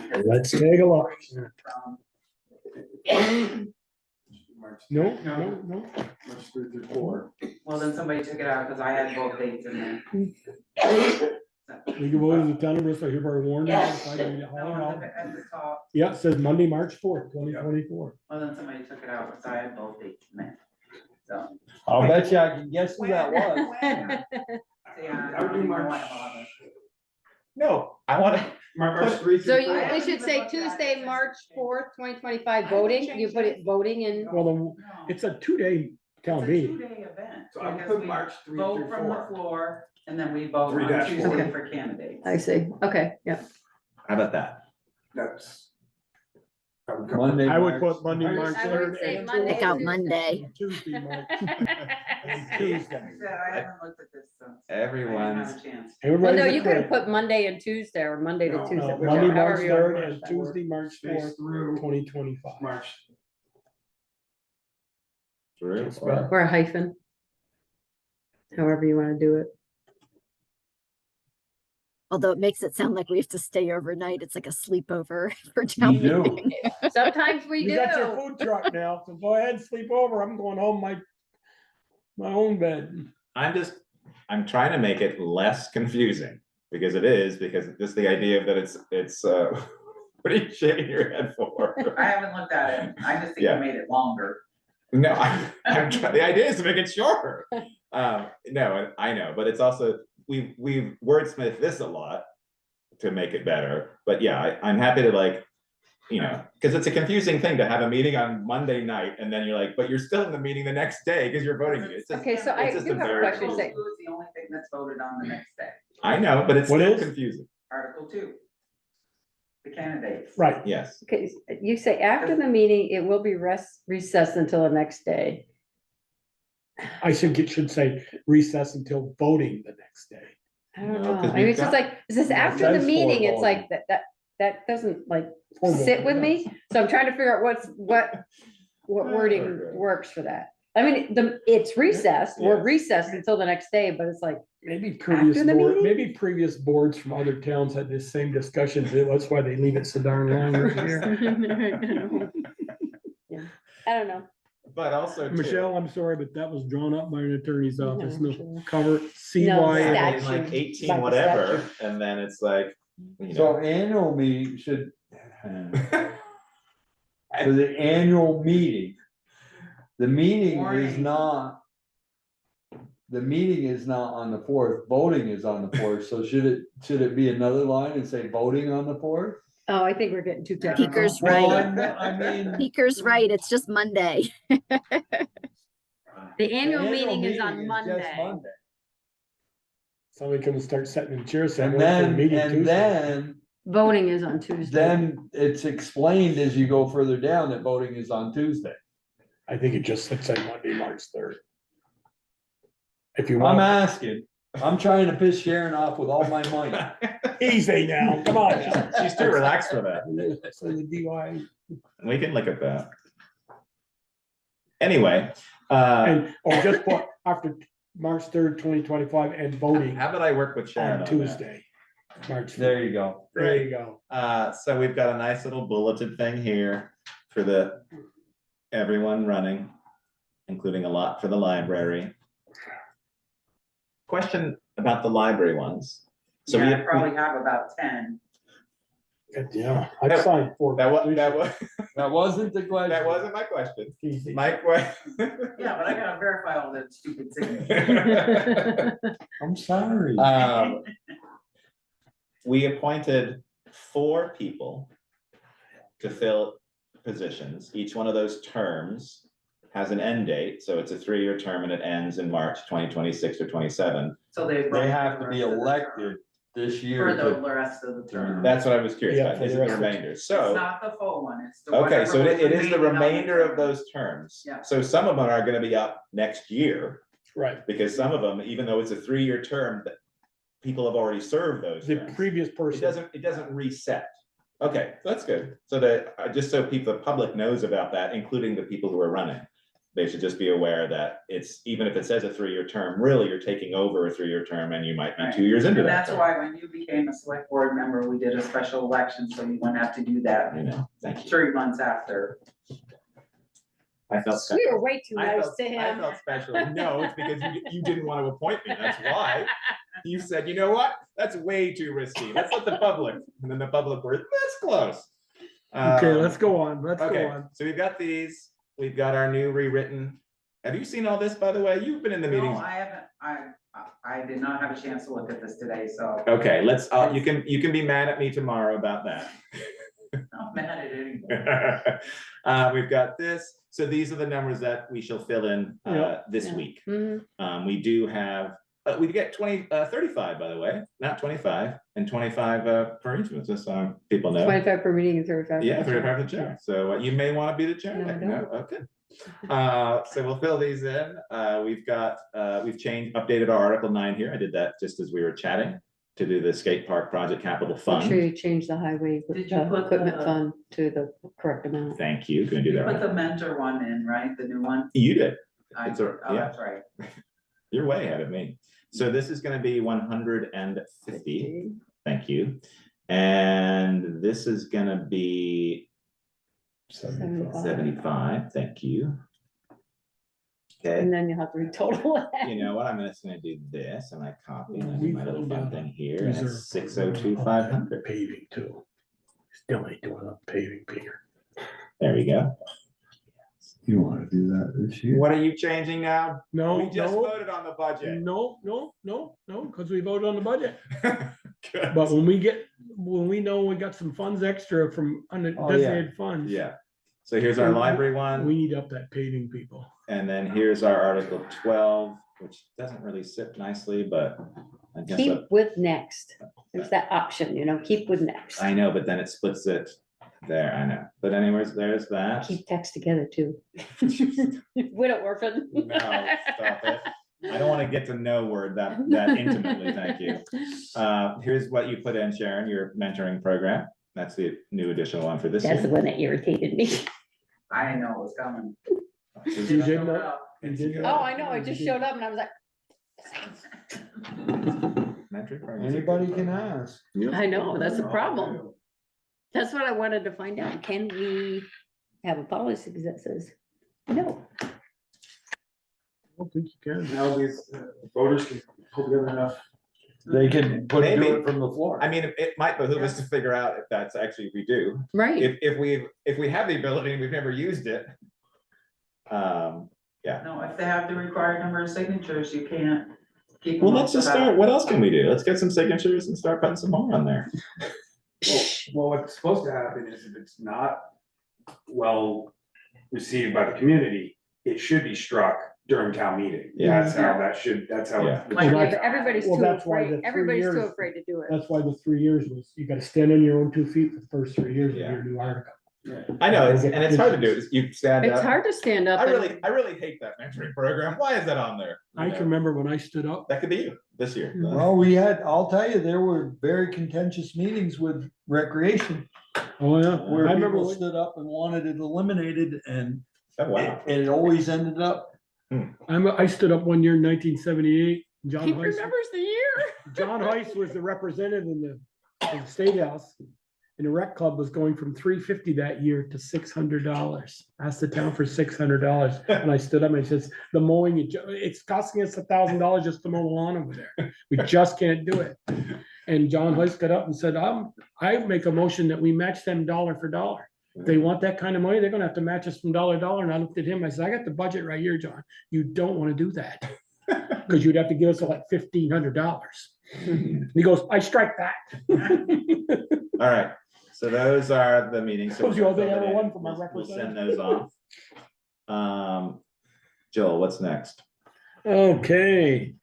Because Let's take a look. from- March- No, no, no. March 3 through 4. Well, then somebody took it out because I had both dates in there. We can vote in the town of Bristol, hereby warned. No, at the top, Yeah, it says Monday, March 4th, 2024. well, then somebody took it out because I had both dates in there. So. I'll bet you I can guess who that was. Yeah, I would do March. No, I wanna, March 3 So through you, 4. we should say Tuesday, March 4th, 2025 voting. You put it voting in. Well, then, it's a 2-day town meeting. It's a 2-day event. So I would because put we March 3 Vote through from the 4. floor and then we vote on 3-4. Tuesday Okay. for candidates. I see. Okay, yeah. how about that? That's. Monday. I would March- put Monday, March I would 3rd. say and Monday, Pick out Tuesday. Monday. Tuesday, March. I Tuesday. said, I haven't looked at this since. I Everyone's- didn't have a chance. Well, Everybody's no, a you could have crit. put Monday and Tuesday or Monday to No, Tuesday. No, whichever- Monday, March however you wanna 3rd work and that. Tuesday, March Space 4th, through 2025. March. True. That's better. Or a hyphen. However you wanna do it. Although it makes it sound like we have to stay overnight. It's like a sleepover for town You do. meeting. Sometimes we You do. got your food truck now, so go ahead and sleep over. I'm going home my own bed. I'm trying to make it less confusing, because it is, because just the idea that it's, what are you shaking your head for? I haven't looked at it. I just think Yeah. I made it longer. No, I'm trying, the idea is to make it shorter. No, I know, but it's also, we've wordsmithed this a lot to make it better, but yeah, I'm happy to, like, you know, because it's a confusing thing to have a meeting on Monday night and then you're like, but you're still in the meeting the next day because you're voting. It's just- Okay, so I it's just do a have a very question. Article Say, 2 is the only thing that's voted on the next day. I know, but it's What still is? confusing. Article 2. The candidates. Right. Yes. okay, you say after the meeting, it will be recessed until the next day. I think it should say recess until voting the next day. I don't No, know. 'cause I mean, we've it's just got- like, is this It after the says for meeting? It's like voting. that doesn't like For sit voting, with yeah. me. So I'm trying to figure out what wording Okay. works for that. I mean, it's recessed, we're Yes. recessed until the next day, but it's like, Maybe previous After the board, meeting? maybe previous boards from other towns had this same discussion. That's why they leave it so darn long right here. yeah, I don't know. But also too, Michelle, I'm sorry, but that was drawn up by an attorney's office. No, No sure. cover, No, CY. statute. it's like by 18 the whatever, statute. and then it's like, you So know. annual meeting should, for the annual meeting, the meeting is Warning. not, the meeting is not on the 4th, voting is on the 4th, so should it be another line and say voting on the 4th? Oh, I think we're getting too technical. Speaker's Well, right. I mean. Speaker's right. It's just Monday. The annual the meeting is meeting on just Monday. Somebody can start setting in chairs. saying, And "Wait for the then, meeting and Tuesday." then Voting is on Tuesday. then it's explained as you go further down that voting is on Tuesday. I think it just looks like Monday, March 3rd. If you I'm want, asking, I'm trying to piss Sharon off with all my might. easy now, come on now. She's too relaxed for that. So the DY, We can look at that. Anyway, or just put after March 3rd, 2025 and voting how about I work with Sharon on on that? Tuesday. March. There you go. There you go. So we've got a nice little bulleted thing here for everyone running, including a lot for the library. Question about the library ones. So Yeah, I we probably have about 10. Yeah, I've signed for. that was That wasn't the question. that wasn't my question. Easy. My question. Yeah, but I gotta verify all that stupid signatures. I'm sorry. We appointed 4 people to fill positions. Each one of those terms has an end date, so it's a 3-year term and it ends in March 2026 or 27. So they. They have to be elected this year. For the to- rest of the term. That's what I was curious Yeah, about. for Is the it the rest of the- remainder? It's So, not the full one, it's the. okay, so whatever it was is the remaining on remainder of term. those terms. Yeah. So some of them are gonna be up next year, Right, because some of them, even though it's a 3-year term, that people have already served those the terms. previous person. It doesn't reset. Okay, that's good. So that, just so people, the public knows about that, including the people who are running. They should just be aware that it's, even if it says a 3-year term, really you're taking over a 3-year term and you might be 2 years into And that that's term. why when you became a select board member, we did a special election, so you wouldn't have to do that You know, thank you. 3 months after. I felt special. We were way too I nice felt, to I him. felt special. No, it's because you didn't want to appoint me. That's why. You said, you know what? That's way too risky. Let's let the public, and then the public were, that's close. Okay, Um, let's go on, let's go Okay, on. so we've got these, we've got our new rewritten. Have you seen all this, by the way? You've been in the No, meetings. I haven't, I did not have a chance to look at this today, so Okay, let's, you can be mad at me tomorrow about that. I'm mad at it anymore. We've got this, so these are the numbers that we shall fill in, this Yeah. week. Mhm. We do have, we get 35, by the way, not 25, and 25, for each of us, just so people know. 25 per meeting and 35. Yeah, per 35 for the chair, so you may want to be the chair. No, I No, okay. So we'll fill these in. We've got, we've updated our Article 9 here. I did that just as we were chatting to do the skate park project capital Make sure fund. you change the highway Did you put equipment the- fund to the correct amount. Thank you. Gonna do You that put right. the mentor one in, right, the new one? You did. I, It's a- oh, yeah. that's right. You're way ahead of me. So this is gonna be 150. Thank you. And this is gonna be 75. Thank you. Okay. And then you'll have to retotal it. You know what, I'm just gonna do this, and I copy, and I do We my little pulled fun out thing a here, and reserve it's for 602,500. Paving too. Still ain't doing enough paving, Peter. There we go. You wanna do that this year? What are you changing now? No, We just no, voted on the budget. no, because we voted on the budget. Good. But when we know we got some funds extra from Oh, yeah. undesignated funds. Yeah, so here's our library We one, need up that paving people. and then here's our Article 12, which doesn't really sit nicely, but I guess, Keep with next. There's that option, keep with next. I know, but then it splits it there, I know, but anyways, there's that. Keep text together too. Widow orphan. No, stop it. I don't want to get to know word that intimately, thank you. Here's what you put in, Sharon, your mentoring program. That's the new additional one for this That's the year. one that irritated me. I didn't know it was coming. You did Showed not- up. you did Oh, not- I know, I just showed up and I was like, Mentoring program is a Anybody good can program. ask. I know, that's the problem. That's what I wanted to find out. Can we have a policy that says, no? I don't think you can. Now these voters can pull together enough. They can do Maybe. it from the floor. I mean, it might behoove us to figure out if that's actually, we do. Right. If we have the ability and we've never used it. Yeah, No, if they have the required number of signatures, you can't keep. well, them let's up just to that. start, what else can we do? Let's get some signatures and start putting some more on there. Well, what's supposed to happen is if it's not well received by the community, it should be struck during town meeting. Yeah. That's how that should, that's how. Yeah. it- Like, Well, Yeah, but everybody's Well, too that's why the afraid, 3 everybody's too years- afraid to do it. That's why the 3 years was, you gotta stand on your own 2 feet for the first 3 years of Yeah. your new article. I know, and it's hard to do, you stand It's up. hard to stand up. I and- really hate that mentoring program. Why is that on there? I You can know, remember when I stood up, That could be you this year. Well, we had, I'll tell you, there were very contentious meetings with recreation oh yeah, where I remember people when- stood up and wanted it eliminated and Oh, wow. it always ended up. I stood up one year in 1978. He remembers the year. John Heiss was the representative in the State House. And the rec club was going from $350 that year to $600. Asked the town for $600. And I stood up and I says, the mowing, it's costing us $1,000 just to mow the lawn over there. We just can't do it. And John Heiss got up and said, I make a motion that we match them dollar for dollar. If they want that kind of money, they're gonna have to match us from dollar to dollar. And I looked at him, I said, I got the budget right here, John. You don't want to do that. Because you'd have to give us like $1,500. He goes, I strike that. All right, so those are the meetings. So Told you all we'll they fill ever that in. won from our We'll send representative. those off. Joel, what's next? Okay.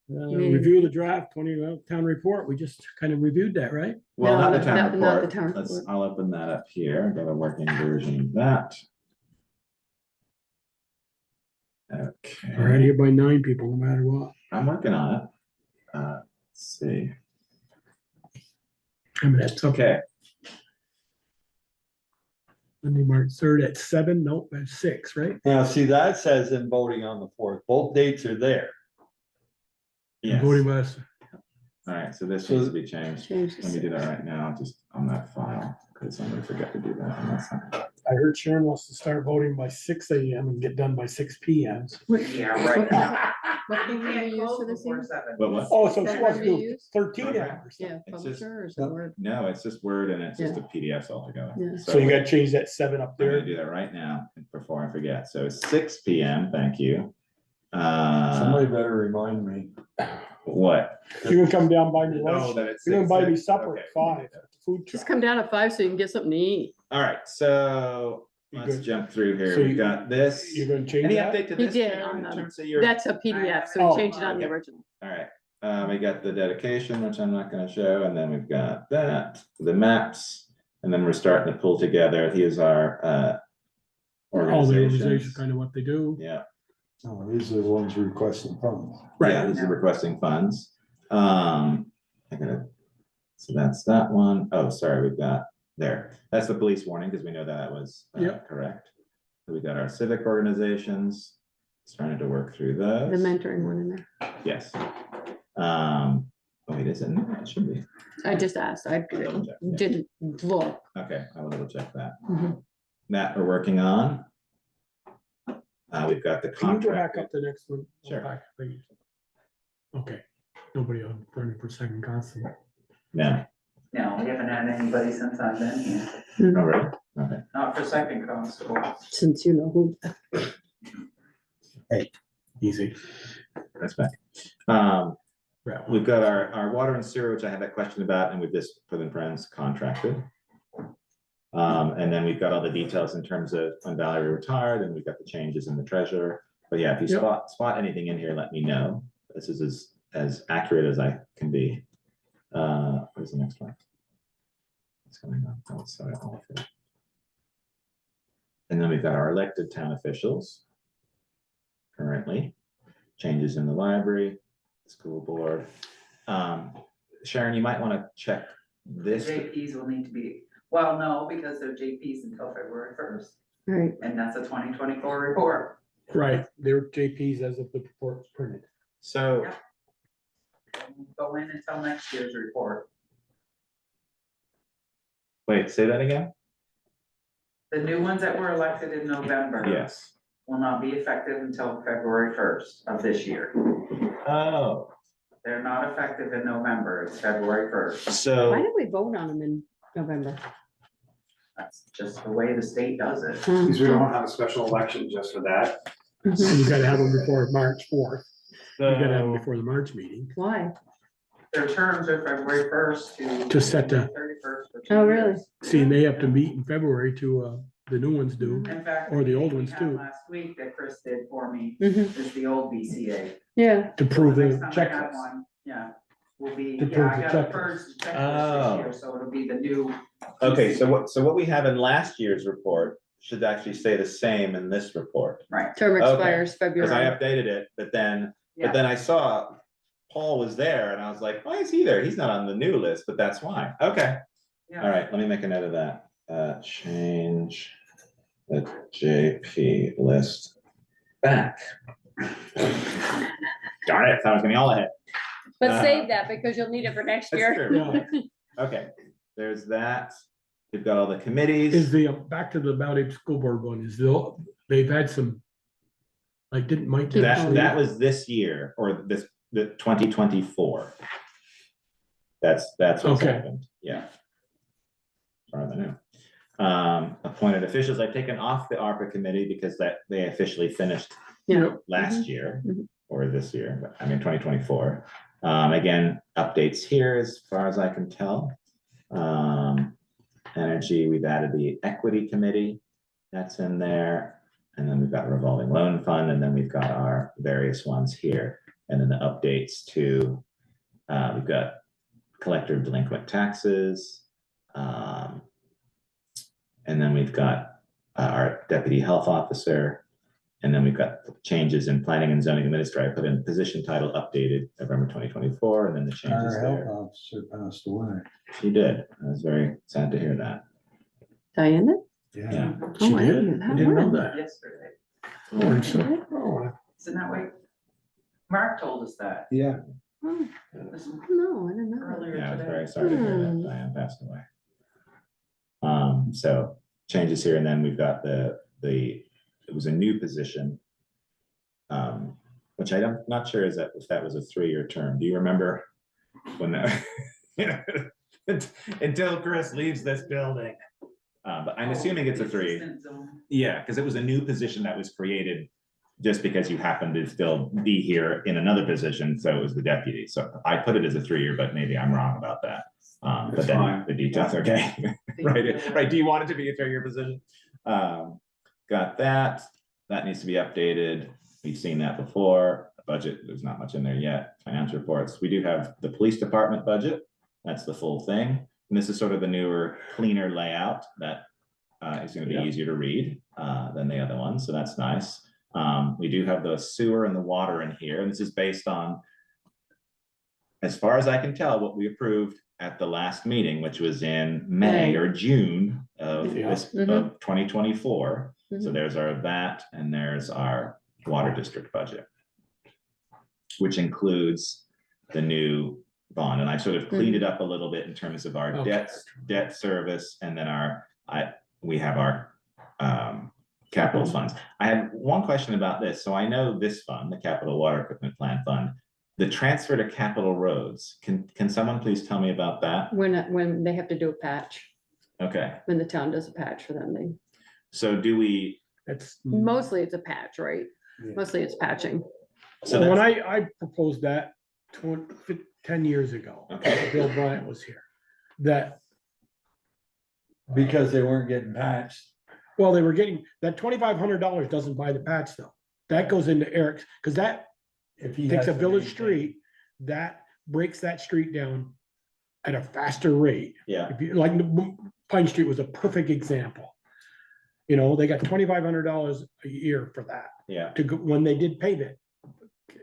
mean- Review the draft 20 town report. We just kind of reviewed that, right? Well, No, not the town not the report. town Let's, report. I'll open that up here, got a working version of that. We're Okay, right here by 9 people, no matter what. I'm working on it. Let's see, I mean, that's okay. okay, Monday, March 3rd at 7, nope, at 6, right? Now, see, that says in voting on the 4th, both dates are there. yes, Voting all by us. right, so this So- needs to be changed. Change Let me do that right now, just on that file, because I'm gonna forget to do that. and that's not- I heard Sharon wants to start voting by 6 AM and get done by 6 PM. Yeah, right now. What You do we can't use close for this before year? 7. But what? Oh, so she That wants to what we do use? 13 Okay. hours. Yeah, It's just- publisher or is it Word? No, it's just Word and it's just a PDFs altogether. Yeah. So you gotta change that 7 up I'm gonna there. do that right now before I forget. So it's 6 PM, thank you. Somebody better remind me. What? You're gonna come down by me No, lunch. that it's You're gonna buy me 6. supper Okay. at 5 at the food Just truck. come down at 5 so you can get something to eat. All right, so You let's good? jump through here. So We've you- got this. You're gonna change Any that? update to He this? did Karen, on in the- terms of your- That's a PDF, so Oh, we changed it on the okay. original. All right, we got the dedication, which I'm not gonna show, and then we've got that, the maps, and then we're starting to pull together. Here's our All the organization, organizations. kind of what they do. Yeah, Oh, these are the ones requesting funds. yeah, these are requesting funds. I gotta, so that's that one. Oh, sorry, we've got there. That's the police warning, because we know that was Yep. correct. So we got our civic organizations, starting to work through The those. mentoring one in there. Yes. Wait, is it? It should be. I just asked, I Double check, yeah. didn't look. Okay, I will double check that. Mhm. That we're working on. We've got the Can you go back contract. up to the next one? Go Sure. back, please. Okay, nobody on running for second constable. Yeah, No, we haven't had anybody since I've been here, all right, okay. not for second constable. Since you know who. Easy. That's back. Right. We've got our water and sewer, which I had that question about, and we've just put in friends contracted. And then we've got all the details in terms of when Valerie retired, and we've got the changes in the treasurer. But yeah, if you Yep. spot anything in here, let me know. This is as accurate as I can be. Where's the next one? What's going on? Oh, sorry, all of it. And then we've got our elected town officials. Currently, changes in the library, school board. Sharon, you might want to check this. JPs will need to be, well, no, because they're JPs until February 1st, Right, and that's a 2024 report. Right, they're JPs as of the report was printed. So, Go in until next year's report. wait, say that again? The new ones that were elected in November. Yes. Will not be effective until February 1st of this year. Oh, They're not effective in November, it's February 1st. why so, did we vote on them in November? That's just the way the state does it. Because we don't have a special election just for that. Mhm. You gotta have them before March 4th. You gotta have them so before the March meeting. Why? Their terms are February 1st to. To set the- 31st for 2 Oh, really? years. See, and they have to meet in February to the new ones do. In fact. Or the old we ones had too. Last week that Chris did for me Mhm. is the old BCA. Yeah, To prove So the next time I have checklist. one, yeah, will be, To yeah, prove I the got a checklist. first checklist Oh. this year, so it'll be the new. Okay, so what we have in last year's report should actually stay the same in this report. Right, term Okay, expires Because I February. updated it, but then yeah, I saw Paul was there and I was like, why is he there? He's not on the new list, but that's why. Okay, all yeah, right, let me make a note of that. Change the JP list back. Darn it, I was getting all ahead. But save that because you'll need it for next That's year. true. Okay, there's that. We've got all the committees. Is the, back to the Valley School Board one, is they've had some, like, didn't Mike? That was this year, or the 2024. That's what's Okay. happened, yeah. As far as I know. Appointed officials, I've taken off the ARPA committee because they officially finished Yeah. last year, Mhm. or this year, but I mean, 2024. Again, updates here as far as I can tell. Energy, we've added the equity committee, that's in there. And then we've got revolving loan fund, and then we've got our various ones here. And then the updates to, we've got collector of delinquent taxes. And then we've got our deputy health officer. And then we've got changes in planning and zoning administrator. I put in position title updated November 2024, and then the changes Our health there. officer passed away. She did. I was very sad to hear that. Diana? Yeah. She Oh, I did? didn't I didn't know know that. yesterday, Oh, so- oh, isn't that way? Mark told us that Yeah, Oh, this no, I didn't know. that. earlier Yeah, I was today. very sorry to hear that Diane passed away. So changes here, and then we've got it was a new position. Which not sure if that was a 3-year term. Do you remember when that? Until Chris leaves this building. But I'm assuming it's a 3. Assistant zone. Yeah, because it was a new position that was created just because you happen to still be here in another position, so it was the deputy. So I put it as a 3-year, but maybe I'm wrong about that. But That's then fine. the details, okay, right, do you want it to be a 3-year position? Got that needs to be updated. We've seen that before. Budget, there's not much in there yet. Financial reports, we do have the police department budget, that's the full thing. And this is sort of the newer, cleaner layout that is gonna be easier to read than the other ones, so that's nice. We do have the sewer and the water in here, and this is based on, as far as I can tell, what we approved at the last meeting, which was in May or June of Yeah. this, Mhm. of 2024. So Mhm. there's that, and there's our water district budget, which includes the new bond, and I sort of cleaned it up a little bit in terms of our Okay. debt service, and then we have our capital funds. I had one question about this. So I know this fund, the Capital Water Equipment Plan Fund, the transfer to capital roads, can someone please tell me about that? When they have to do a patch, Okay, when the town does a patch for them, so do we, That's, mostly it's a patch, right? Yeah. Mostly it's patching. so when that's, I proposed that 10 years ago, Okay. Bill Bryant was here, that, because they weren't getting patched. well, they were getting, that $2,500 doesn't buy the patch though. That goes into Eric's, because that If he takes has a to village maintain. street, that breaks that street down at a faster rate. yeah, If you, like, Pine Street was a perfect example. You know, they got $2,500 a year for that, yeah. to go, when they did pave it.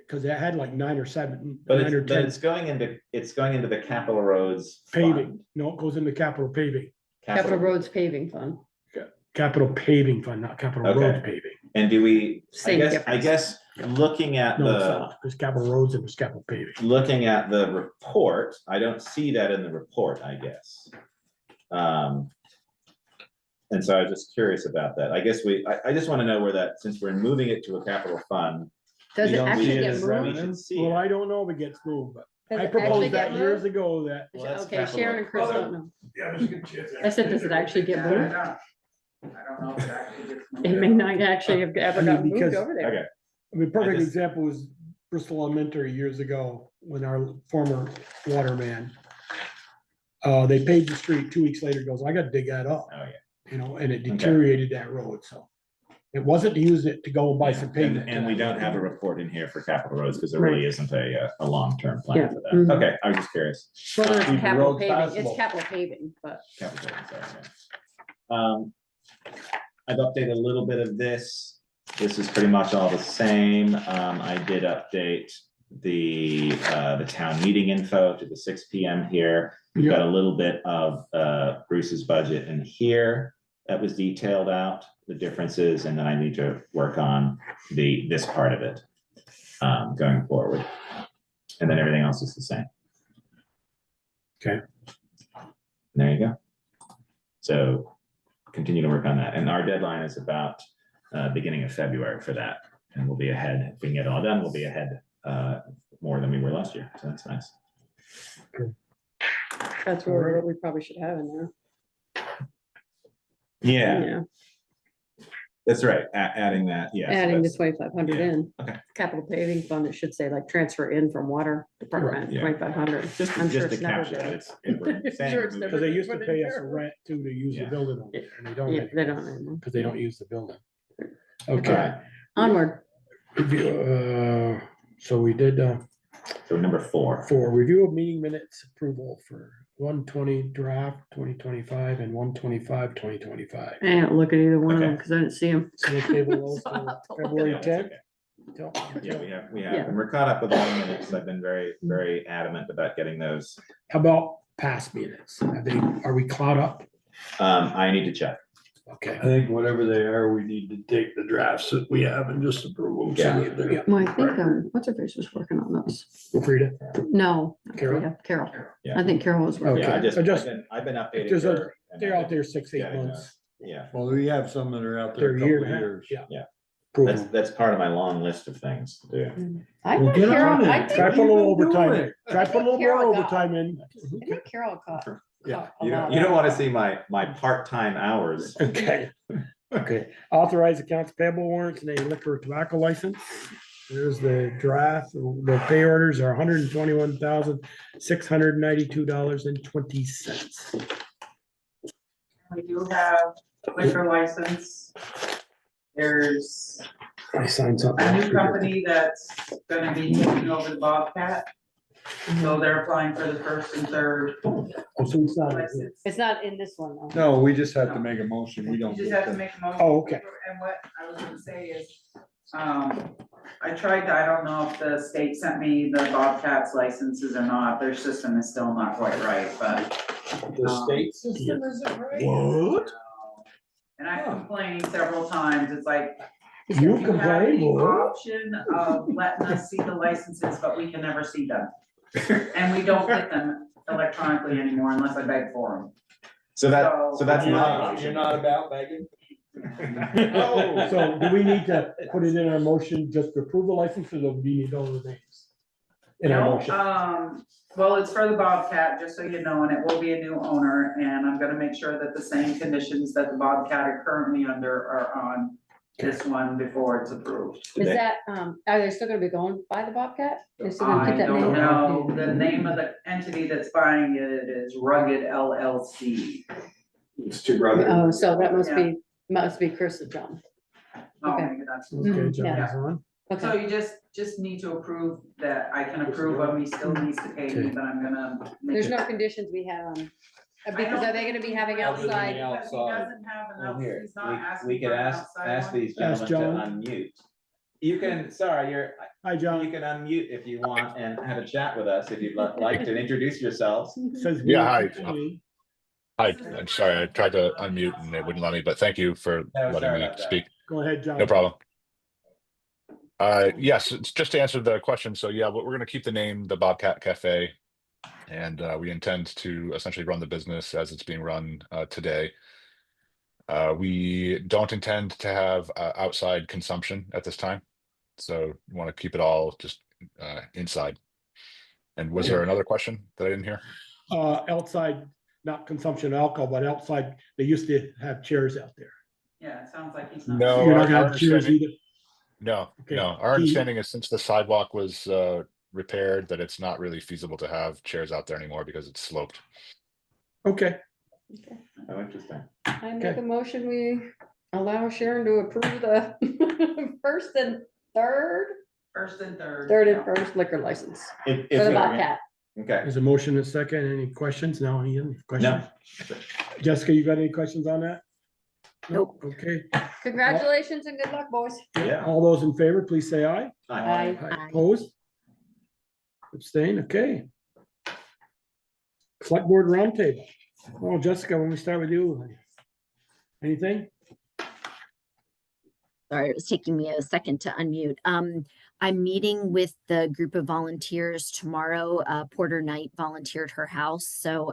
Cause it had like 9 or 10 But it's going into the capital roads. paving. fund. No, it goes into capital paving, Capital Roads Paving Fund. capital paving fund, not capital Okay. roads paving. And do we, Same I difference. guess, looking at No, it's the, not. There's capital roads and there's capital paving. looking at the report, I don't see that in the report, I guess. And so I was just curious about that. I guess I just want to know where that, since we're moving it to a capital fund. Does we it don't actually see it get as moved? revenue? We should see Well, it. I don't know if it gets moved, but Does I it actually proposed get that years moved? ago that, Well, that's Okay, capital. Sharon and Chris don't know. Yeah, there's a good chance. I said, does it actually get Yeah, moved? I don't know if it actually gets moved. It may not actually have I ever mean, got moved because- over there. Okay, I mean, perfect just- example was Bristol Elementary years ago, when our former waterman, they paved the street, 2 weeks later, goes, I gotta dig that up. oh, yeah. you know, and it deteriorated that road, so. It wasn't to use it to go and buy some pavement. And we don't have a report in here for capital roads because there really isn't a long-term Yeah. plan for that. Mhm. Okay, I was just curious. Whether it's Keep the capital roads paving, passable. it's capital paving, but Capital roads, sorry, yeah. I've updated a little bit of this. This is pretty much all the same. I did update the town meeting info to the 6 PM here. We've got a little bit of Bruce's budget in here that was detailed out, the differences, and then I need to work on this part of it going forward. And then everything else is the same. Okay. There you go. So continue to work on that. And our deadline is about beginning of February for that. And we'll be ahead. If we can get it all done, we'll be ahead more than we were last year. So that's nice. that's what we probably should have in there. Yeah, that's right. Adding that, yeah. so Adding the that's- 2,500 yeah, in. okay. Capital paving fund, it should say like transfer in from water department, yeah. 2,500. Just I'm to sure it's never capture that. been. It's we're saying Sure we're it's moving never Cause they been used to put in pay us a there. rent too, to use the Yeah. building over there, and they don't. Yeah, they don't anymore. Cause they don't use the building. All Okay, right. Onward. so we did, So number 4. for review of meeting minutes approval for 120 draft 2025 and 125 2025. I didn't look at either one of them Okay. because I didn't see them. So we'll table those till February Yeah, that's 10th. okay. Yeah, we have, Yeah. and we're caught up with all the minutes. I've been very adamant about getting those. How about past minutes? Are we caught up? I need to check. Okay. I think whatever they are, we need to take the drafts that we have and just approve them. Yeah. Well, I think, what's her face was working on those. Frida? No, not Carol? Frida, Carol. Yeah. I think Carol was working. Yeah, Okay. I've been updating There's a- her. and They're I've out been there 6-8 getting months. Yeah, Well, we have some that are out there They're a a year couple and of a half. years. Yeah. that's, Approval. that's part of my long list of things to do. I Well, think get Carol, on it. I Try think, to put a little What are you overtime doing? in. Try to put a little more Carol got- overtime in. I think Carol caught. Yeah. caught a You lot don't, of you don't it. want to see my part-time hours. Okay. Okay. Authorize accounts payable warrants and a liquor or tobacco license. There's the draft. The pay orders are $121,692.20. We do have liquor license. There's I signed something. a new company that's gonna be taking over the Bobcat. So they're applying for the first and third Oh, so it's not. license. It's not in this one though. No, we just have to make a motion. We You don't. just get have to to- make a motion. Oh, okay. And what I was gonna say is, I tried to, I don't know if the state sent me the Bobcats licenses or not, their system is still not quite right, but. The state system isn't right? What? And I complained several times, it's like, You you have complain, the what? option of letting us see the licenses, but we can never see them. And we don't get them electronically anymore unless I beg for them. So that's You're not. not, you're not about begging? So do we need to put it in our motion just to approve the license, or do we need all the names? In our No, motion? well, it's for the Bobcat, just so you know, and it will be a new owner, and I'm gonna make sure that the same conditions that the Bobcat are currently under are on this one before it's approved. Is that, are they still gonna be going by the Bobcat? They still gonna I keep that don't name? know, the name of the entity that's buying it is Rugged LLC. It's two brothers. Oh, so that must be Chris and John. Oh, Okay. maybe that's. Okay, Mhm, John yeah. is on. So Okay, you just need to approve that I can approve him, he still needs to pay me, Okay. but I'm gonna. make there's it- no conditions we had on, because are they gonna be having Other than outside? Because he outside. doesn't have Well, enough, here, he's not asking we could for an ask outside one. these Ask gentlemen to unmute. You can, sorry, Hi, you John. can unmute if you want and have a chat with us if you'd like to introduce yourselves. Says Yeah, hi. we- Hi, I'm sorry, I tried to unmute and it wouldn't let me, but thank you for No, letting sorry me about that. speak. Go ahead, John. No problem. Yes, it's just to answer the question. So yeah, we're gonna keep the name, the Bobcat Cafe. And we intend to essentially run the business as it's being run today. We don't intend to have outside consumption at this time. So we want to keep it all just inside. And was there another question that I didn't hear? Outside, not consumption of alcohol, but outside, they used to have chairs out there. Yeah, it sounds like he's not. No. You're our- not gonna our have chairs understanding- either. No, Okay. no. Our Do you- understanding is since the sidewalk was repaired, that it's not really feasible to have chairs out there anymore because it's sloped. Okay, Okay. Oh, interesting. I make a motion, we allow Sharon to approve the first and third, First and third. third and yeah. first liquor license If for the there- Bobcat. Okay. There's a motion and a second. Any questions? No, Ian, questions? No. Jessica, you got any questions on that? Nope. Okay, Congratulations and good luck, boys. Yeah. all those in favor, please say aye. Aye. Aye. Opposed? Abstain, okay. Select board roundtable. Oh, Jessica, when we start with you, anything? Sorry, it was taking me a second to unmute. I'm meeting with the group of volunteers tomorrow. Porter Knight volunteered her house, so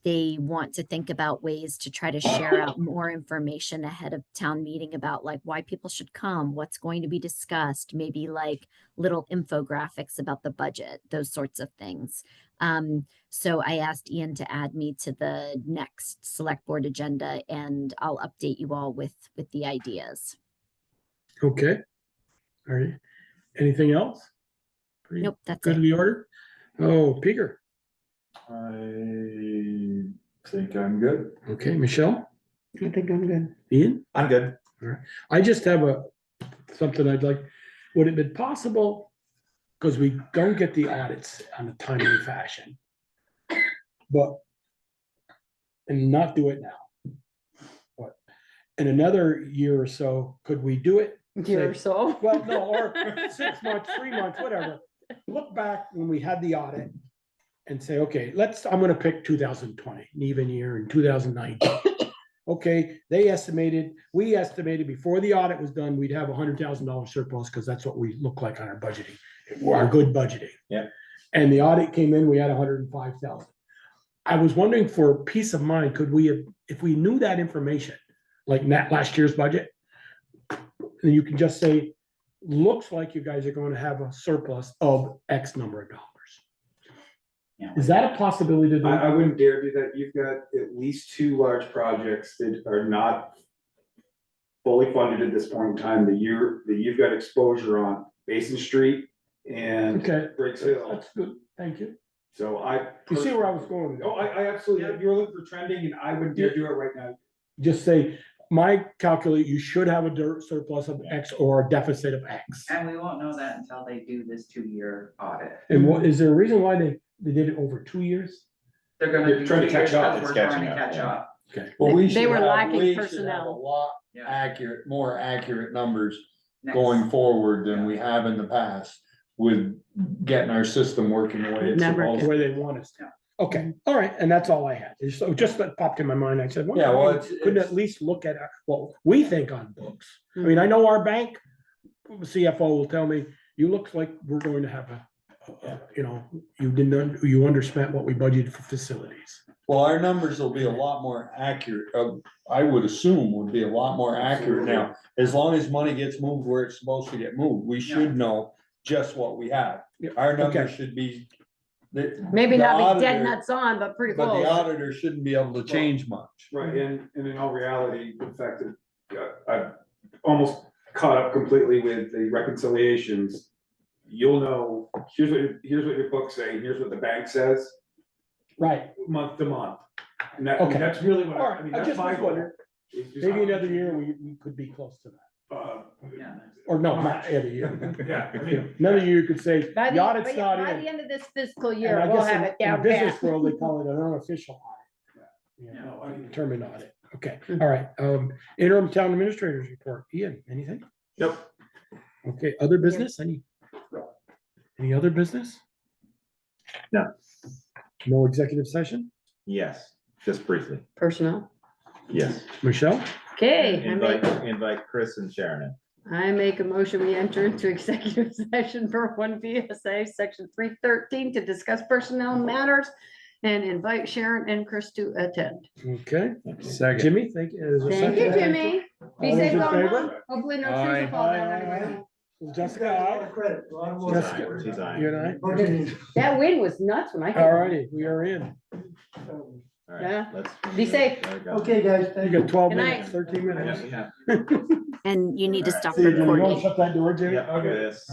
they want to think about ways to try to share out more information ahead of town meeting about like why people should come, what's going to be discussed, maybe like little infographics about the budget, those sorts of things. So I asked Ian to add me to the next select board agenda, and I'll update you all with the ideas. Okay. All right. Anything else? Pretty Nope, that's Good it. of the order? Oh, Peter. I think I'm good. Okay, Michelle, I think I'm good. Ian? I'm good. I just have something I'd like, would it be possible, because we don't get the audits on a timely fashion, but, and not do it now. But in another year or so, could we do it? Year or so. Well, no, or 6 months, 3 months, whatever. Look back when we had the audit and say, okay, I'm gonna pick 2020, an even year, in 2019. Okay, we estimated before the audit was done, we'd have $100,000 surplus, because that's what we look like on our budgeting, our good budgeting. Yeah. And the audit came in, we had 105,000. I was wondering, for peace of mind, could we, if we knew that information, like last year's budget, then you can just say, looks like you guys are going to have a surplus of X number of dollars. Yeah. Is that a possibility to do? I wouldn't dare do that. You've got at least 2 large projects that are not fully funded at this point in time, that you've got exposure on Basin Street and Okay, Briggs Hill. that's good, thank you. So You see where I was going with that? Oh, I absolutely, if you were looking for trending, and I wouldn't dare do it right now. Just say, you should have a surplus of X or a deficit of X. And we won't know that until they do this 2-year audit. And what, is there a reason why they did it over 2 years? They're gonna They're do trying to 2 years catch up. because It's we're trying catching to up, catch yeah. up. Okay. Well, we They should were have, lacking we should have a personnel. lot Yeah. more accurate numbers Next. going forward than we have in the past with getting our system working the way it's Never supposed The to. way they want us to. Okay, all right, and that's all I had. So just that popped in my mind. I said, Yeah, well, well, it's- couldn't it's- at least look at what we think on books. I mean, I know our bank CFO will tell me, you look like we're going to have you underspent what we budgeted for facilities. Well, our numbers will be a lot more accurate, I would assume would be a lot more accurate now. As long as money gets moved where it's supposed to get moved, we should know just what we have. Yeah, Our numbers okay. should be. Maybe the not be dead auditor- nuts on, but pretty But the close. auditor shouldn't be able to change much. Right, and in all reality, the fact that I've almost caught up completely with the reconciliations. You'll know, here's what your book's saying, here's what the bank says, Right, month to month. And that, Okay. that's really what, all I mean, right, I that's just my was goal. wondering, Is just maybe how another much- year we could be close to that. Yeah. Or no, not every year. Yeah, I mean, Another year you could say, By the audit's not by in. the end of this fiscal And year, I we'll guess have in- it down In business pat. world, they call it an unofficial audit. Yeah. No, undetermined audit. Okay, all right. Interim town administrators report. Ian, anything? Nope. Okay, other business? Any other business? No. No executive session? Yes, just briefly. Personnel. Yes. Michelle? Okay, Invite Chris and Sharon I make a motion, we enter into executive session for 1 VSA, section 313, to discuss personnel matters and invite Sharon and Chris to attend. Okay. Second. Jimmy, thank you. Is there a Thank you, second? Jimmy. Be All those safe in going favor? home. Hopefully no trees Aye. will fall down anywhere. Jessica, aye? in. Jessica, She's on. you and I? That wind was nuts when I came. All home. righty, we are in. All right, Yeah. let's- Be safe. there we go. Okay, guys. You got 12 Good night. minutes, 13 minutes. Yeah, we have. And you need to All right. stop See, you want recording. to shut that door, Jimmy? Yep, Okay. this.